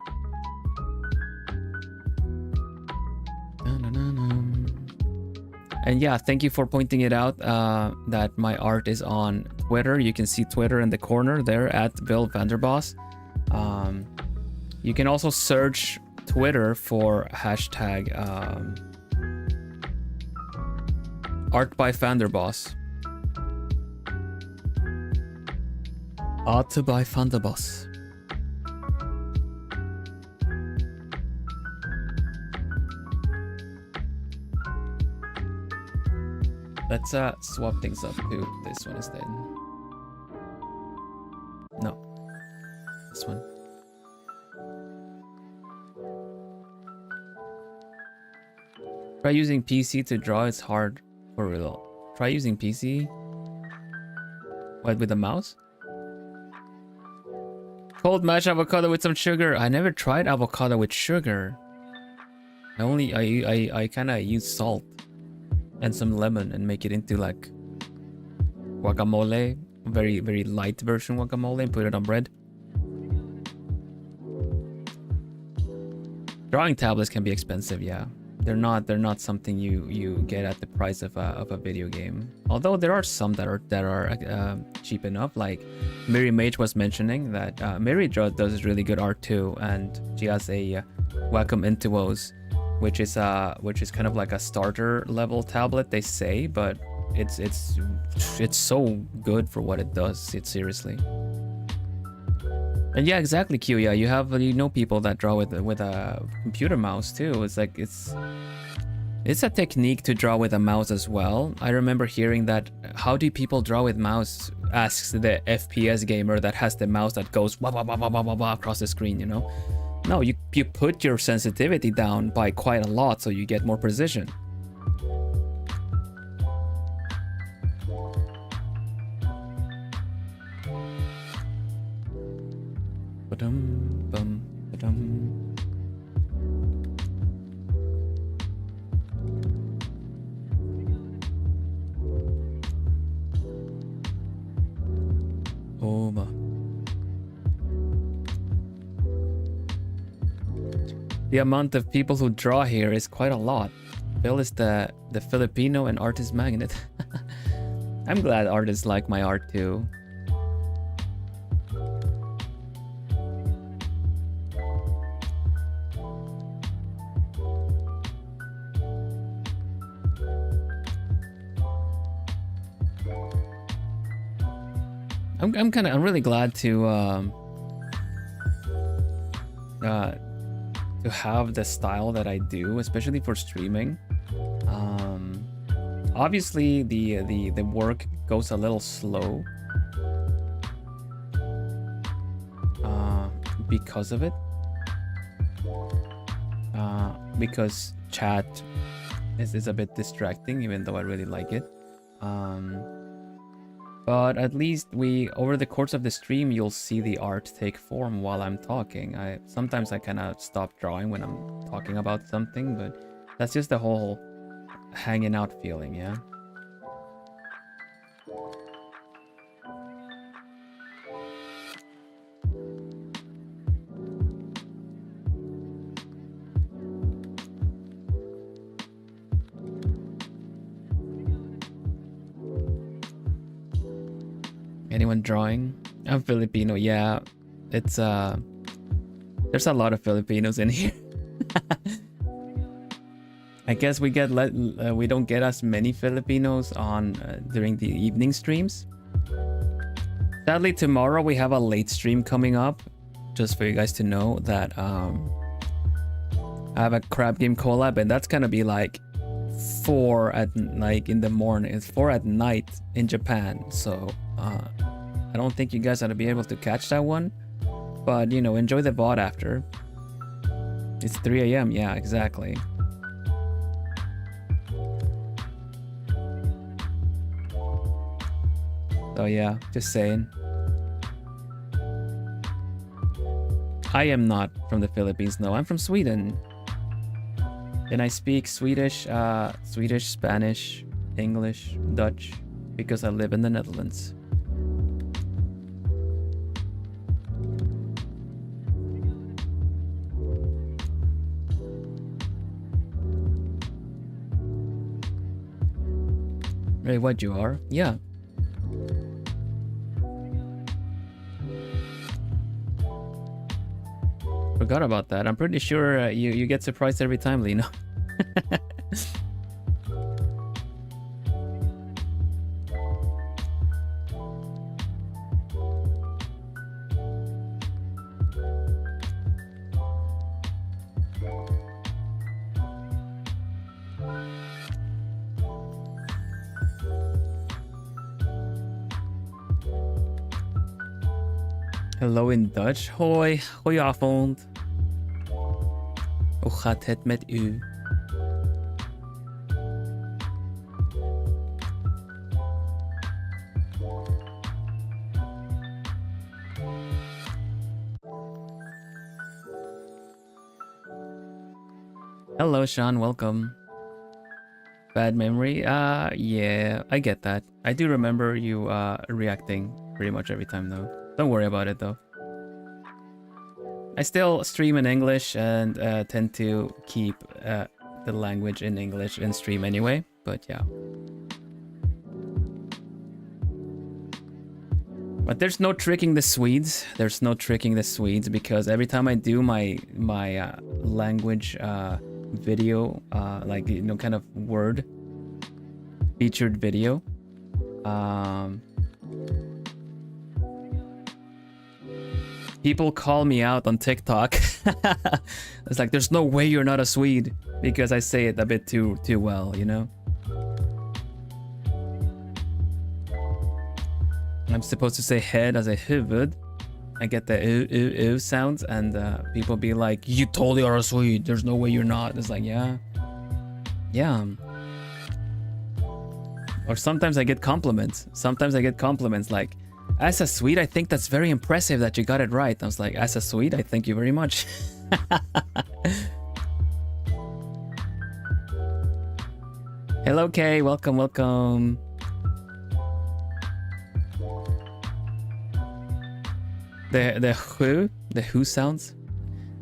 And yeah, thank you for pointing it out that my art is on Twitter. You can see Twitter in the corner there at Vilhelm Vanderbos. You can also search Twitter for hashtag Art by Vanderbos. Art by Vanderbos. Let's swap things up to this one instead. No, this one. Try using PC to draw. It's hard for real. Try using PC. What, with a mouse? Cold mashed avocado with some sugar. I never tried avocado with sugar. I kind of use salt and some lemon and make it into like guacamole, very light version guacamole, and put it on bread. Drawing tablets can be expensive, yeah. They're not something you get at the price of a video game. Although there are some that are cheap enough. Like Miri Mage was mentioning that Miri does really good art too, and she has a Wacom Intuos, which is kind of like a starter level tablet, they say, but it's so good for what it does. It's seriously. And yeah, exactly, Q. Yeah, you know people that draw with a computer mouse too. It's like it's a technique to draw with a mouse as well. I remember hearing that. How do people draw with mouse? Asks the FPS gamer that has the mouse that goes wah, wah, wah, wah, wah, wah, wah, across the screen. You know, no, you put your sensitivity down by quite a lot so you get more precision. Ba-dum, bum, ba-dum. Over. The amount of people who draw here is quite a lot. Bill is the Filipino and artist magnet. I'm glad artists like my art too. I'm really glad to have the style that I do, especially for streaming. Obviously the work goes a little slow because of it. Because chat is a bit distracting, even though I really like it. But at least over the course of the stream, you'll see the art take form while I'm talking. Sometimes I kind of stop drawing when I'm talking about something, but that's just the whole hanging out feeling, yeah? Anyone drawing? I'm Filipino, yeah. It's there's a lot of Filipinos in here. I guess we don't get as many Filipinos on during the evening streams. Sadly, tomorrow we have a late stream coming up. Just for you guys to know that I have a crab game collab, and that's gonna be like 4 in the morning. It's 4 at night in Japan, so I don't think you guys are gonna be able to catch that one, but you know, enjoy the VOD after. It's 3 a.m. Yeah, exactly. So yeah, just saying. I am not from the Philippines. No, I'm from Sweden. And I speak Swedish, Spanish, English, Dutch, because I live in the Netherlands. Hey, what you are? Yeah. Forgot about that. I'm pretty sure you get surprised every time, Lino. Hello in Dutch. Hoi, goedenavond. Hoe gaat het met u? Hello, Sean. Welcome. Bad memory? Yeah, I get that. I do remember you reacting pretty much every time, though. Don't worry about it, though. I still stream in English and tend to keep the language in English in stream anyway, but yeah. But there's no tricking the Swedes. There's no tricking the Swedes because every time I do my language video, like, you know, kind of word featured video, people call me out on TikTok. It's like, there's no way you're not a Swede because I say it a bit too well, you know? I'm supposed to say head as a huvud. I get the ooh sounds, and people be like, you totally are a Swede. There's no way you're not. It's like, yeah. Or sometimes I get compliments. Like, as a Swede, I think that's very impressive that you got it right. I was like, as a Swede, I thank you very much. Hello, Kay. Welcome. The who sounds.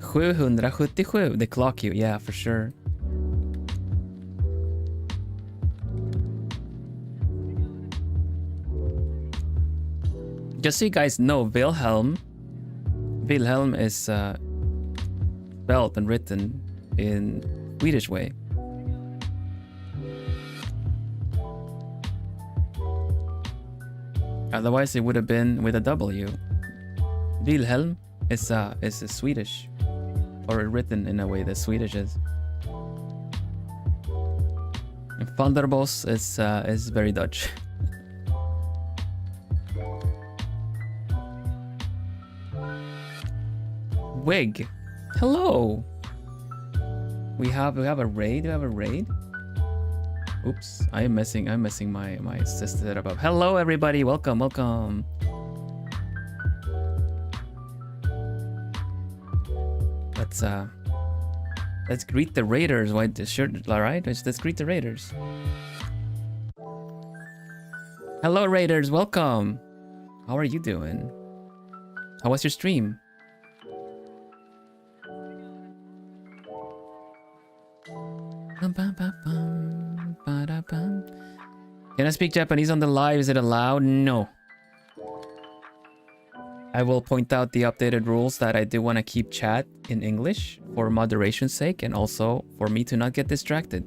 777, the clock you, yeah, for sure. Just so you guys know, Vilhelm is spelled and written in Swedish way. Otherwise, it would have been with a W. Vilhelm is Swedish, or written in a way that Swedish is. And Vanderbos is very Dutch. Wig, hello. We have a raid. Oops, I'm missing my sister above. Hello, everybody. Welcome. Let's greet the raiders. White shirt, all right? Let's greet the raiders. Hello, raiders. Welcome. How are you doing? How was your stream? Can I speak Japanese on the live? Is it allowed? No. I will point out the updated rules that I do want to keep chat in English for moderation's sake and also for me to not get distracted.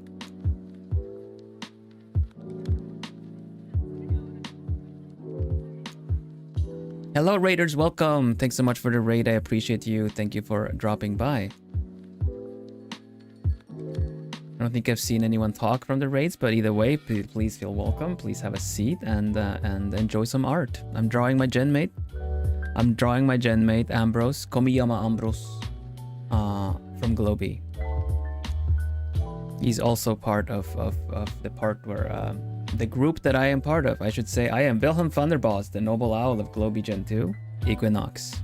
Hello, raiders. Welcome. Thanks so much for the raid. I appreciate you. Thank you for dropping by. I don't think I've seen anyone talk from the raids, but either way, please feel welcome. Please have a seat and enjoy some art. I'm drawing my genmate. Ambros, Komiyama Ambros, from Globie. He's also part of the part where the group that I am part of. I should say I am Vilhelm Vanderbos, the noble owl of Globie Gen 2, Equinnox.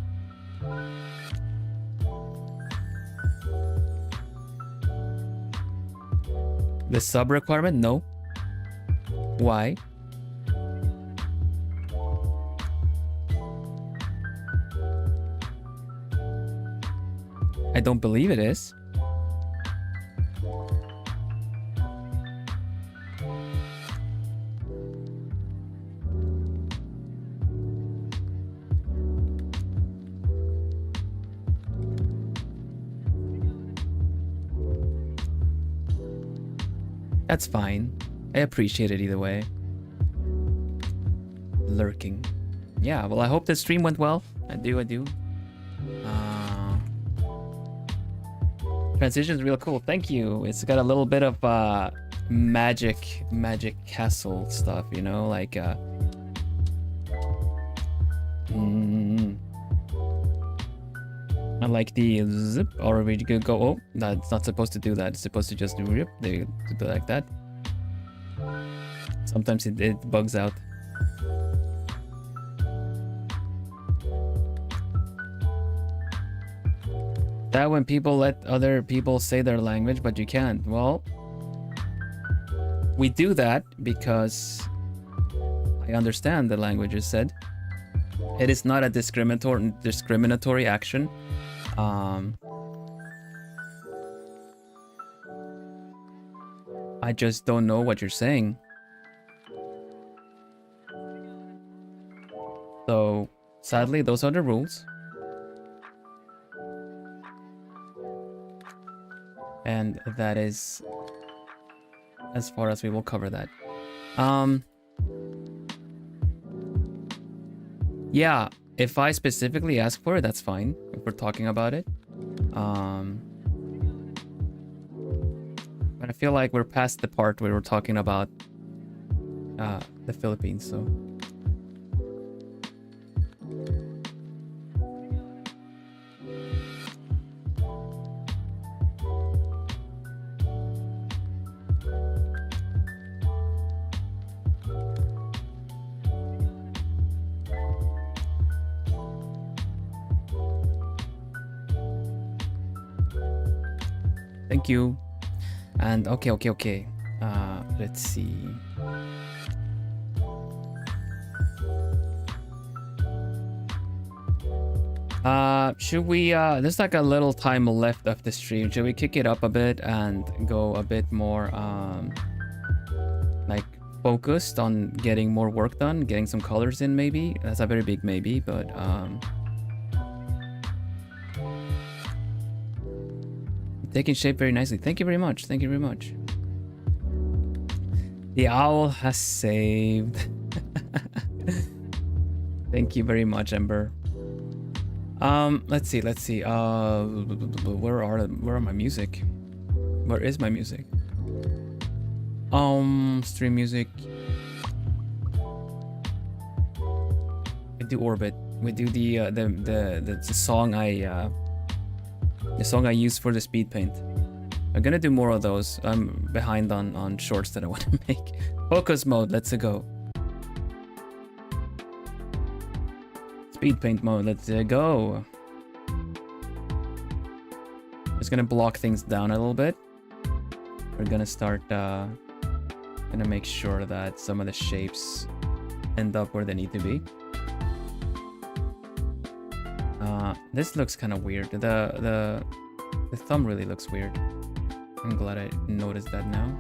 The sub requirement? No. Why? I don't believe it is. That's fine. I appreciate it either way. Lurking. Yeah, well, I hope the stream went well. I do. Transition's real cool. Thank you. It's got a little bit of magic castle stuff, you know, like I like the zip, or we could go, oh, that's not supposed to do that. It's supposed to just do rip, they do like that. Sometimes it bugs out. That when people let other people say their language, but you can't. Well, we do that because I understand the language is said. It is not a discriminatory action. I just don't know what you're saying. So, sadly, those are the rules. And that is as far as we will cover that. Yeah, if I specifically ask for it, that's fine. If we're talking about it. But I feel like we're past the part where we're talking about the Philippines, so. Thank you. And okay. Let's see. Should we there's like a little time left of the stream. Should we kick it up a bit and go a bit more like focused on getting more work done, getting some colors in maybe? That's a very big maybe, but taking shape very nicely. Thank you very much. Thank you very much. The owl has saved. Thank you very much, Ember. Let's see. Where are my music? Where is my music? Stream music. I do Orbit. We do the song the song I use for the speed paint. I'm gonna do more of those. I'm behind on shorts that I want to make. Focus mode, let's go. Speed paint mode, let's go. Just gonna block things down a little bit. We're gonna start gonna make sure that some of the shapes end up where they need to be. This looks kind of weird. The thumb really looks weird. I'm glad I noticed that now.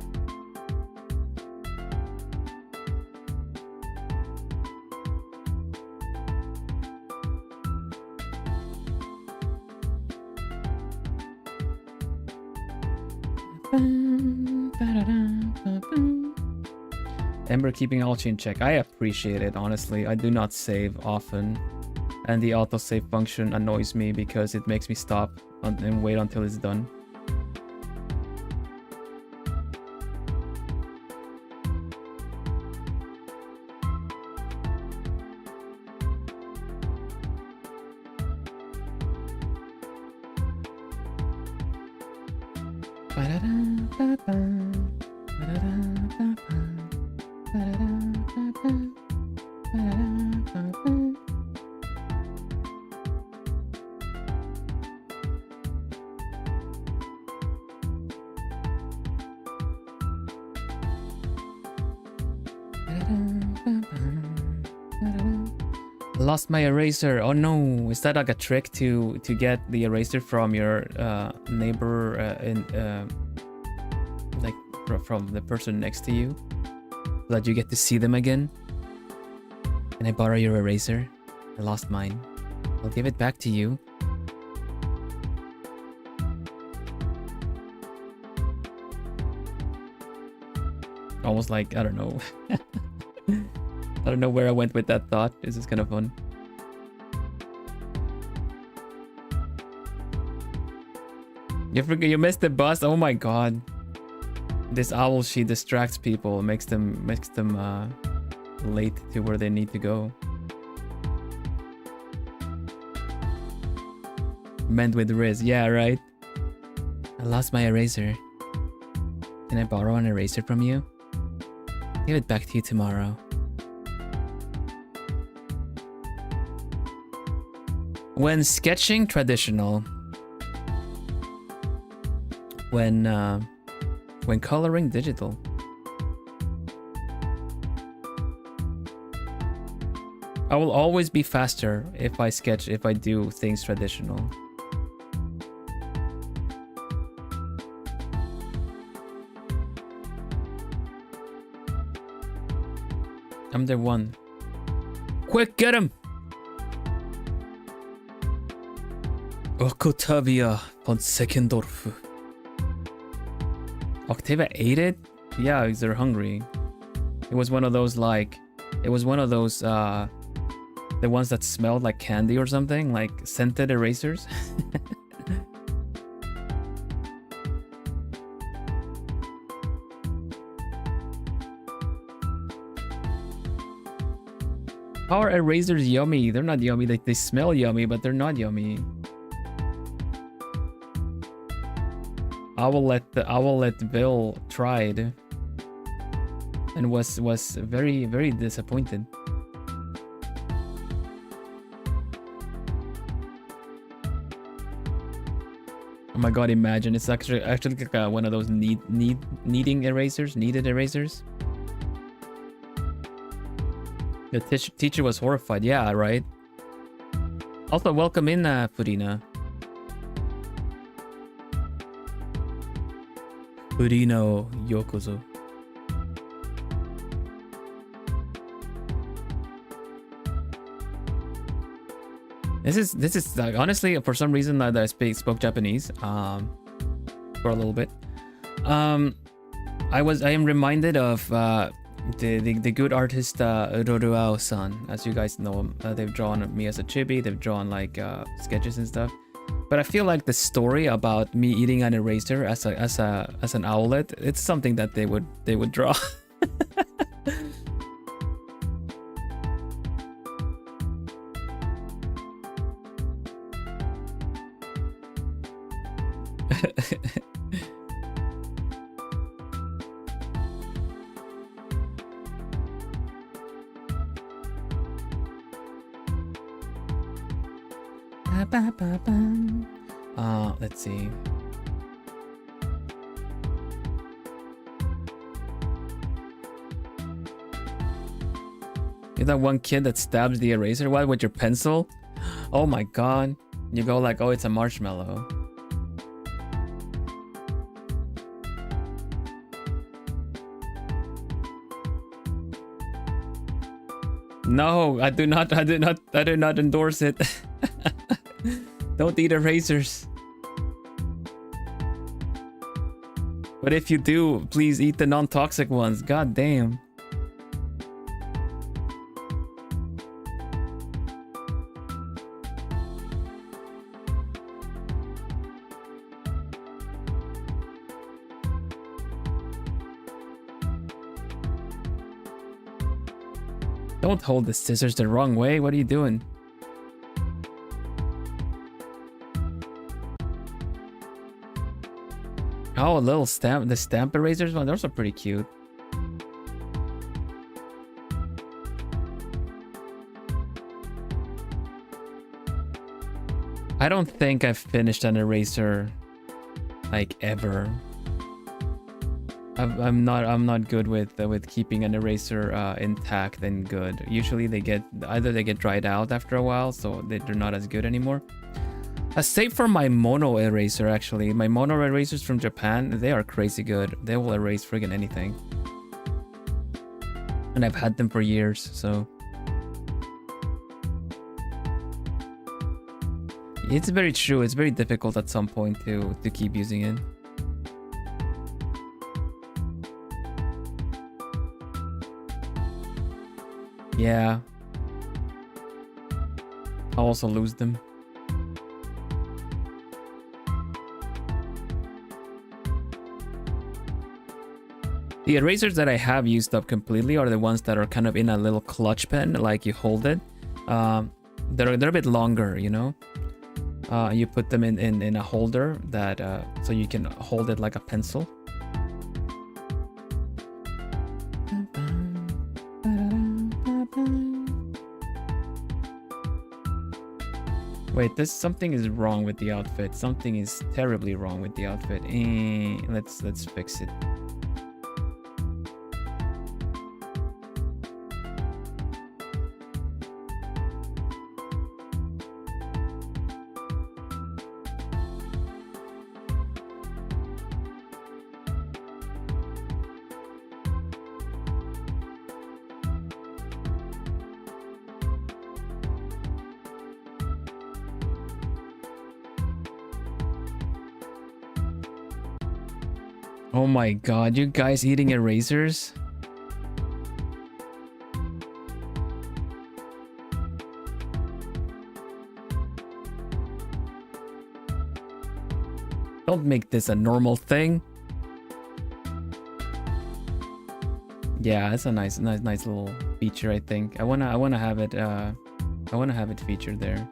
Ember keeping all in check. I appreciate it, honestly. I do not save often. And the autosave function annoys me because it makes me stop and wait until it's done. Lost my eraser. Oh no, is that like a trick to get the eraser from your neighbor like from the person next to you, so that you get to see them again? Can I borrow your eraser? I lost mine. I'll give it back to you. Almost like, I don't know. I don't know where I went with that thought. This is kind of fun. You missed the bus. Oh my god. This owl, she distracts people, makes them late to where they need to go. Meant with Riz. Yeah, right. I lost my eraser. Can I borrow an eraser from you? Give it back to you tomorrow. When sketching traditional, when coloring digital. I will always be faster if I do things traditional. I'm the one. Quick, get him! Octavia von Seckendorf. Octavia ate it? Yeah, because they're hungry. It was one of those like... It was one of those, the ones that smelled like candy or something, like scented erasers. How are erasers yummy? They're not yummy. They smell yummy, but they're not yummy. I will let Bill try it, and was very, very disappointed. Oh my god! Imagine it's actually like one of those kneading erasers, kneaded erasers. The teacher was horrified. Yeah, right. Also, welcome in, Furina. Furina yokozo. This is like, honestly, for some reason that I spoke Japanese for a little bit. I am reminded of the good artist Roruao-san. As you guys know, they've drawn me as a chibi. They've drawn like sketches and stuff. But I feel like the story about me eating an eraser as an owlet, it's something that they would draw. Let's see. You're that one kid that stabs the eraser with your pencil? Oh my god. You go like, oh, it's a marshmallow. No, I do not endorse it. Don't eat erasers. But if you do, please eat the non-toxic ones. God damn. Don't hold the scissors the wrong way. What are you doing? Oh, a little stamp. The stamp erasers one. Those are pretty cute. I don't think I've finished an eraser like ever. I'm not good with keeping an eraser intact and good. Usually they get dried out after a while, so they're not as good anymore. Save for my mono eraser, actually. My mono erasers from Japan, they are crazy good. They will erase friggin' anything. And I've had them for years, so... It's very true. It's very difficult at some point to keep using it. Yeah. I'll also lose them. The erasers that I have used up completely are the ones that are kind of in a little clutch pen, like you hold it. They're a bit longer, you know? You put them in a holder that so you can hold it like a pencil. Wait, this something is wrong with the outfit. Something is terribly wrong with the outfit. Let's fix it. Oh my god, you guys eating erasers? Don't make this a normal thing. Yeah, it's a nice little feature, I think. I wanna have it featured there.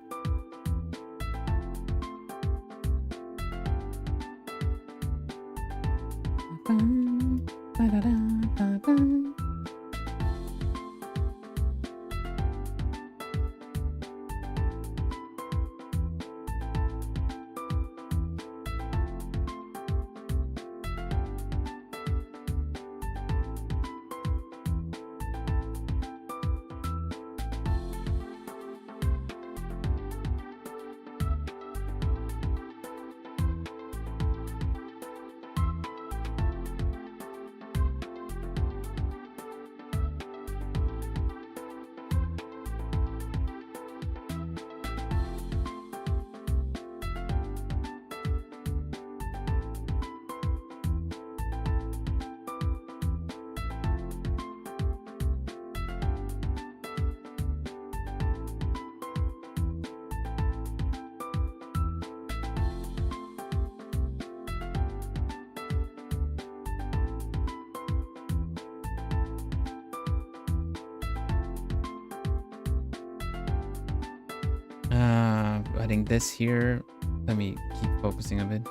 Adding this here. Let me keep focusing a bit.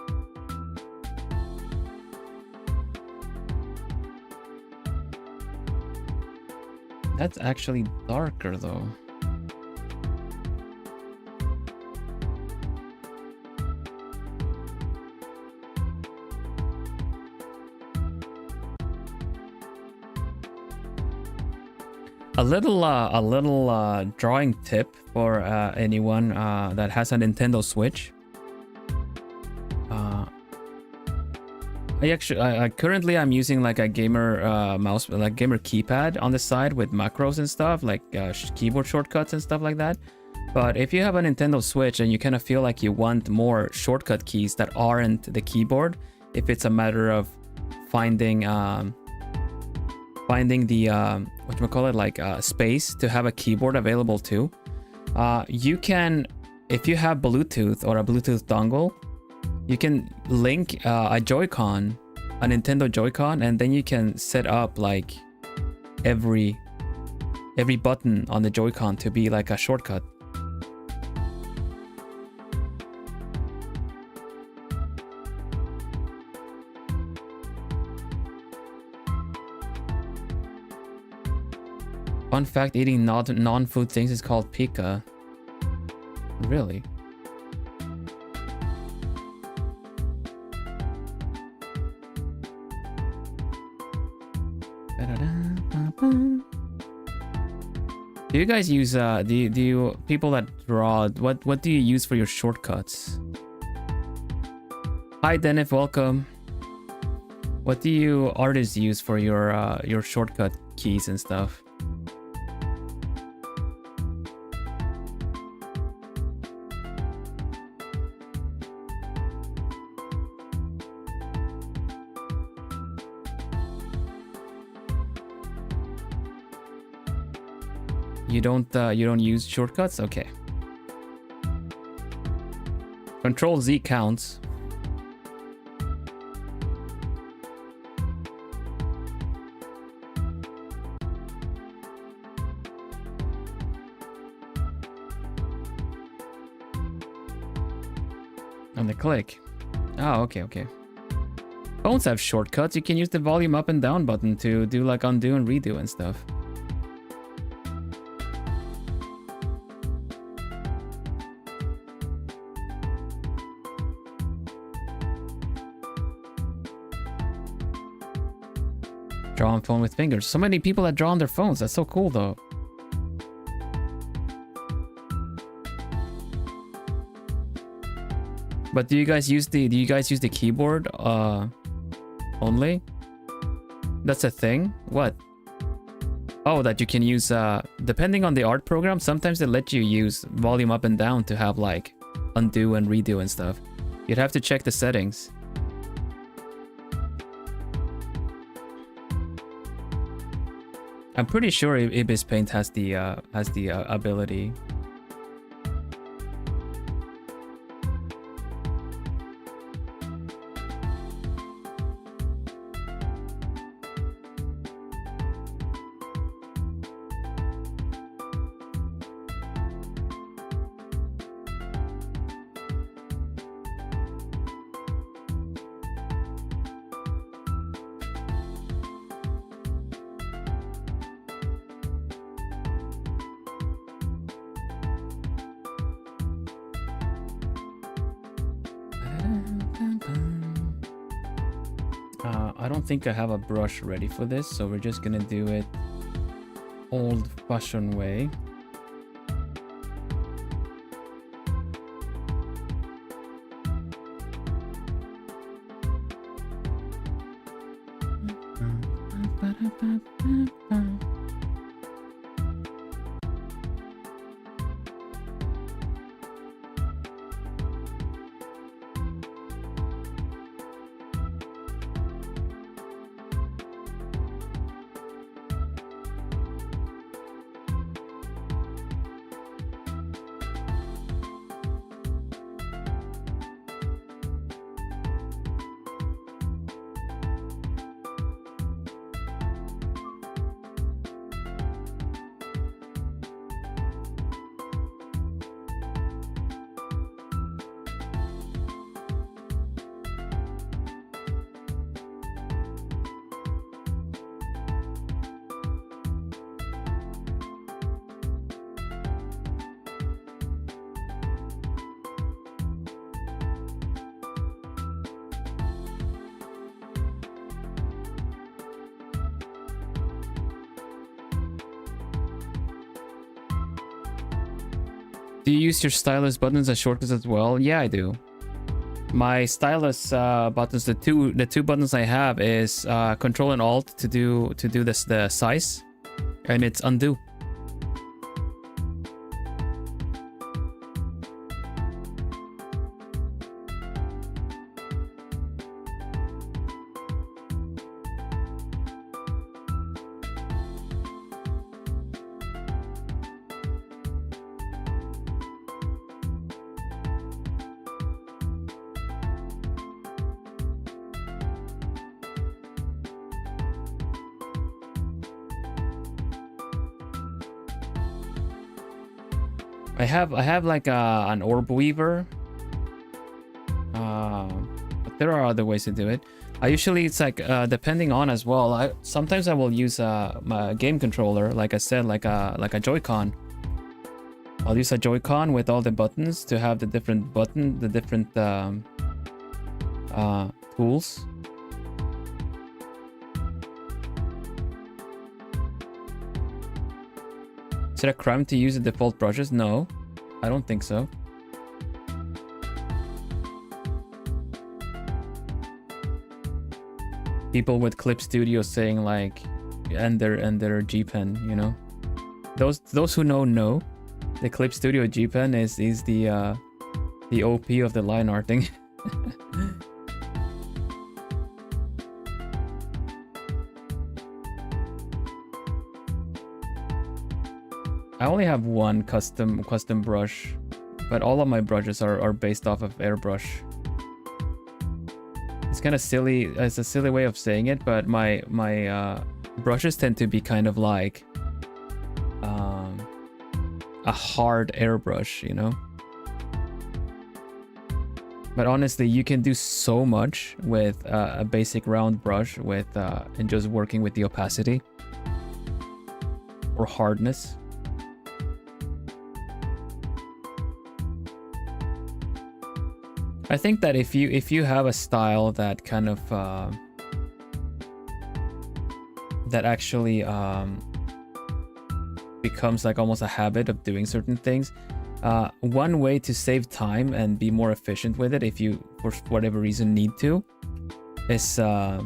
That's actually darker though. A little drawing tip for anyone that has a Nintendo Switch. Currently I'm using like a gamer mouse, like gamer keypad on the side with macros and stuff, like keyboard shortcuts and stuff like that. But if you have a Nintendo Switch and you kind of feel like you want more shortcut keys that aren't the keyboard, if it's a matter of finding the whatchamacallit, like space to have a keyboard available too, you can, if you have Bluetooth or a Bluetooth dongle, you can link a Joy-Con, a Nintendo Joy-Con, and then you can set up like every button on the Joy-Con to be like a shortcut. Fun fact, eating non-food things is called pika. Really? Do you guys use do you people that draw, what do you use for your shortcuts? Hi Denif, welcome. What do you artists use for your shortcut keys and stuff? You don't use shortcuts? Okay. Control Z counts. On the click. Oh, okay. Phones have shortcuts. You can use the volume up and down button to do like undo and redo and stuff. Draw on phone with fingers. So many people that draw on their phones. That's so cool though. But do you guys use the keyboard only? That's a thing? What? Oh, that you can use depending on the art program, sometimes they let you use volume up and down to have like undo and redo and stuff. You'd have to check the settings. I'm pretty sure Ibis Paint has the ability. I don't think I have a brush ready for this, so we're just gonna do it old-fashioned way. Do you use your stylus buttons as shortcuts as well? Yeah, I do. My stylus buttons, the two buttons I have is Control and Alt to do this the size, and it's undo. I have like an orb weaver, but there are other ways to do it. I usually, it's like depending on as well. Sometimes I will use my game controller, like I said, like a Joy-Con. I'll use a Joy-Con with all the buttons to have the different tools. Is it a crime to use the default brushes? No, I don't think so. People with Clip Studio saying like, and their G Pen, you know. Those who know. The Clip Studio G Pen is the OP of the line arting. I only have one custom brush, but all of my brushes are based off of airbrush. It's kind of silly. It's a silly way of saying it, but my brushes tend to be kind of like a hard airbrush, you know. But honestly, you can do so much with a basic round brush with and just working with the opacity or hardness. I think that if you have a style that kind of that actually becomes like almost a habit of doing certain things. One way to save time and be more efficient with it, if you for whatever reason need to, is to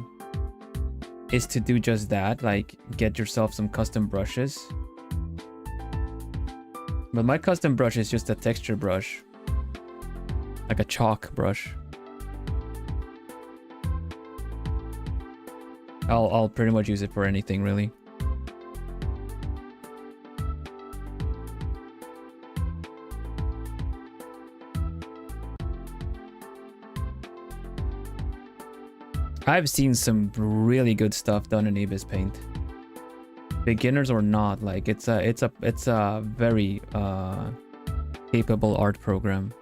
do just that, like get yourself some custom brushes. But my custom brush is just a texture brush, like a chalk brush. I'll pretty much use it for anything, really. I've seen some really good stuff done in Ibis Paint. Beginners or not, like it's a very capable art program.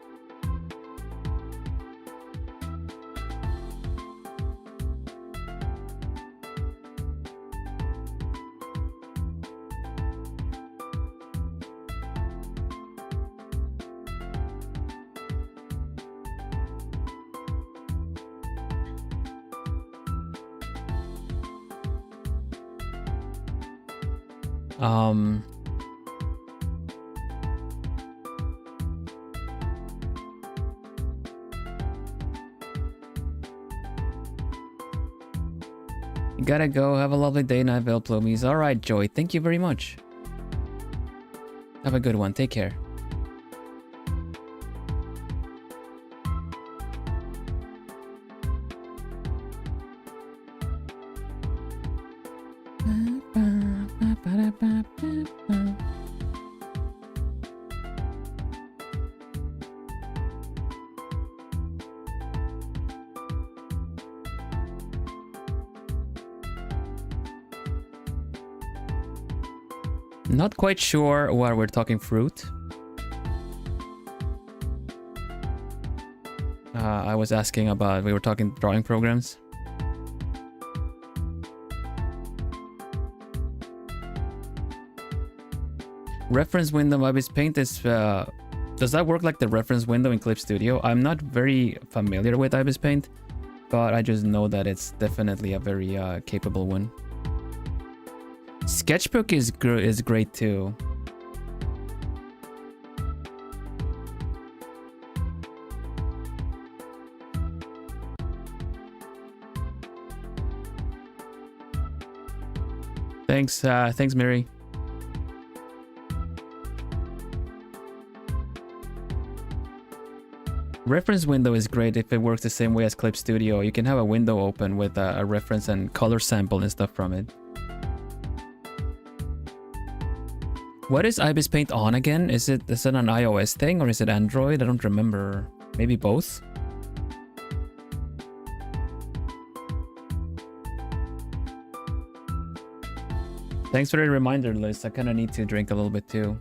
Gotta go. Have a lovely day, Nivelle Plumies. All right, Joy. Thank you very much. Have a good one. Take care. Not quite sure why we're talking fruit. I was asking about, we were talking drawing programs. Reference window Ibis Paint is, does that work like the reference window in Clip Studio? I'm not very familiar with Ibis Paint, but I just know that it's definitely a very capable one. Sketchbook is great too. Thanks, thanks, Mary. Reference window is great if it works the same way as Clip Studio. You can have a window open with a reference and color sample and stuff from it. What is Ibis Paint on again? Is it an iOS thing or is it Android? I don't remember. Maybe both? Thanks for the reminder, Liz. I kind of need to drink a little bit too.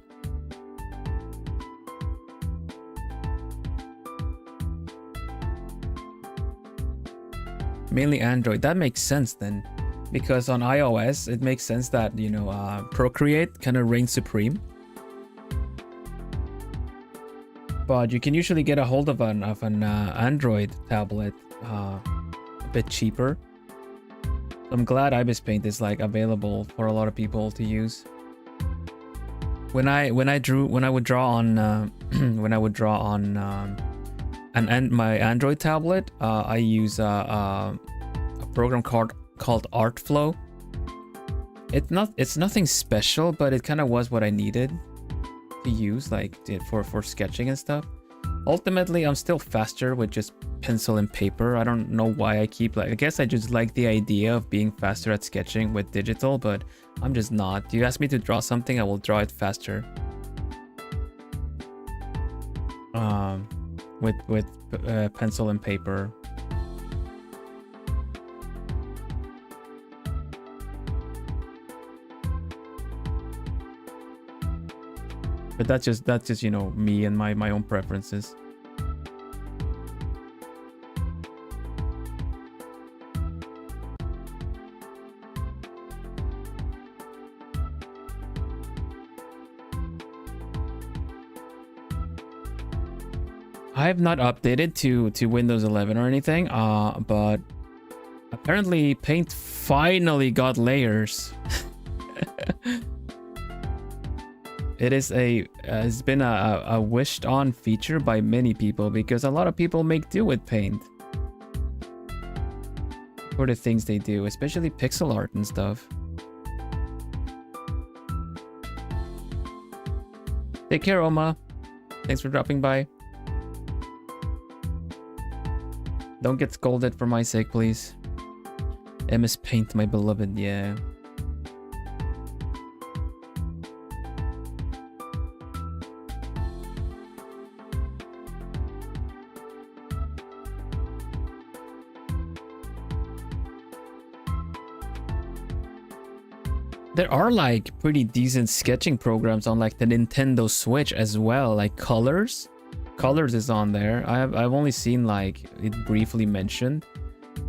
Mainly Android. That makes sense then. Because on iOS, it makes sense that, you know, Procreate kind of reigns supreme. But you can usually get a hold of an Android tablet a bit cheaper. I'm glad Ibis Paint is like available for a lot of people to use. When I would draw on my Android tablet, I use a program called Artflow. It's nothing special, but it kind of was what I needed to use, like for sketching and stuff. Ultimately, I'm still faster with just pencil and paper. I don't know why I keep I guess I just like the idea of being faster at sketching with digital, but I'm just not. You ask me to draw something, I will draw it faster. With pencil and paper. But that's just you know, me and my own preferences. I have not updated to Windows 11 or anything, but I've Apparently, Paint finally got layers. It is has been a wished on feature by many people because a lot of people make do with Paint for the things they do, especially pixel art and stuff. Take care, Oma. Thanks for dropping by. Don't get scolded for my sake, please. MS Paint, my beloved, yeah. There are like pretty decent sketching programs on like the Nintendo Switch as well, like Colors. Colors is on there. I've only seen like it briefly mentioned,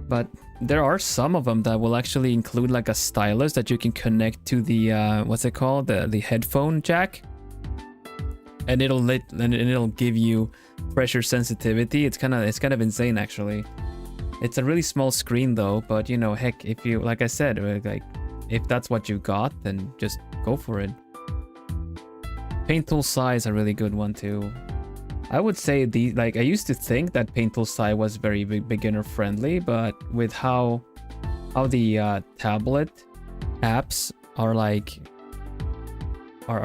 but there are some of them that will actually include like a stylus that you can connect to the what's it called, the headphone jack, and it'll give you pressure sensitivity. It's kind of insane actually. It's a really small screen though, but you know, heck, if you, like I said, like if that's what you got, then just go for it. Paint tool Sai is a really good one too. I would say I used to think that Paint tool Sai was very beginner friendly, but with how the tablet apps are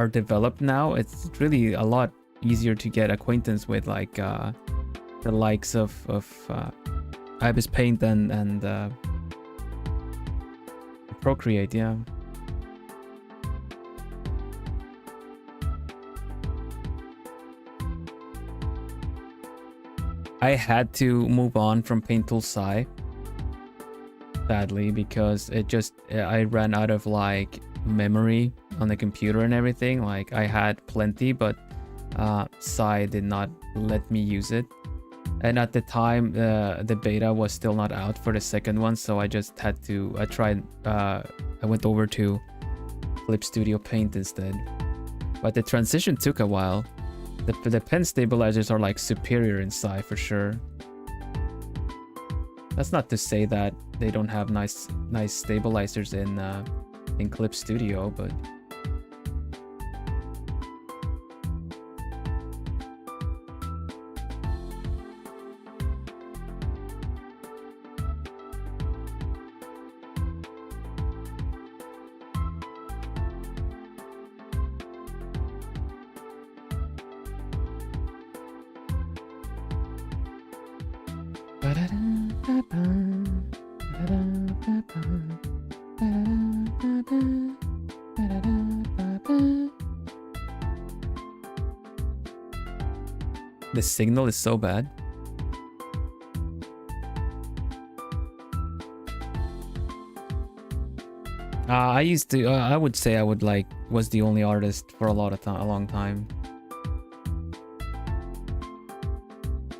developed now, it's really a lot easier to get acquaintance with like the likes of Ibis Paint and Procreate, yeah. I had to move on from Paint tool Sai, sadly, because I ran out of like memory on the computer and everything. Like I had plenty, but Sai did not let me use it. And at the time, the beta was still not out for the second one, so I just had to. I went over to Clip Studio Paint instead. But the transition took a while. The pen stabilizers are like superior in Sai for sure. That's not to say that they don't have nice stabilizers in Clip Studio, but. The signal is so bad. I would say I was the only artist for a long time.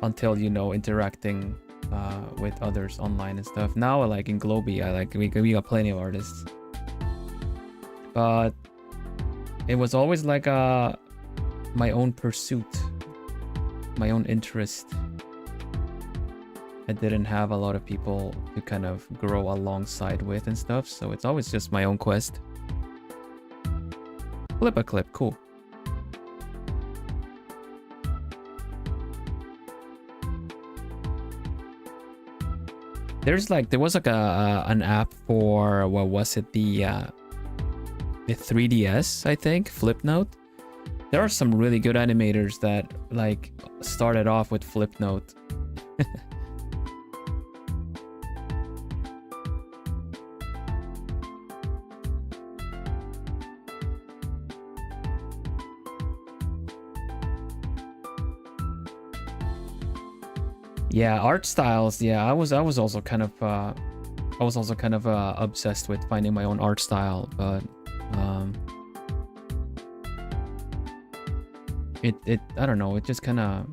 Until, you know, interacting with others online and stuff. Now, like in Globie, we got plenty of artists. But it was always like my own pursuit, my own interest. I didn't have a lot of people to kind of grow alongside with and stuff, so it's always just my own quest. Flip a clip, cool. There was like an app for, what was it, the 3DS, I think, Flipnote. There are some really good animators that like started off with Flipnote. Yeah, art styles. Yeah, I was also kind of obsessed with finding my own art style, but I don't know, it just kind of,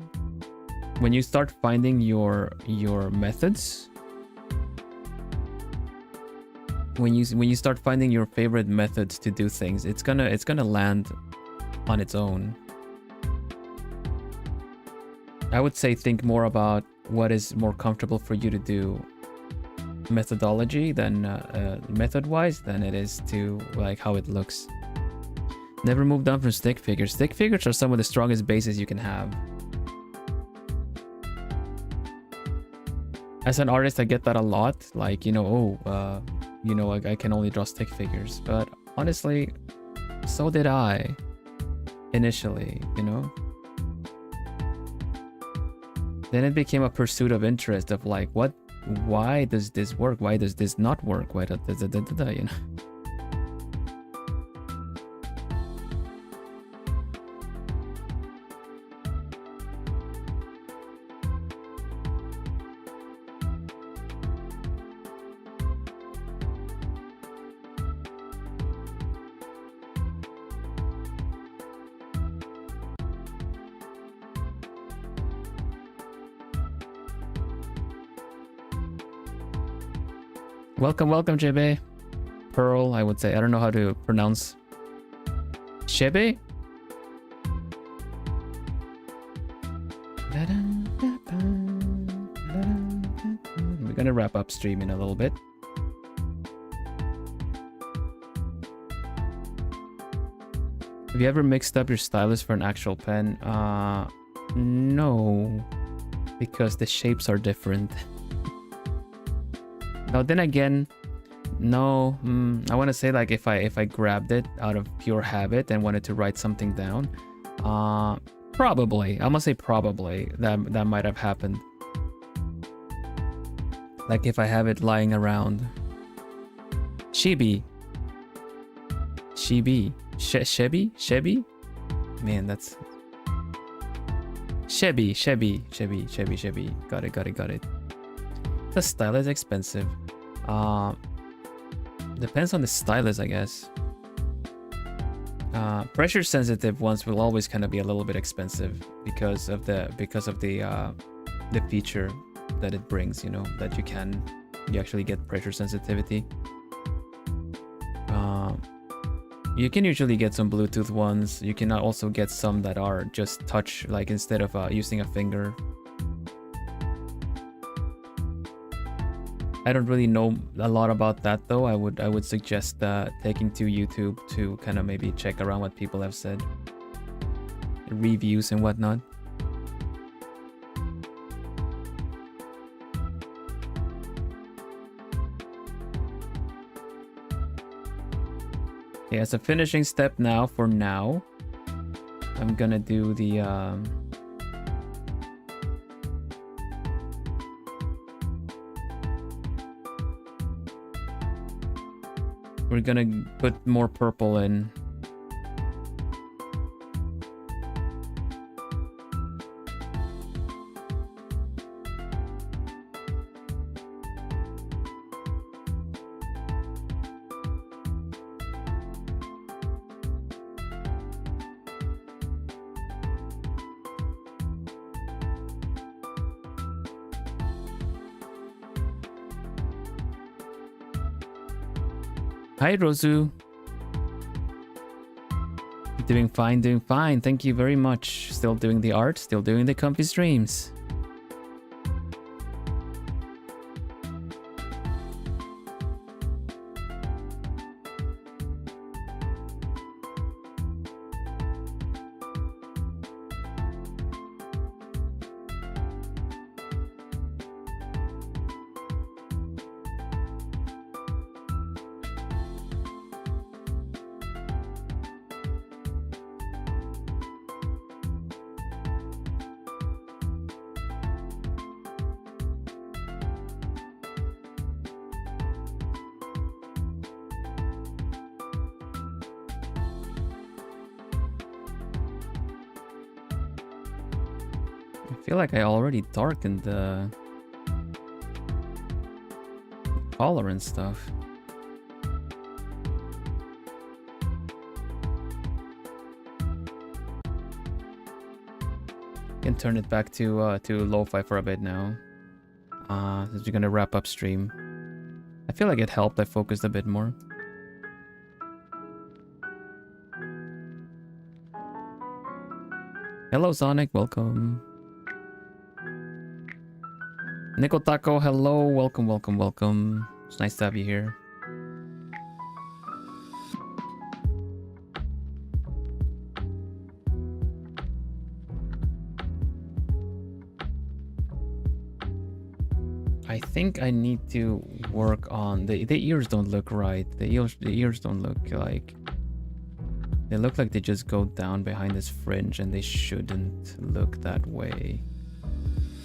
when you start finding your methods, when you start finding your favorite methods to do things, it's gonna land on its own. I would say think more about what is more comfortable for you to do methodology than method-wise than it is to like how it looks. Never moved on from stick figures. Stick figures are some of the strongest bases you can have. As an artist, I get that a lot. Like, you know, oh, you know, I can only draw stick figures. But honestly, so did I initially, you know? Then it became a pursuit of interest of like, what, why does this work? Why does this not work? Why does you know? Welcome, welcome, Jebe. Pearl, I would say. I don't know how to pronounce. Shebe? We're gonna wrap up stream in a little bit. Have you ever mixed up your stylus for an actual pen? No. Because the shapes are different. Now then again, no, I want to say like if I grabbed it out of pure habit and wanted to write something down, probably, I'm gonna say probably that might have happened. Like if I have it lying around. Shebi. Shebi? Man, that's Shebi. Got it. The stylus is expensive. Depends on the stylus, I guess. Pressure sensitive ones will always kind of be a little bit expensive because of the feature that it brings, you know, that you actually get pressure sensitivity. You can usually get some Bluetooth ones. You can also get some that are just touch, like instead of using a finger. I don't really know a lot about that though. I would suggest taking to YouTube to kind of maybe check around what people have said, reviews and whatnot. Okay, as a finishing step now, for now, I'm gonna do the we're gonna put more purple in. Hi, Rosu. Doing fine. Thank you very much. Still doing the art, still doing the comfy streams. I feel like I already darkened the color and stuff. Can turn it back to lo-fi for a bit now. Since we're gonna wrap up stream. I feel like it helped. I focused a bit more. Hello, Sonic. Welcome. Nickel Taco, hello, welcome, welcome, welcome. It's nice to have you here. I think I need to work on the ears. Don't look right. The ears don't look like, they look like they just go down behind this fringe, and they shouldn't look that way.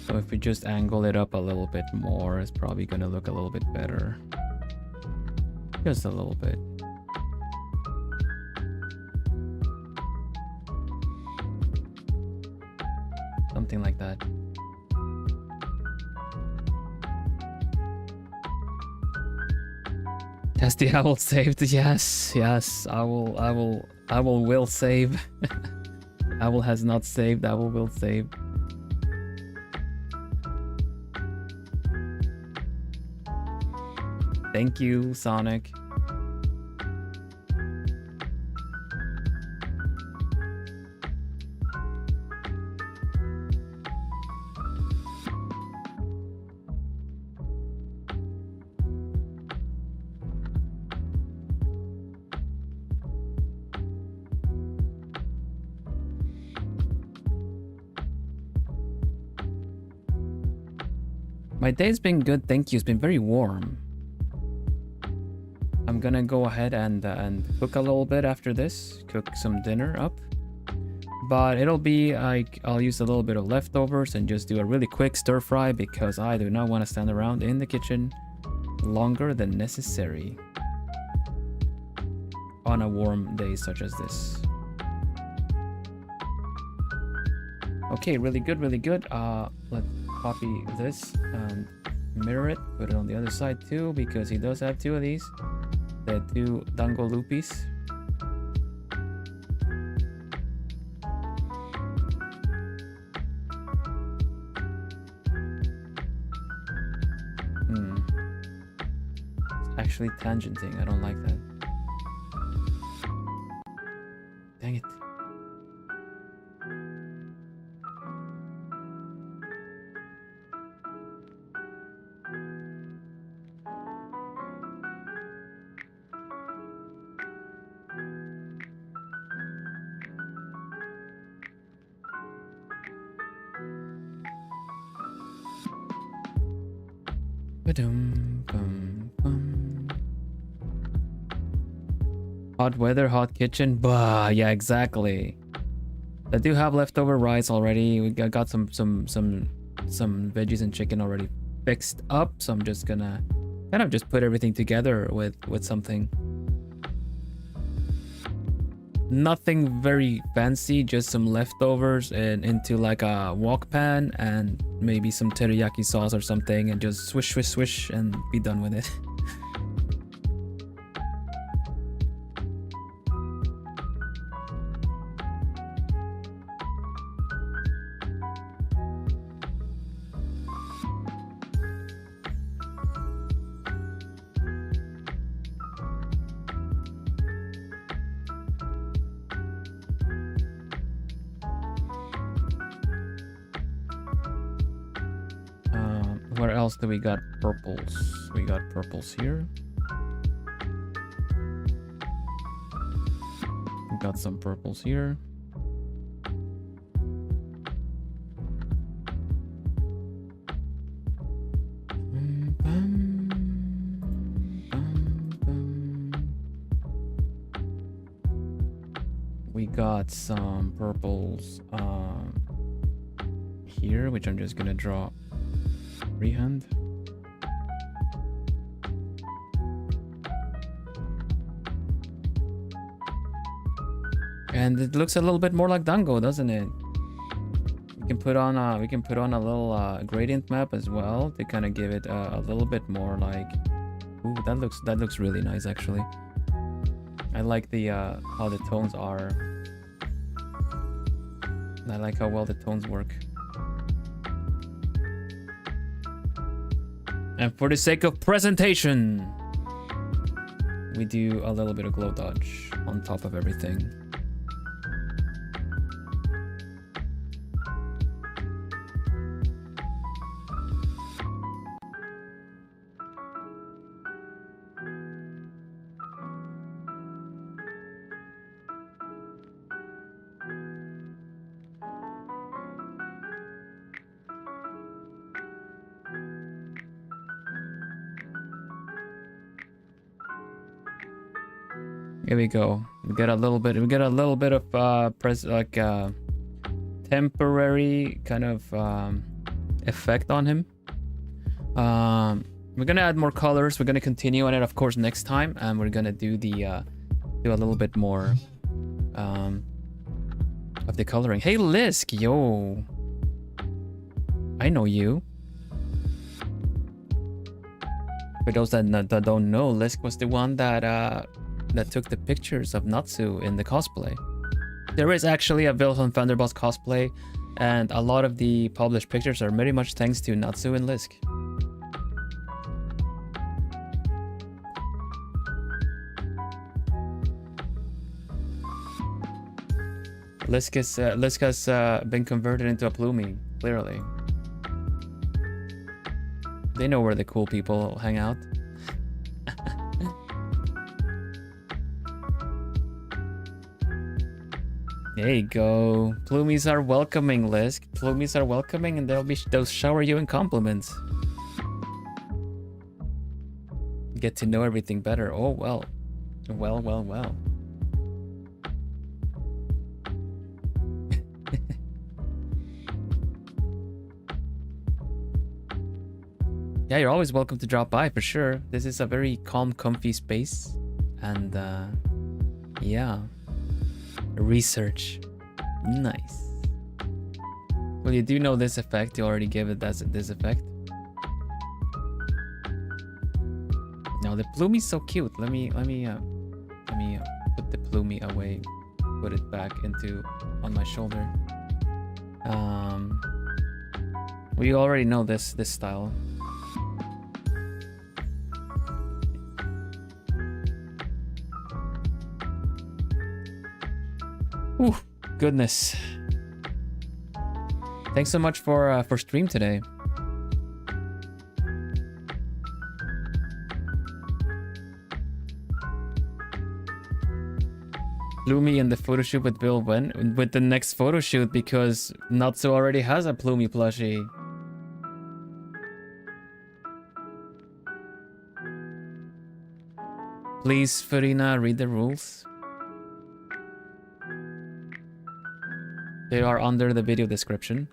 So if we just angle it up a little bit more, it's probably gonna look a little bit better. Just a little bit. Something like that. Has the owl saved? Yes, yes. Owl will save. Owl has not saved. Owl will save. Thank you, Sonic. My day's been good, thank you. It's been very warm. I'm gonna go ahead and cook a little bit after this. Cook some dinner up. But it'll be like, I'll use a little bit of leftovers and just do a really quick stir fry because I do not want to stand around in the kitchen longer than necessary on a warm day such as this. Okay, really good, really good. Let's copy this and mirror it. Put it on the other side too because he does have two of these. The two dango lupis. It's actually tangenting. I don't like that. Dang it. Hot weather, hot kitchen. Bah, yeah, exactly. I do have leftover rice already. We got some veggies and chicken already fixed up, so I'm just gonna kind of just put everything together with something. Nothing very fancy, just some leftovers and into like a wok pan and maybe some teriyaki sauce or something, and just swish, swish, swish, and be done with it. Where else do we got purples? We got purples here. We got some purples here. We got some purples here, which I'm just gonna draw freehand. And it looks a little bit more like dango, doesn't it? We can put on a little gradient map as well to kind of give it a little bit more like, ooh, that looks really nice actually. I like the how the tones are. I like how well the tones work. And for the sake of presentation, we do a little bit of glow dodge on top of everything. Here we go. We get a little bit of temporary kind of effect on him. We're gonna add more colors. We're gonna continue on it, of course, next time, and we're gonna do the do a little bit more of the coloring. Hey Lisk, yo, I know you. For those that don't know, Lisk was the one that took the pictures of Natsu in the cosplay. There is actually a Vilhelm Vanderbos cosplay, and a lot of the published pictures are very much thanks to Natsu and Lisk. Lisk has been converted into a plumie, clearly. They know where the cool people hang out. There you go. Plumies are welcoming, Lisk. Plumies are welcoming, and they'll shower you in compliments. Get to know everything better. Oh well. Well. Yeah, you're always welcome to drop by for sure. This is a very calm, comfy space. And yeah. Research. Nice. Well, you do know this effect. You already gave it this effect. Now the plumie's so cute. Let me put the plumie away. Put it back on my shoulder. We already know this style. Ooh, goodness. Thanks so much for stream today. Plumie in the photo shoot with Bill when? With the next photo shoot, because Natsu already has a Plumie plushie. Please, Farina, read the rules. They are under the video description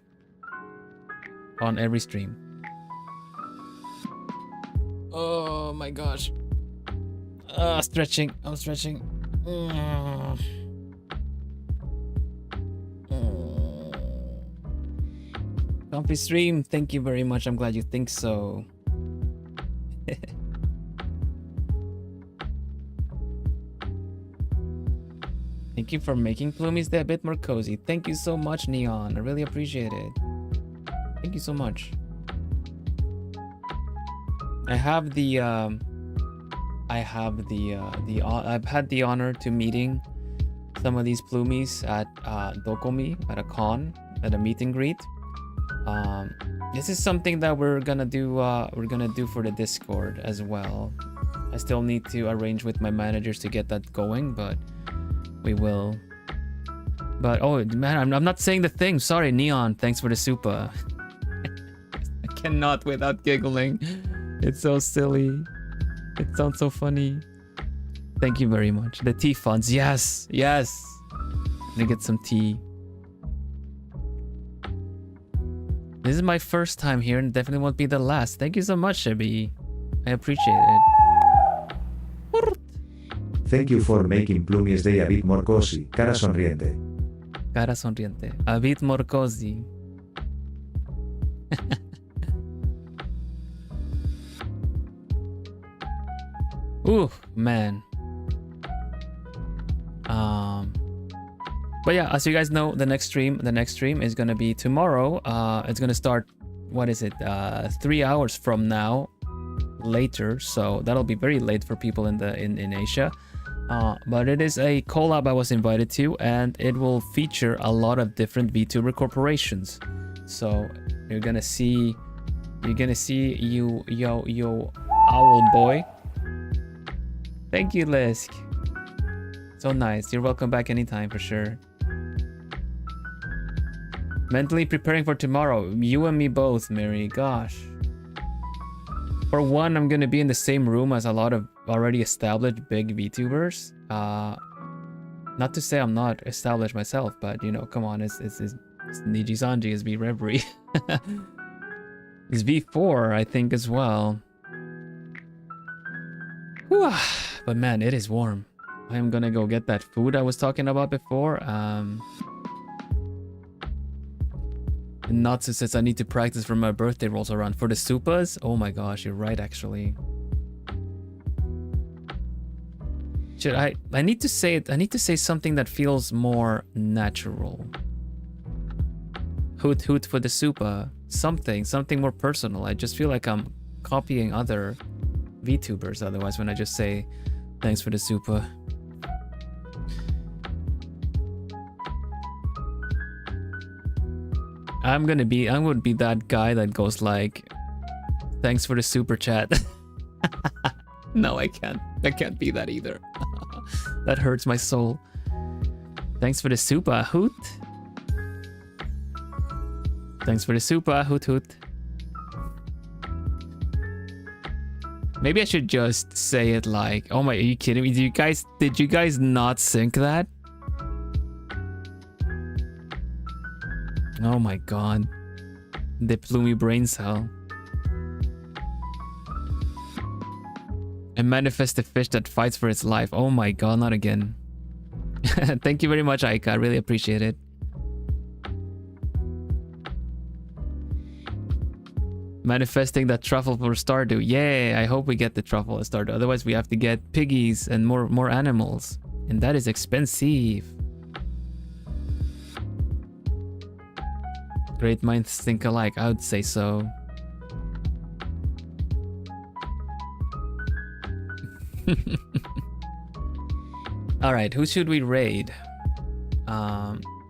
on every stream. Oh my gosh. Stretching. I'm stretching. Comfy stream. Thank you very much. I'm glad you think so. Thank you for making Plumies a bit more cozy. Thank you so much, Neon. I really appreciate it. Thank you so much. I've had the honor to meeting some of these Plumies at Dokomi, at a con, at a meet and greet. This is something that we're gonna do for the Discord as well. I still need to arrange with my managers to get that going, but we will. But oh man, I'm not saying the thing. Sorry, Neon. Thanks for the super. I cannot without giggling. It's so silly. It sounds so funny. Thank you very much. The tea funds. Yes. Let me get some tea. This is my first time here and definitely won't be the last. Thank you so much, Shebi. I appreciate it. Thank you for making Plumies Day a bit more cozy. Cara sonriente. Cara sonriente. A bit more cozy. Ooh, man. But yeah, as you guys know, the next stream is gonna be tomorrow. It's gonna start, what is it? 3 hours from now, later. So that'll be very late for people in Asia. But it is a collab I was invited to, and it will feature a lot of different VTuber corporations. So you're gonna see yo owl boy. Thank you, Lisk. So nice. You're welcome back anytime for sure. Mentally preparing for tomorrow. You and me both, Mary. Gosh. For one, I'm gonna be in the same room as a lot of already established big VTubers, Not to say I'm not established myself, but you know, come on, it's Nijisanji, it's V Reverie. It's V4, I think, as well. Whew. But man, it is warm. I am gonna go get that food I was talking about before. Natsu says I need to practice for my birthday rolls around. For the supas? Oh my gosh, you're right, actually. Should I need to say it. I need to say something that feels more natural. Hoot hoot for the supa. Something more personal. I just feel like I'm copying other VTubers otherwise when I just say thanks for the supa. I would be that guy that goes like, thanks for the super chat. No, I can't be that either. That hurts my soul. Thanks for the supa, hoot. Thanks for the supa, hoot hoot. Maybe I should just say it like, oh my, are you kidding me? Did you guys not sync that? Oh my god. The plumey brain cell. And manifest a fish that fights for its life. Oh my god, not again. Thank you very much, Aika. I really appreciate it. Manifesting that truffle for Stardew. Yay, I hope we get the truffle at Stardew. Otherwise we have to get piggies and more animals. And that is expensive. Great minds think alike, I would say so. Alright, who should we raid?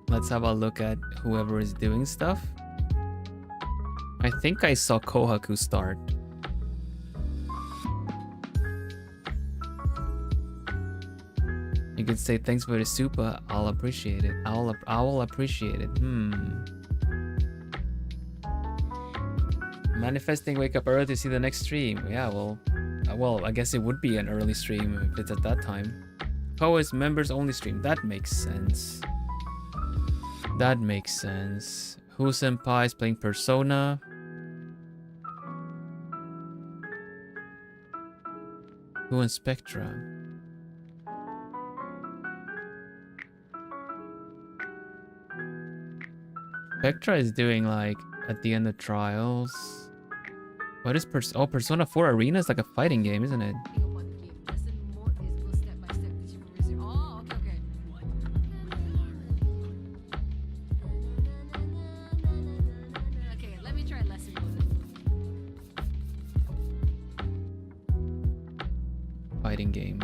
Let's have a look at whoever is doing stuff. I think I saw Kohaku start. You could say thanks for the super. I'll appreciate it. I will appreciate it. Manifesting wake up early to see the next stream. Yeah, well, I guess it would be an early stream if it's at that time. Poets members only stream. That makes sense. That makes sense. Who senpai is playing Persona? Who in Spectra? Spectra is doing like at the end of trials. What is Persona 4 Arena is like a fighting game, isn't it? Fighting game.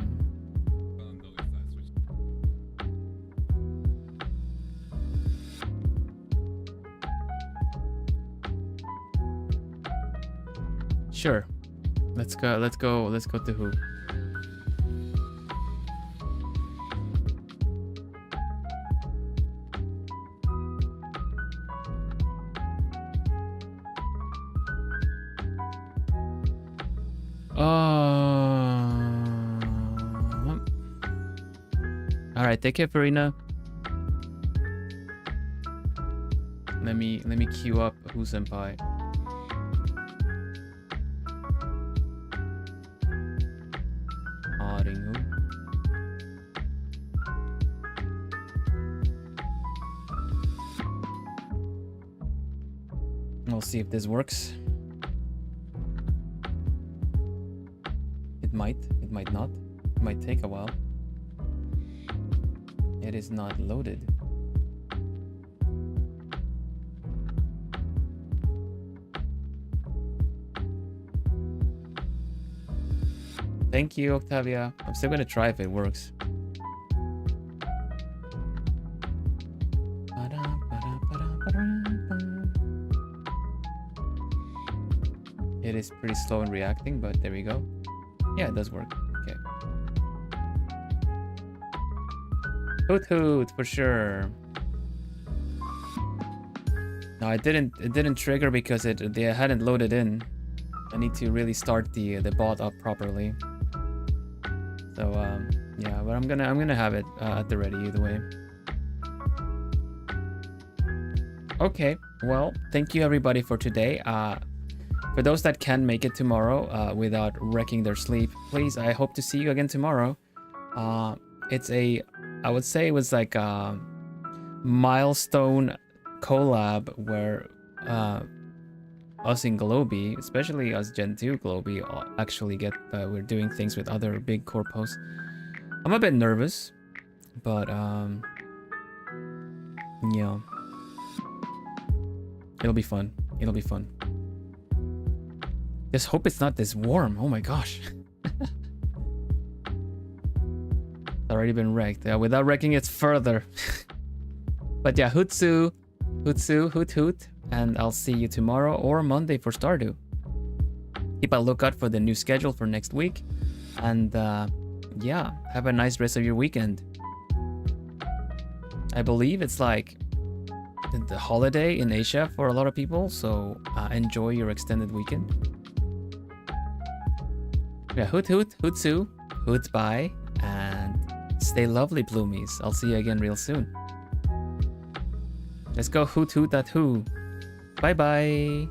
Sure. Let's go to who? Alright, take care, Farina. Let me queue up Who Senpai. We'll see if this works. It might not. It might take a while. It is not loaded. Thank you, Octavia. I'm still gonna try if it works. It is pretty slow in reacting, but there we go. Yeah, it does work. Okay. Hoot hoot for sure. No, it didn't trigger because they hadn't loaded in. I need to really start the bot up properly. So Yeah, but I'm gonna have it at the ready either way. Okay, well, thank you everybody for today. For those that can make it tomorrow without wrecking their sleep, please, I hope to see you again tomorrow. It's I would say it was like a milestone collab where us in Globie, especially us Gen 2 Globie, actually we're doing things with other big corpos. I'm a bit nervous, but yeah. It'll be fun. It'll be fun. Just hope it's not this warm. Oh my gosh. It's already been wrecked. Yeah, without wrecking it further. But yeah, hootsu, hoot hoot. And I'll see you tomorrow or Monday for Stardew. Keep a lookout for the new schedule for next week. And yeah, have a nice rest of your weekend. I believe it's like the holiday in Asia for a lot of people, so enjoy your extended weekend. Yeah, hoot hoot, hootsu, hoot bye, and stay lovely, bloomies. I'll see you again real soon. Let's go hoot hoot that who. Bye bye.